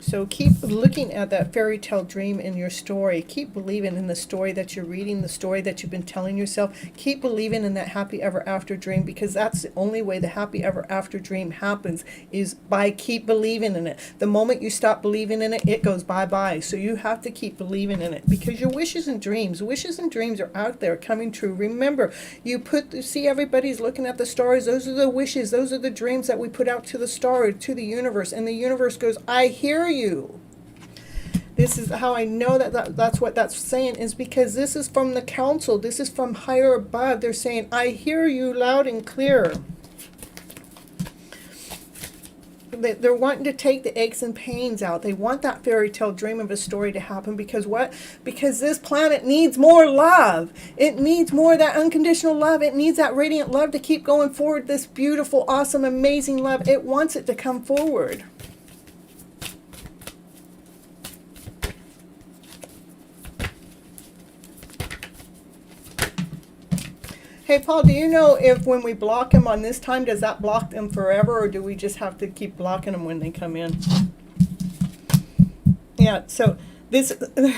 So keep looking at that fairy tale dream in your story. Keep believing in the story that you're reading, the story that you've been telling yourself. Keep believing in that happy ever after dream, because that's the only way the happy ever after dream happens, is by keep believing in it. The moment you stop believing in it, it goes bye-bye. So you have to keep believing in it, because your wishes and dreams are out there coming true. Remember, see everybody's looking at the stars. Those are the wishes. Those are the dreams that we put out to the star, to the universe. And the universe goes, I hear you. This is how I know that's what that's saying, is because this is from the council. This is from higher above. They're saying, I hear you loud and clear. They're wanting to take the aches and pains out. They want that fairy tale dream of a story to happen, because what? Because this planet needs more love. It needs more of that unconditional love. It needs that radiant love to keep going forward. This beautiful, awesome, amazing love. It wants it to come forward. Hey, Paul, do you know if when we block them on this time, does that block them forever, or do we just have to keep blocking them when they come in? Yeah, so this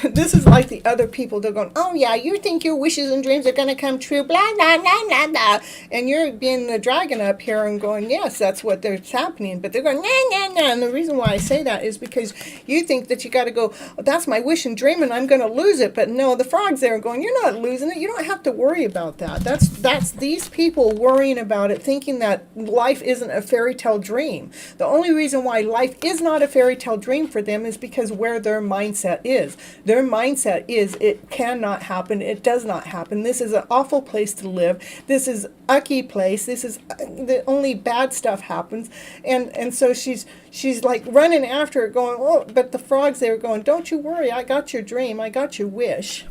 this is like the other people. They're going, oh yeah, you think your wishes and dreams are going to come true, blah blah blah blah blah, and you're being the dragon up here and going, yes, that's what there's happening. But they're going, nah nah nah. And the reason why I say that is because you think that you got to go, oh, that's my wish and dream, and I'm going to lose it. But no, the frog's there going, you're not losing it. You don't have to worry about that. That's these people worrying about it, thinking that life isn't a fairy tale dream. The only reason why life is not a fairy tale dream for them is because where their mindset is. Their mindset is it cannot happen. It does not happen. This is an awful place to live. This is ucky place. This is the only bad stuff happens. And so she's like running after it going, oh, but the frogs there going, don't you worry. I got your dream. I got your wish.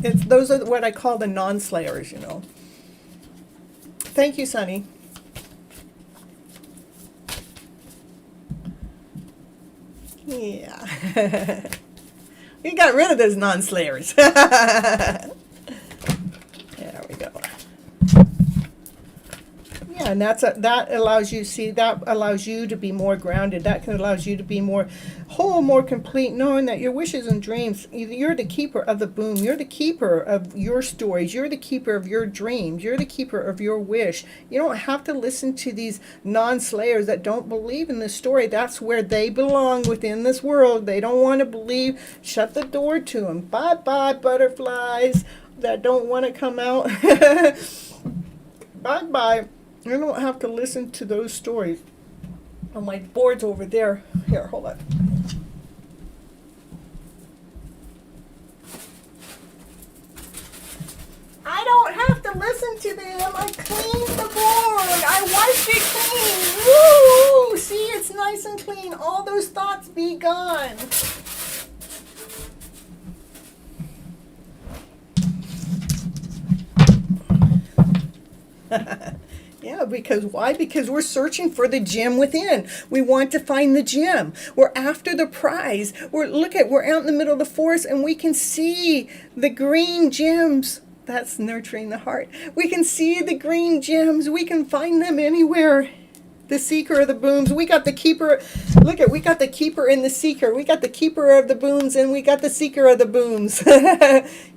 Those are what I call the non-slayers, you know. Thank you, Sonny. Yeah. We got rid of those non-slayers. There we go. Yeah, and that allows you, see, that allows you to be more grounded. That allows you to be more whole, more complete, knowing that your wishes and dreams, you're the keeper of the boom. You're the keeper of your stories. You're the keeper of your dreams. You're the keeper of your wish. You don't have to listen to these non-slayers that don't believe in this story. That's where they belong within this world. They don't want to believe. Shut the door to them. Bye-bye, butterflies that don't want to come out. Bye-bye. You don't have to listen to those stories. Oh, my board's over there. Here, hold on. I don't have to listen to them. I cleaned the board. I wiped it clean. Woo! See, it's nice and clean. All those thoughts be gone. Yeah, because why? Because we're searching for the gem within. We want to find the gem. We're after the prize. We're out in the middle of the forest and we can see the green gems. That's nurturing the heart. We can see the green gems. We can find them anywhere. The seeker of the booms. We got the keeper. Look at, we got the keeper and the seeker. We got the keeper of the booms and we got the seeker of the booms.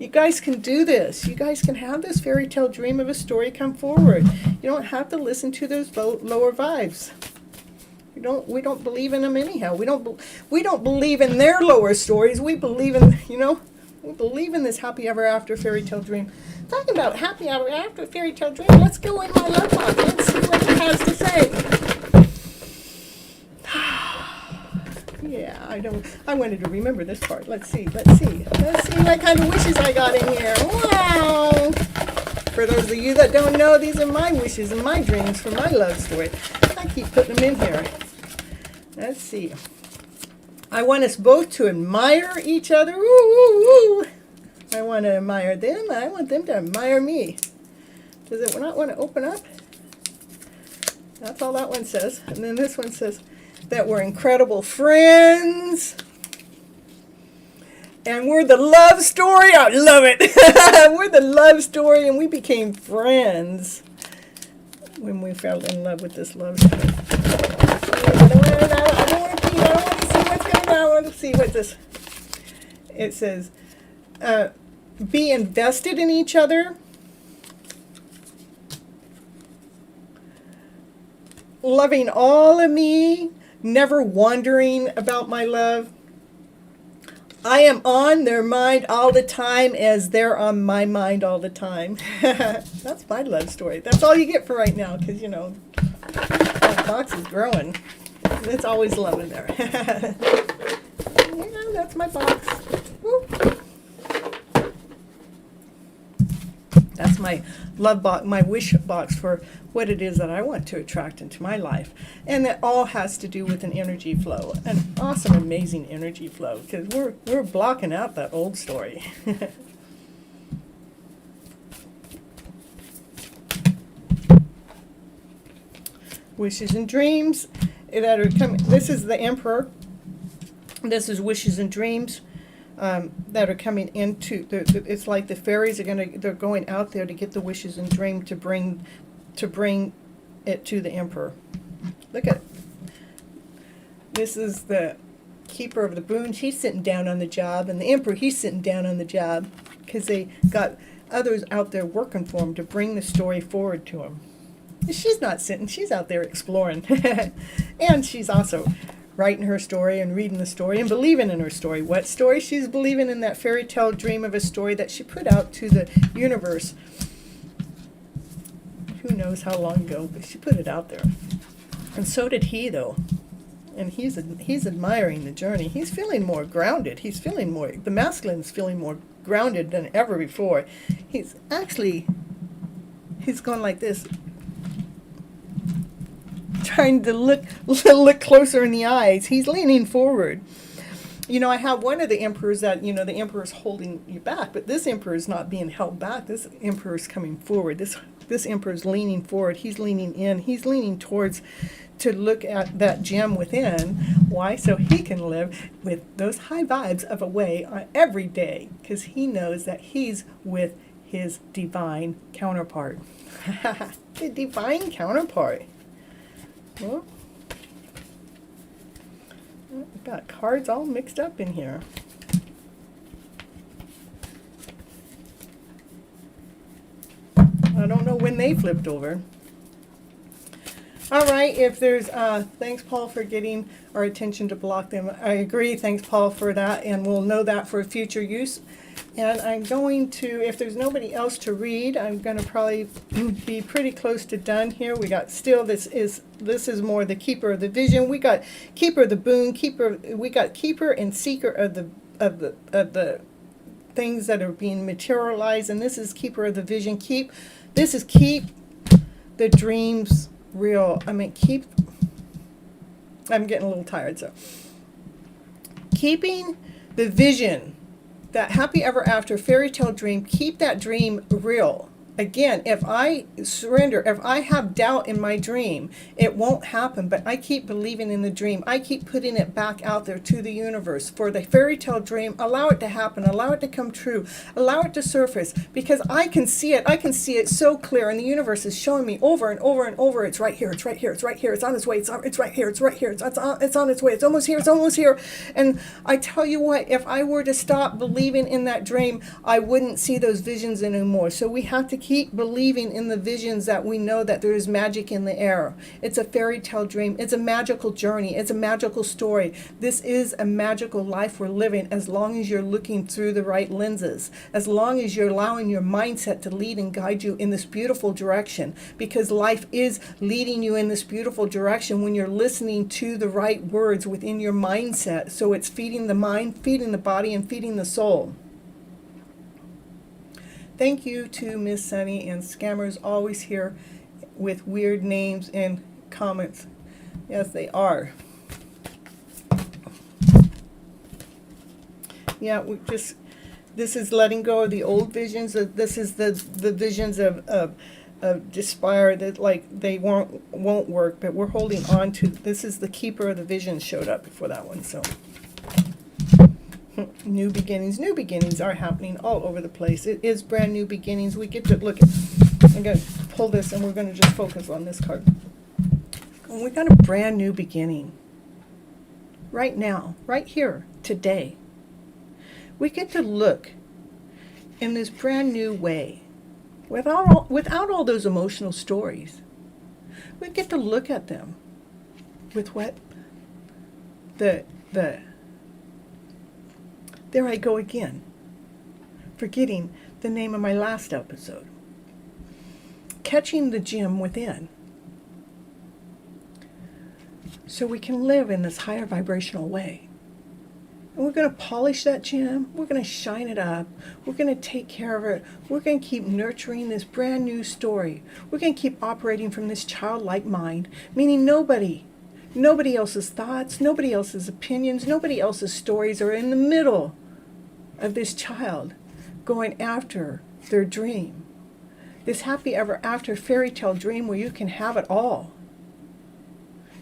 You guys can do this. You guys can have this fairy tale dream of a story come forward. You don't have to listen to those lower vibes. We don't believe in them anyhow. We don't believe in their lower stories. We believe in, we believe in this happy ever after fairy tale dream. Talking about happy ever after fairy tale dream, let's go in my love box. Let's see what it has to say. Yeah, I wanted to remember this part. Let's see what kind of wishes I got in here. Wow! For those of you that don't know, these are my wishes and my dreams for my love story. I keep putting them in here. Let's see. I want us both to admire each other. Ooh, ooh, ooh. I want to admire them. I want them to admire me. Does it not want to open up? That's all that one says. And then this one says that we're incredible friends. And we're the love story. I love it. We're the love story and we became friends when we fell in love with this love story. I don't want to see what's going on. I want to see what this. It says, be invested in each other. Loving all of me. Never wondering about my love. I am on their mind all the time as they're on my mind all the time. That's my love story. That's all you get for right now because, that box is growing. It's always love in there. Yeah, that's my box. Woo. That's my love box, my wish box for what it is that I want to attract into my life. And that all has to do with an energy flow, an awesome, amazing energy flow, because we're blocking out that old story. Wishes and dreams that are coming. This is the Emperor. This is wishes and dreams. That are coming into it's like the fairies they're going out there to get the wishes and dream to bring it to the Emperor. Look at it. This is the keeper of the boons, he's sitting down on the job, and the emperor, he's sitting down on the job because they got others out there working for him to bring the story forward to him. She's not sitting, she's out there exploring. And she's also writing her story and reading the story and believing in her story. What story? She's believing in that fairy tale dream of a story that she put out to the universe. Who knows how long ago, but she put it out there. And so did he, though. And he's admiring the journey. He's feeling more grounded. He's feeling more, the masculine's feeling more grounded than ever before. He's going like this, trying to look closer in the eyes. He's leaning forward. You know, I have one of the emperors that, you know, the emperor's holding you back, but this emperor is not being held back. This emperor's coming forward. This emperor's leaning forward. He's leaning in. He's leaning towards to look at that gem within. Why? So he can live with those high vibes of a way every day, because he knows that he's with his divine counterpart. The divine counterpart. Well, I've got cards all mixed up in here. I don't know when they flipped over. All right, if there's, thanks Paul for getting our attention to block them. I agree, thanks Paul for that, and we'll know that for future use. And I'm going to, if there's nobody else to read, I'm going to probably be pretty close to done here. We got still, this is more the keeper of the vision. We got keeper of the boon, we got keeper and seeker of the things that are being materialized, and this is keeper of the vision. Keep the dreams real. I'm getting a little tired, so keeping the vision, that happy ever after fairy tale dream, keep that dream real. Again, if I surrender, if I have doubt in my dream, it won't happen, but I keep believing in the dream. I keep putting it back out there to the universe. For the fairy tale dream, allow it to happen, allow it to come true, allow it to surface, because I can see it. I can see it so clear, and the universe is showing me over and over and over, it's right here, it's right here, it's right here, it's on its way, it's right here, it's right here, it's on its way, it's almost here, it's almost here. And I tell you what, if I were to stop believing in that dream, I wouldn't see those visions anymore. So we have to keep believing in the visions that we know that there is magic in the air. It's a fairy tale dream. It's a magical journey. It's a magical story. This is a magical life we're living, as long as you're looking through the right lenses, as long as you're allowing your mindset to lead and guide you in this beautiful direction, because life is leading you in this beautiful direction when you're listening to the right words within your mindset. So it's feeding the mind, feeding the body, and feeding the soul. Thank you to Miss Sunny and scammers always here with weird names and comments. Yes, they are. Yeah, this is letting go of the old visions. This is the visions of despair that like they won't work, but we're holding on to. This is the keeper of the vision showed up before that one, so. New beginnings are happening all over the place. It is brand new beginnings. We get to look at, I'm going to pull this and we're going to just focus on this card. And we got a brand new beginning. Right now, right here, today. We get to look in this brand new way, without all those emotional stories. We get to look at them with what there I go again, forgetting the name of my last episode. Catching the gem within. So we can live in this higher vibrational way. And we're going to polish that gem. We're going to shine it up. We're going to take care of it. We're going to keep nurturing this brand new story. We're going to keep operating from this childlike mind, meaning nobody else's thoughts, nobody else's opinions, nobody else's stories are in the middle of this child going after their dream. This happy ever after fairy tale dream where you can have it all.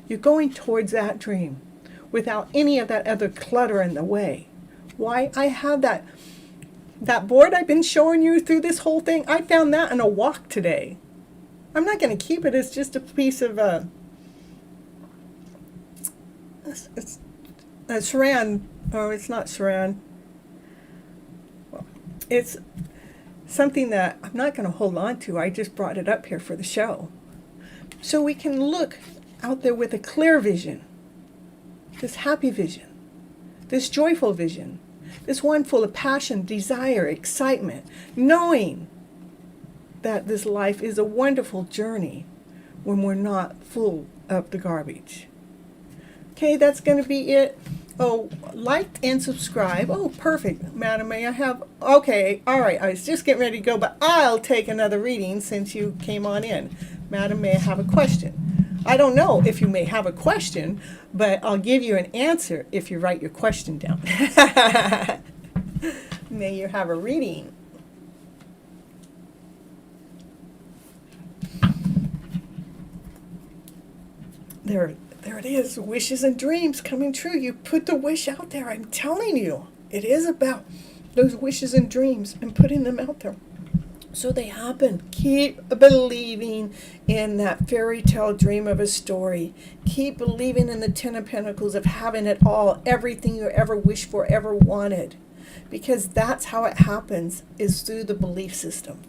You're going towards that dream without any of that other clutter in the way. Why? I have that board I've been showing you through this whole thing. I found that in a walk today. I'm not going to keep it. It's just a piece of Saran, oh, it's not Saran. Well, it's something that I'm not going to hold on to. I just brought it up here for the show. So we can look out there with a clear vision, this happy vision, this joyful vision, this one full of passion, desire, excitement, knowing that this life is a wonderful journey when we're not full of the garbage. Okay, that's going to be it. Oh, like and subscribe. Oh, perfect. Madam, may I have... Okay, all right. I was just getting ready to go, but I'll take another reading since you came on in. Madam, may I have a question? I don't know if you may have a question, but I'll give you an answer if you write your question down. May you have a reading. There it is. Wishes and dreams coming true. You put the wish out there. I'm telling you, it is about those wishes and dreams and putting them out there so they happen. Keep believing in that fairy tale dream of a story. Keep believing in the Ten of Pentacles of having it all, everything you ever wished for, ever wanted, because that's how it happens, is through the belief system.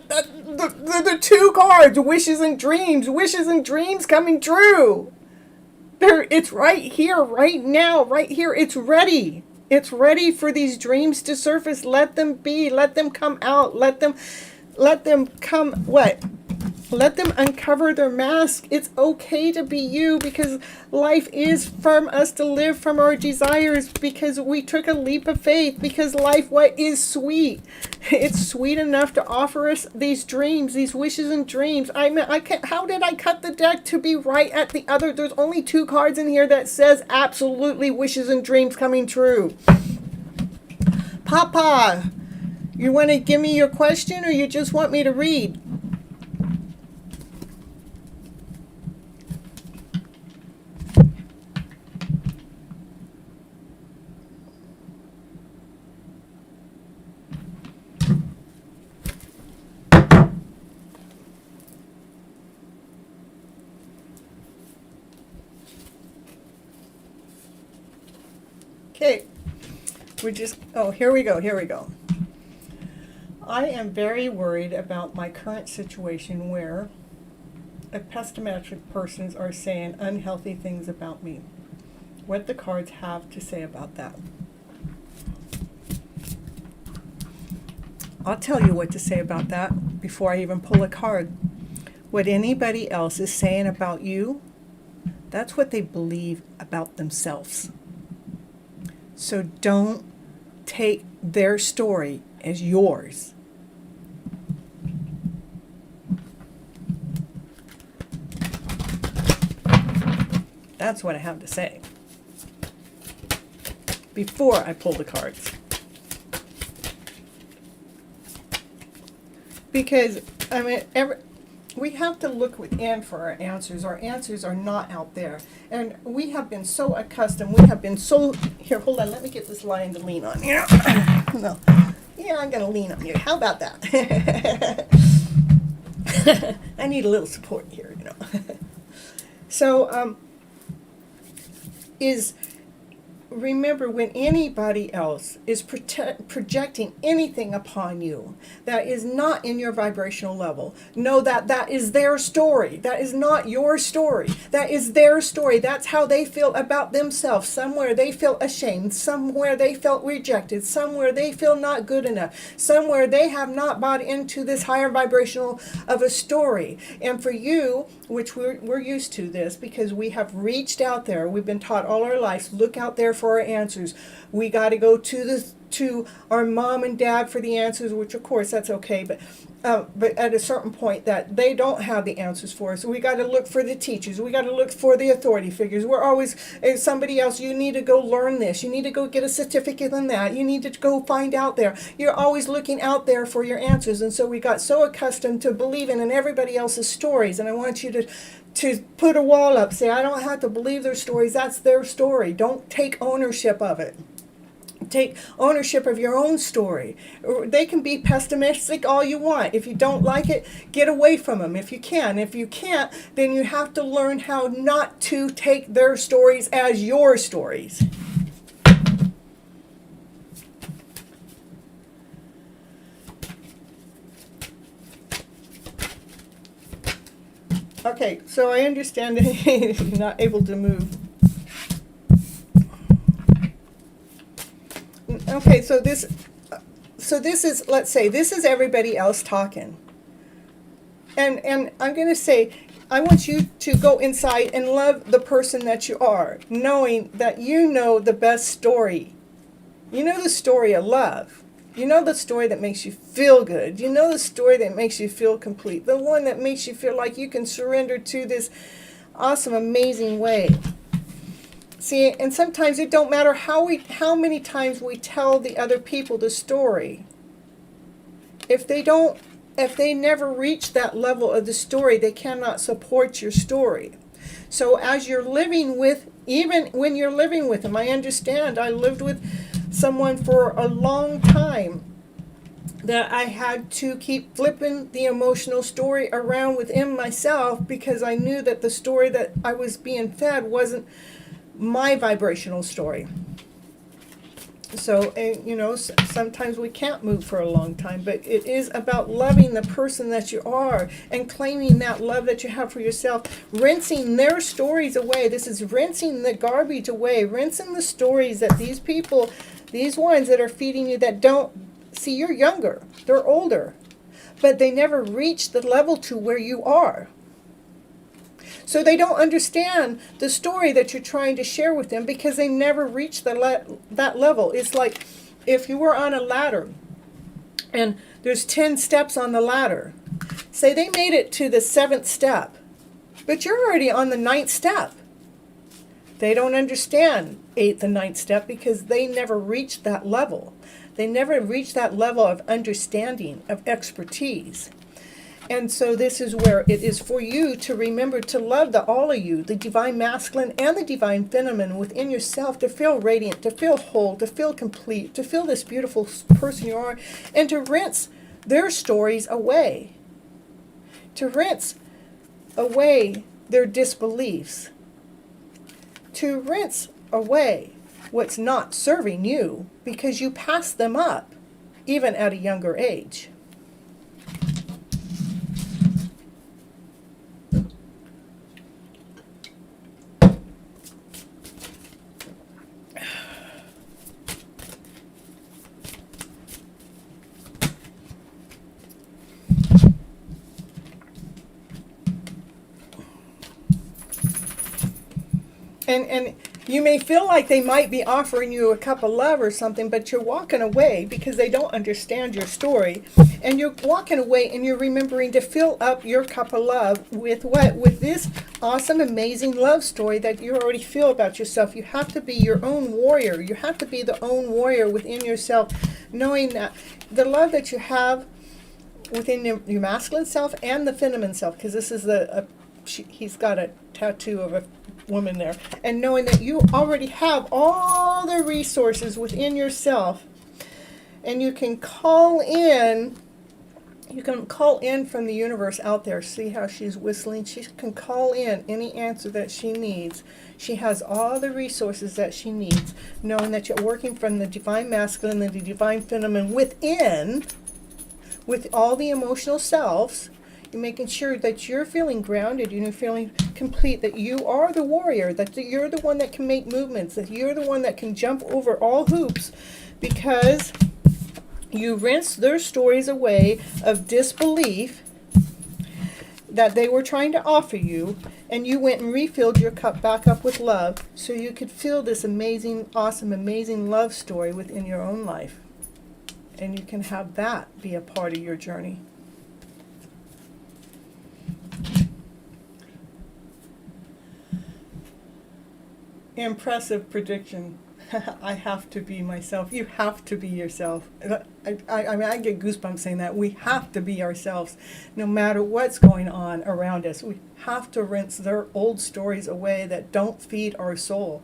The two cards, wishes and dreams coming true. It's right here, right now, right here. It's ready. It's ready for these dreams to surface. Let them be. Let them come out. Let them come, what? Let them uncover their mask. It's okay to be you, because life is from us to live from our desires, because we took a leap of faith, because life, what is sweet? It's sweet enough to offer us these dreams, these wishes and dreams. I mean, how did I cut the deck to be right at the other? There's only two cards in here that says absolutely wishes and dreams coming true. Papa, you want to give me your question, or you just want me to read? Okay, here we go. I am very worried about my current situation where pessimistic persons are saying unhealthy things about me. What the cards have to say about that. I'll tell you what to say about that before I even pull a card. What anybody else is saying about you, that's what they believe about themselves. So don't take their story as yours. That's what I have to say before I pull the cards. Because, I mean, we have to look within for our answers. Our answers are not out there. And we have been so accustomed, here, hold on, let me get this lion to lean on. No. Yeah, I'm going to lean on you. How about that? I need a little support here, you know. So, remember, when anybody else is projecting anything upon you that is not in your vibrational level, know that that is their story. That is not your story. That is their story. That's how they feel about themselves. Somewhere they feel ashamed. Somewhere they felt rejected. Somewhere they feel not good enough. Somewhere they have not bought into this higher vibrational of a story. And for you, which we're used to this because we have reached out there. We've been taught all our lives, look out there for our answers. We got to go to our mom and dad for the answers, which of course that's okay, but at a certain point that they don't have the answers for us. We got to look for the teachers. We got to look for the authority figures. We're always somebody else. You need to go learn this. You need to go get a certificate in that. You need to go find out there. You're always looking out there for your answers. And so we got so accustomed to believing in everybody else's stories. And I want you to put a wall up. Say, I don't have to believe their stories. That's their story. Don't take ownership of it. Take ownership of your own story. They can be pessimistic all you want. If you don't like it, get away from them if you can. If you can't, then you have to learn how not to take their stories as your stories. Okay, so I understand that you're not able to move. Okay, so this is, let's say, this is everybody else talking. And I'm going to say, I want you to go inside and love the person that you are, knowing that you know the best story. You know the story of love. You know the story that makes you feel good. You know the story that makes you feel complete. The one that makes you feel like you can surrender to this awesome, amazing way. See, and sometimes it don't matter how many times we tell the other people the story. If they never reach that level of the story, they cannot support your story. So as you're living with, even when you're living with them, I understand, I lived with someone for a long time that I had to keep flipping the emotional story around within myself because I knew that the story that I was being fed wasn't my vibrational story. So, sometimes we can't move for a long time, but it is about loving the person that you are and claiming that love that you have for yourself, rinsing their stories away. This is rinsing the garbage away, rinsing the stories that these people, these ones that are feeding you that don't, see, you're younger, they're older, but they never reach the level to where you are. So they don't understand the story that you're trying to share with them because they never reached that level. It's like if you were on a ladder and there's 10 steps on the ladder. Say they made it to the 7th step, but you're already on the 9th step. They don't understand 8th and 9th step because they never reached that level. They never reached that level of understanding, of expertise. And so this is where it is for you to remember to love all of you, the divine masculine and the divine feminine within yourself, to feel radiant, to feel whole, to feel complete, to feel this beautiful person you are, and to rinse their stories away. To rinse away their disbeliefs. To rinse away what's not serving you because you passed them up, even at a younger age. And you may feel like they might be offering you a cup of love or something, but you're walking away because they don't understand your story. And you're walking away and you're remembering to fill up your cup of love with what? With this awesome, amazing love story that you already feel about yourself. You have to be your own warrior. You have to be the own warrior within yourself, knowing that the love that you have within your masculine self and the feminine self, because this is he's got a tattoo of a woman there, and knowing that you already have all the resources within yourself, and you can call in from the universe out there. See how she's whistling? She can call in any answer that she needs. She has all the resources that she needs, knowing that you're working from the divine masculine and the divine feminine within, with all the emotional selves. You're making sure that you're feeling grounded, you're feeling complete, that you are the warrior, that you're the one that can make movements, that you're the one that can jump over all hoops, because you rinsed their stories away of disbelief that they were trying to offer you, and you went and refilled your cup back up with love so you could feel this amazing, awesome, amazing love story within your own life. And you can have that be a part of your journey. Impressive prediction. I have to be myself. You have to be yourself. I mean, I get goosebumps saying that. We have to be ourselves, no matter what's going on around us. We have to rinse their old stories away that don't feed our soul.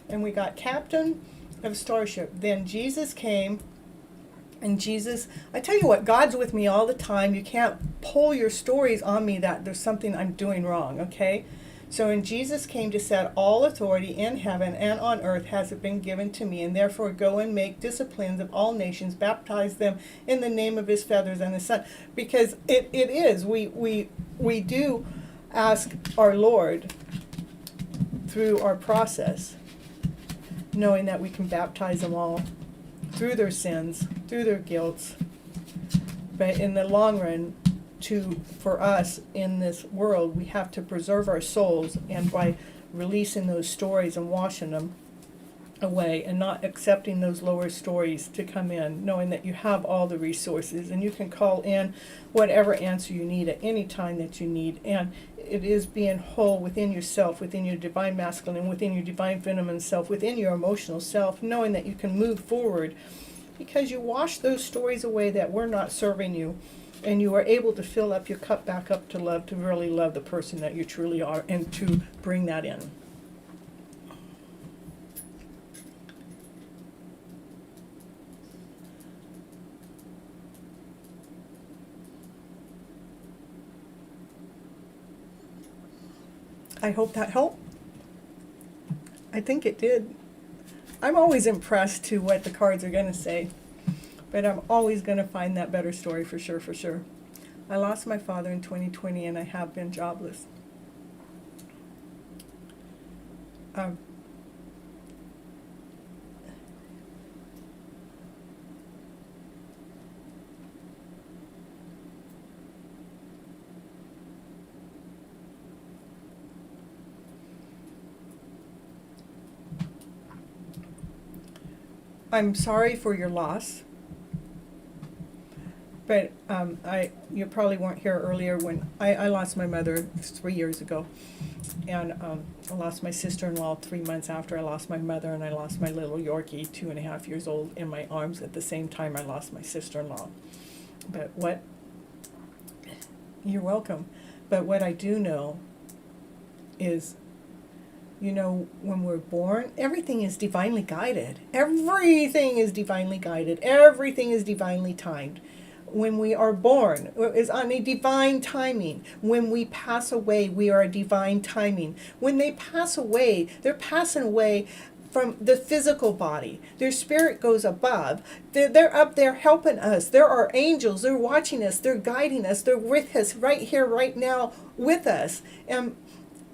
And we got Captain, of starship. Then Jesus came, and Jesus, I tell you what, God's with me all the time. You can't pull your stories on me that there's something I'm doing wrong, okay? So, and Jesus came to set all authority in heaven and on earth has it been given to me, and therefore go and make disciplines of all nations, baptize them in the name of his feathers and his son. Because it is, we do ask our Lord through our process, knowing that we can baptize them all through their sins, through their guilt. But in the long run, for us in this world, we have to preserve our souls, and by releasing those stories and washing them away and not accepting those lower stories to come in, knowing that you have all the resources and you can call in whatever answer you need at any time that you need. And it is being whole within yourself, within your divine masculine, within your divine feminine self, within your emotional self, knowing that you can move forward because you wash those stories away that were not serving you. And you are able to fill up your cup back up to love, to really love the person that you truly are, and to bring that in. I hope that helped. I think it did. I'm always impressed to what the cards are going to say. But I'm always going to find that better story for sure, for sure. I lost my father in 2020 and I have been jobless. I'm sorry for your loss. But you probably weren't here earlier when I lost my mother 3 years ago. And I lost my sister-in-law 3 months after I lost my mother, and I lost my little Yorkie, 2.5 years old, in my arms at the same time I lost my sister-in-law. But you're welcome. But what I do know is, you know, when we're born, everything is divinely guided. Everything is divinely guided. Everything is divinely timed. When we are born, is on a divine timing. When we pass away, we are a divine timing. When they pass away, they're passing away from the physical body. Their spirit goes above. They're up there helping us. There are angels. They're watching us. They're guiding us. They're with us right here, right now, with us. And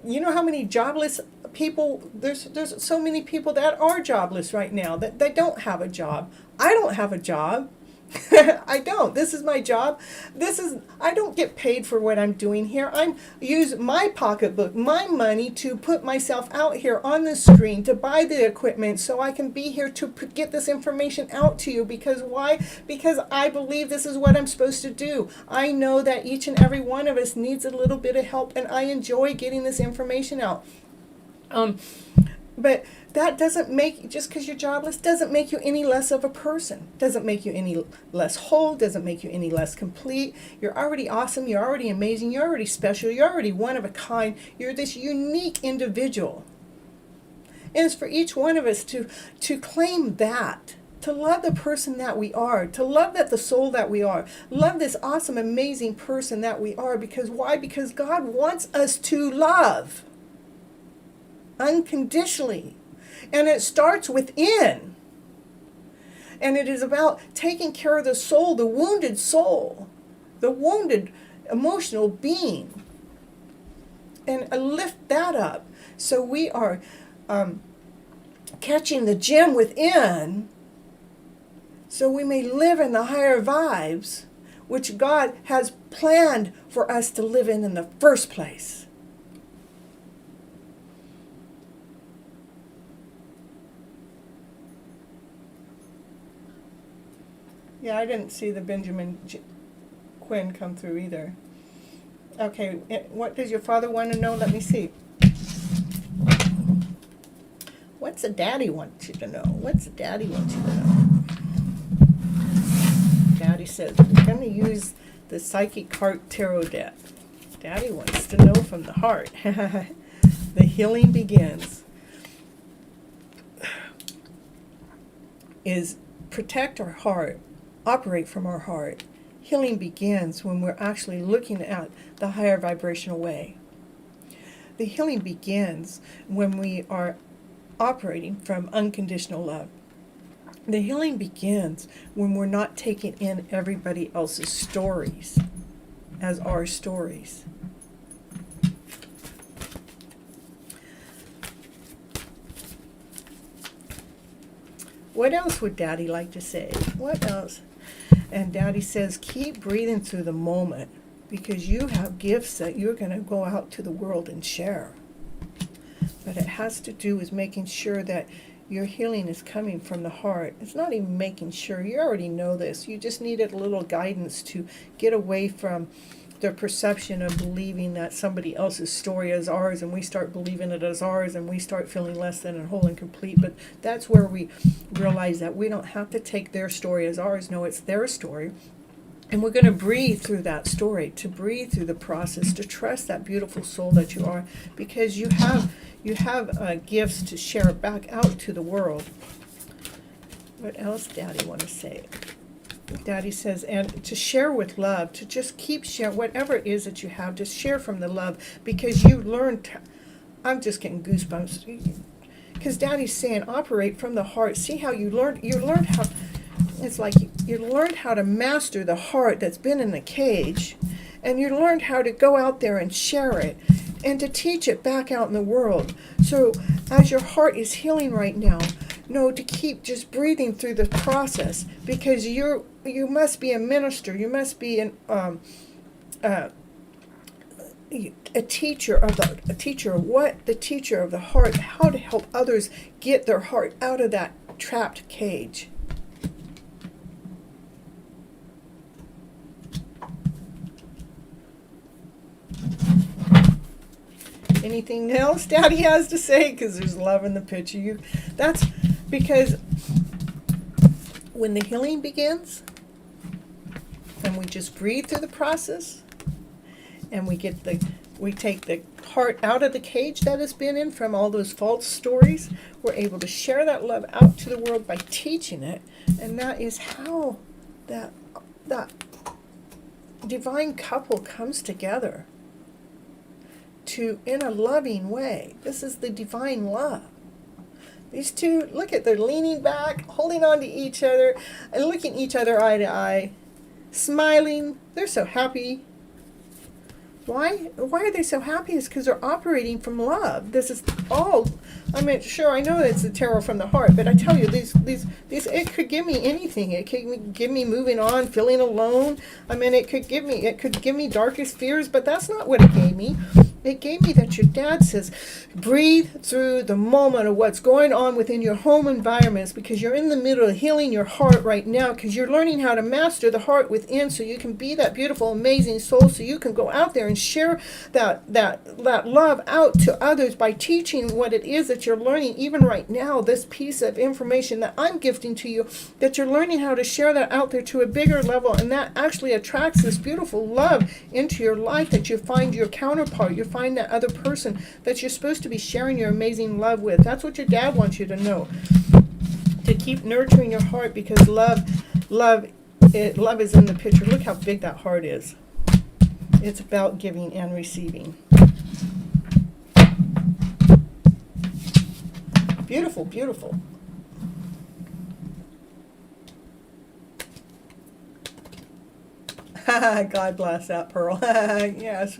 you know how many jobless people, there's so many people that are jobless right now, that they don't have a job. I don't have a job. I don't. This is my job. I don't get paid for what I'm doing here. I use my pocketbook, my money, to put myself out here on the screen, to buy the equipment so I can be here to get this information out to you. Because why? Because I believe this is what I'm supposed to do. I know that each and every one of us needs a little bit of help, and I enjoy getting this information out. But that doesn't make, just because you're jobless, doesn't make you any less of a person. Doesn't make you any less whole, doesn't make you any less complete. You're already awesome, you're already amazing, you're already special, you're already one of a kind. You're this unique individual. And it's for each one of us to claim that, to love the person that we are, to love that the soul that we are, love this awesome, amazing person that we are. Because why? Because God wants us to love unconditionally. And it starts within. And it is about taking care of the soul, the wounded emotional being. And lift that up. So we are catching the gem within, so we may live in the higher vibes, which God has planned for us to live in the first place. Yeah, I didn't see the Benjamin Quinn come through either. Okay, what does your father want to know? Let me see. What's the daddy want you to know? What's the daddy want you to know? Daddy says, we're going to use the Psychic Heart Tarot deck. Daddy wants to know from the heart. The healing begins. is protect our heart, operate from our heart. Healing begins when we're actually looking at the higher vibrational way. The healing begins when we are operating from unconditional love. The healing begins when we're not taking in everybody else's stories as our stories. What else would Daddy like to say? What else? And Daddy says, keep breathing through the moment, because you have gifts that you're going to go out to the world and share. But it has to do with making sure that your healing is coming from the heart. It's not even making sure. You already know this. You just needed a little guidance to get away from the perception of believing that somebody else's story is ours, and we start believing it as ours, and we start feeling less than and whole and complete. But that's where we realize that we don't have to take their story as ours. No, it's their story. And we're going to breathe through that story, to breathe through the process, to trust that beautiful soul that you are, because you have gifts to share back out to the world. What else Daddy want to say? Daddy says, and to share with love, to just keep sharing whatever it is that you have, to share from the love, because you learned. I'm just getting goosebumps, because Daddy's saying, operate from the heart. See how you learned how. It's like you learned how to master the heart that's been in the cage, and you learned how to go out there and share it, and to teach it back out in the world. So as your heart is healing right now, know to keep just breathing through the process, because you must be a minister. You must be a teacher of the teacher of the heart, how to help others get their heart out of that trapped cage. Anything else Daddy has to say? Because there's love in the picture. That's because when the healing begins, and we just breathe through the process, and we take the heart out of the cage that it's been in from all those false stories, we're able to share that love out to the world by teaching it, and that is how that divine couple comes together. In a loving way. This is the divine love. These two, look at, they're leaning back, holding on to each other, and looking each other eye to eye, smiling. They're so happy. Why are they so happy? It's because they're operating from love. This is all, sure, I know it's a tarot from the heart, but I tell you, these, it could give me anything. It could give me moving on, feeling alone. It could give me darkest fears, but that's not what it gave me. It gave me that your dad says, breathe through the moment of what's going on within your home environments, because you're in the middle of healing your heart right now, because you're learning how to master the heart within, so you can be that beautiful, amazing soul, so you can go out there and share that love out to others by teaching what it is that you're learning even right now, this piece of information that I'm gifting to you, that you're learning how to share that out there to a bigger level, and that actually attracts this beautiful love into your life, that you find your counterpart, you find that other person that you're supposed to be sharing your amazing love with. That's what your dad wants you to know. To keep nurturing your heart, because love is in the picture. Look how big that heart is. It's about giving and receiving. Beautiful, beautiful. God bless that Pearl. Yes.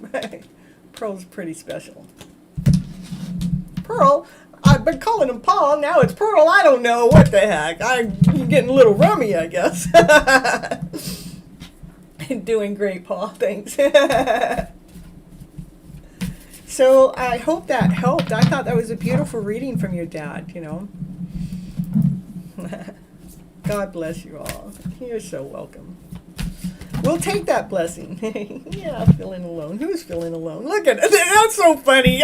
Pearl's pretty special. Pearl, I've been calling him Paul, now it's Pearl. I don't know what the heck. I'm getting a little rummy, I guess. Doing great, Paul. Thanks. So I hope that helped. I thought that was a beautiful reading from your dad, God bless you all. You're so welcome. We'll take that blessing. Yeah, feeling alone. Who's feeling alone? Look at it. That's so funny.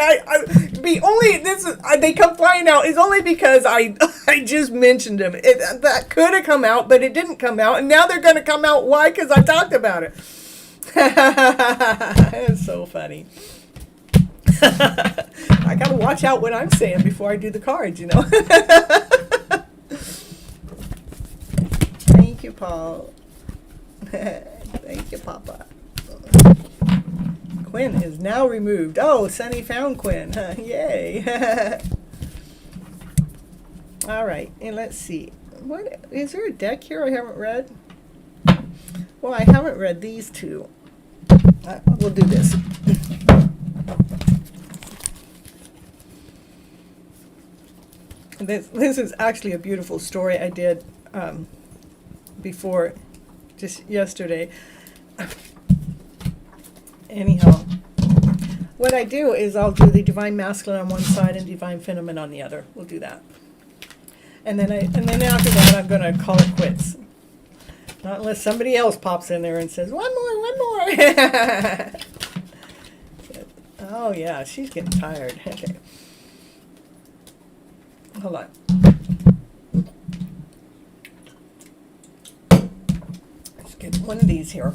They come flying out. It's only because I just mentioned them. That could have come out, but it didn't come out, and now they're going to come out. Why? Because I talked about it. It's so funny. I got to watch out what I'm saying before I do the cards, Paul. Thank you, Papa. Quinn is now removed. Oh, Sunny found Quinn. Yay. All right, and let's see. What is there a deck here I haven't read? Well, I haven't read these two. We'll do this. This is actually a beautiful story I did before, just yesterday. Anyhow, what I do is I'll do the divine masculine on one side and divine feminine on the other. We'll do that, and then after that I'm going to call it quits. Not unless somebody else pops in there and says one more. Oh yeah, she's getting tired. Okay. Hold on. Let's get one of these here.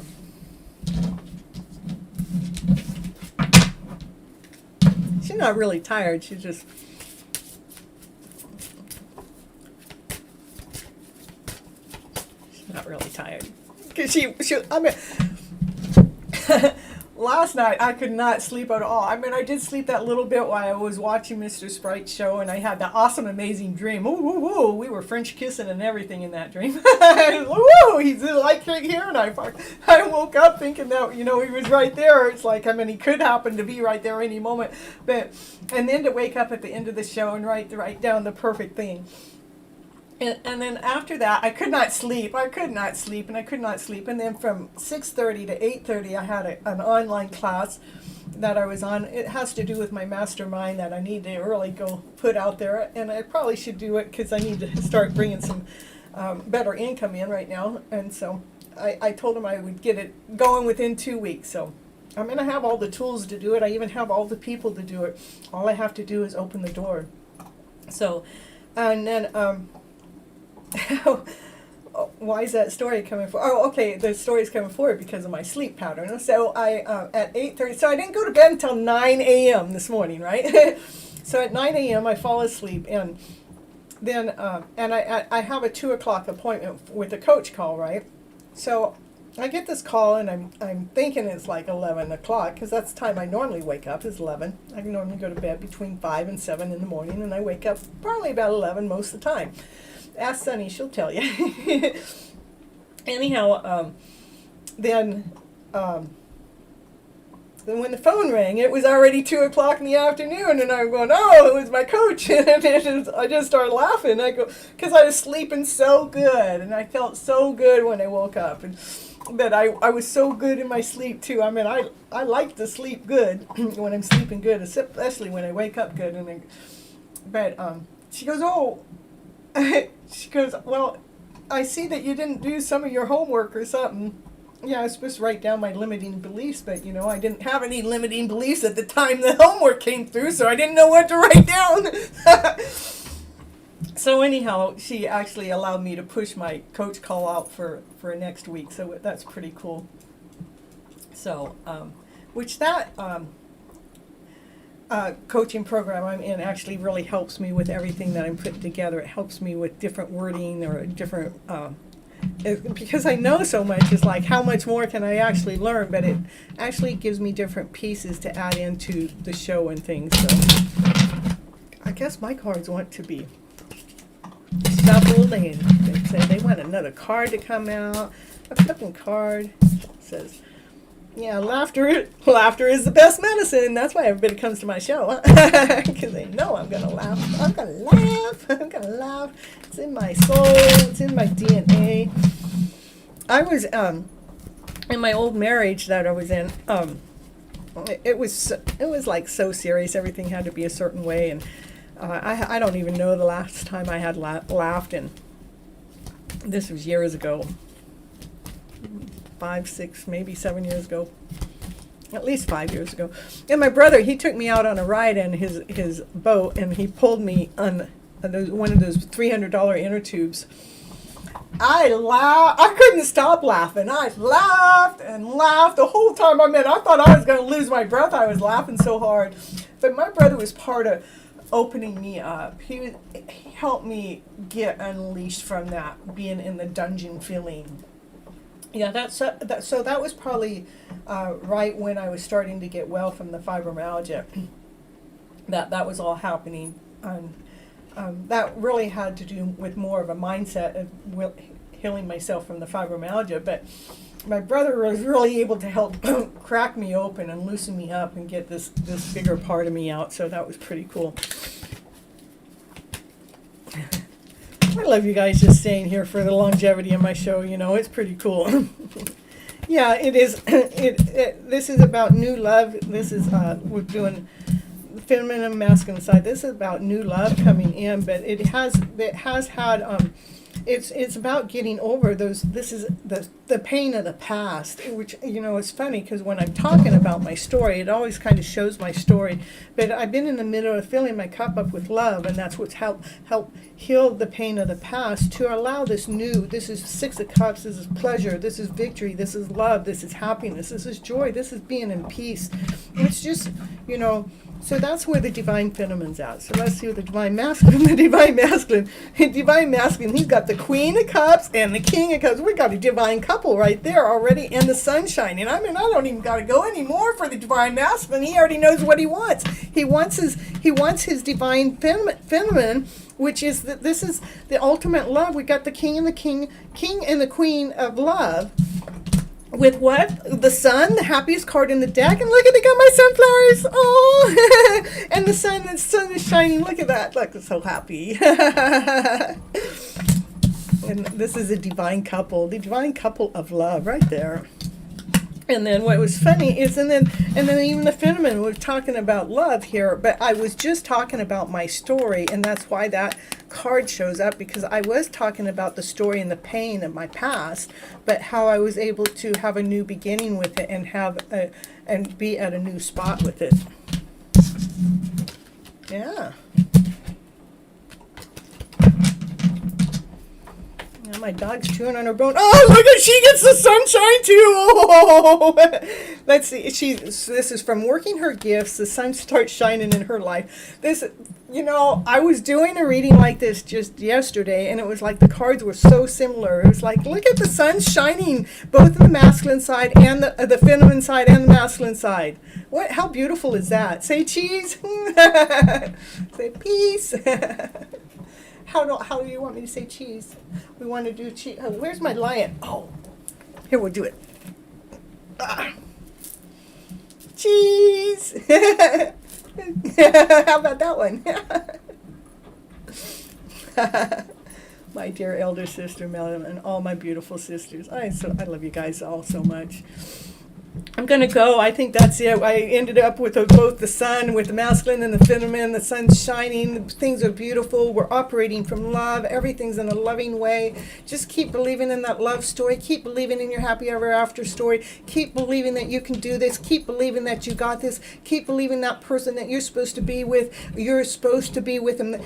She's not really tired. She's just... She's not really tired. Because I mean... Last night, I could not sleep at all. I mean, I did sleep that little bit while I was watching Mr. Sprite's show, and I had that awesome, amazing dream. Ooh, ooh, ooh. We were French kissing and everything in that dream. Ooh, he's like right here, and I woke up thinking that, he was right there. It's like, I mean, he could happen to be right there any moment. And then to wake up at the end of the show and write down the perfect thing. And then after that, I could not sleep. And then from 6:30 to 8:30, I had an online class that I was on. It has to do with my mastermind that I need to really go put out there. And I probably should do it because I need to start bringing some better income in right now. And so I told him I would get it going within 2 weeks. So I'm going to have all the tools to do it. I even have all the people to do it. All I have to do is open the door. So, and then... why is that story coming forward? Oh, okay, the story's coming forward because of my sleep pattern. So I, at 8:30, so I didn't go to bed until 9 a.m. this morning, right? So at 9 a.m. I fall asleep, and then, and I have a 2 o'clock appointment with a coach call, right? So I get this call, and I'm thinking it's like 11 o'clock, because that's the time I normally wake up, is 11. I normally go to bed between 5 and 7 in the morning, and I wake up probably about 11 most of the time. Ask Sunny, she'll tell you. Anyhow, then when the phone rang, it was already 2 o'clock in the afternoon, and I'm going, oh, it was my coach. And I just started laughing. I go, because I was sleeping so good, and I felt so good when I woke up. And but I was so good in my sleep, too. I mean, I like to sleep good when I'm sleeping good, especially when I wake up good. But she goes, oh... She goes, well, I see that you didn't do some of your homework or something. Yeah, I was supposed to write down my limiting beliefs, but, I didn't have any limiting beliefs at the time the homework came through, so I didn't know what to write down. So anyhow, she actually allowed me to push my coach call out for next week, so that's pretty cool. So, which that... coaching program I'm in actually really helps me with everything that I'm putting together. It helps me with different wording or different, because I know so much, it's like how much more can I actually learn, but it actually gives me different pieces to add into the show and things. So I guess my cards want to be shuffled, and they say they want another card to come out. A flipping card says, yeah, laughter is the best medicine. That's why everybody comes to my show, because they know I'm going to laugh. I'm going to laugh. It's in my soul. It's in my DNA. I was, in my old marriage that I was in, it was like so serious. Everything had to be a certain way. And I don't even know the last time I had laughed. And this was years ago. 5, 6, maybe 7 years ago, at least 5 years ago. And my brother, he took me out on a ride in his boat, and he pulled me on one of those $300 inner tubes. I couldn't stop laughing. I laughed and laughed the whole time I'm in. I thought I was going to lose my breath. I was laughing so hard. But my brother was part of opening me up. He helped me get unleashed from that being in the dungeon feeling. Yeah, so that was probably right when I was starting to get well from the fibromyalgia. That was all happening. That really had to do with more of a mindset of healing myself from the fibromyalgia. But my brother was really able to help crack me open and loosen me up and get this bigger part of me out. So that was pretty cool. I love you guys just staying here for the longevity of my show. You know, it's pretty cool. Yeah, it is. This is about new love. This is we're doing feminine and masculine side. This is about new love coming in, but it has had it's about getting over those. This is the pain of the past, which, you know, it's funny because when I'm talking about my story, it always kind of shows my story. But I've been in the middle of filling my cup up with love, and that's what's helped heal the pain of the past to allow this new. This is Six of Cups. This is pleasure. This is victory. This is love. This is happiness. This is joy. This is being in peace. It's just, you know. So that's where the divine feminine's at. So let's see what the divine masculine, divine masculine, he's got the Queen of Cups and the King of Cups. We got a divine couple right there already, and the sun shining. I mean, I don't even got to go anymore for the divine masculine. He already knows what he wants. He wants his divine feminine, which is this is the ultimate love. We got the king and the queen of love. With what? The sun, the happiest card in the deck. And look at, they got my sunflowers. Oh, and the sun is shining. Look at that. Look, it's so happy. And this is a divine couple, the divine couple of love right there. And then what was funny is, and then even the feminine, we're talking about love here, but I was just talking about my story, and that's why that card shows up, because I was talking about the story and the pain of my past, but how I was able to have a new beginning with it and be at a new spot with it. Yeah. Now my dog's chewing on her bone. Oh, look at, she gets the sunshine too. Oh. Let's see. This is from working her gifts. The sun starts shining in her life. This, you know, I was doing a reading like this just yesterday, and it was like the cards were so similar. It was like, look at the sun shining, both in the masculine side and the feminine side and the masculine side. What? How beautiful is that? Say cheese. Say peace. How do you want me to say cheese? We want to do cheese. Oh, where's my lion? Oh, here, we'll do it. Cheese. How about that one? My dear elder sister Melanie and all my beautiful sisters. I love you guys all so much. I'm going to go. I think that's it. I ended up with both the sun, with the masculine and the feminine. The sun's shining. Things are beautiful. We're operating from love. Everything's in a loving way. Just keep believing in that love story. Keep believing in your happy ever after story. Keep believing that you can do this. Keep believing that you got this. Keep believing that person that you're supposed to be with. You're supposed to be with them.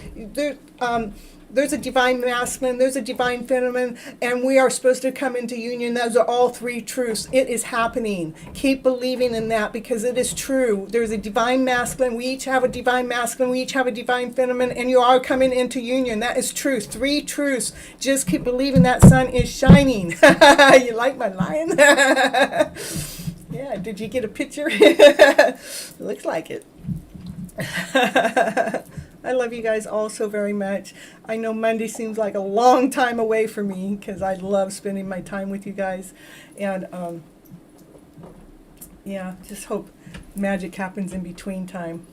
There's a divine masculine, there's a divine feminine, and we are supposed to come into union. Those are all three truths. It is happening. Keep believing in that, because it is true. There's a divine masculine. We each have a divine masculine. We each have a divine feminine, and you are coming into union. That is truth. Three truths. Just keep believing that sun is shining. You like my lion? Yeah, did you get a picture? Looks like it. I love you guys all so very much. I know Monday seems like a long time away for me, because I love spending my time with you guys. And yeah, just hope magic happens in between time.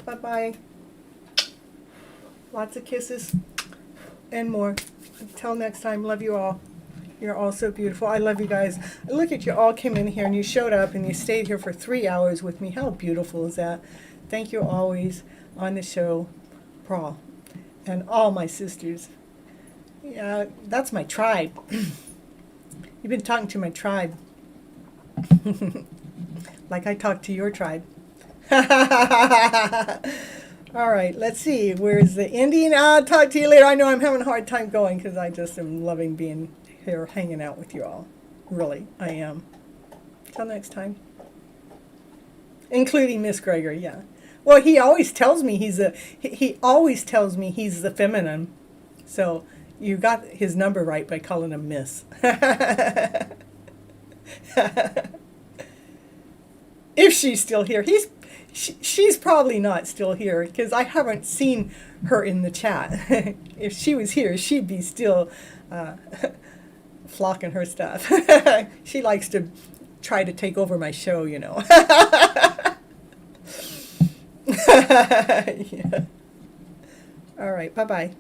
Bye-bye. Lots of kisses and more. Until next time, love you all. You're all so beautiful. I love you guys. Look at you all came in here and you showed up and you stayed here for 3 hours with me. How beautiful is that? Thank you always on the show, Paul, and all my sisters. Yeah, that's my tribe. You've been talking to my tribe. Like I talk to your tribe. All right, let's see. Where's the Indian? I'll talk to you later. I know I'm having a hard time going because I just am loving being here, hanging out with you all. Really, I am. Till next time. Including Miss Gregory, yeah. Well, he always tells me he always tells me he's the feminine. So you got his number right by calling him Miss. If she's still here, she's probably not still here because I haven't seen her in the chat. If she was here, she'd be still flocking her stuff. She likes to try to take over my show, you know. Yeah. All right, bye-bye.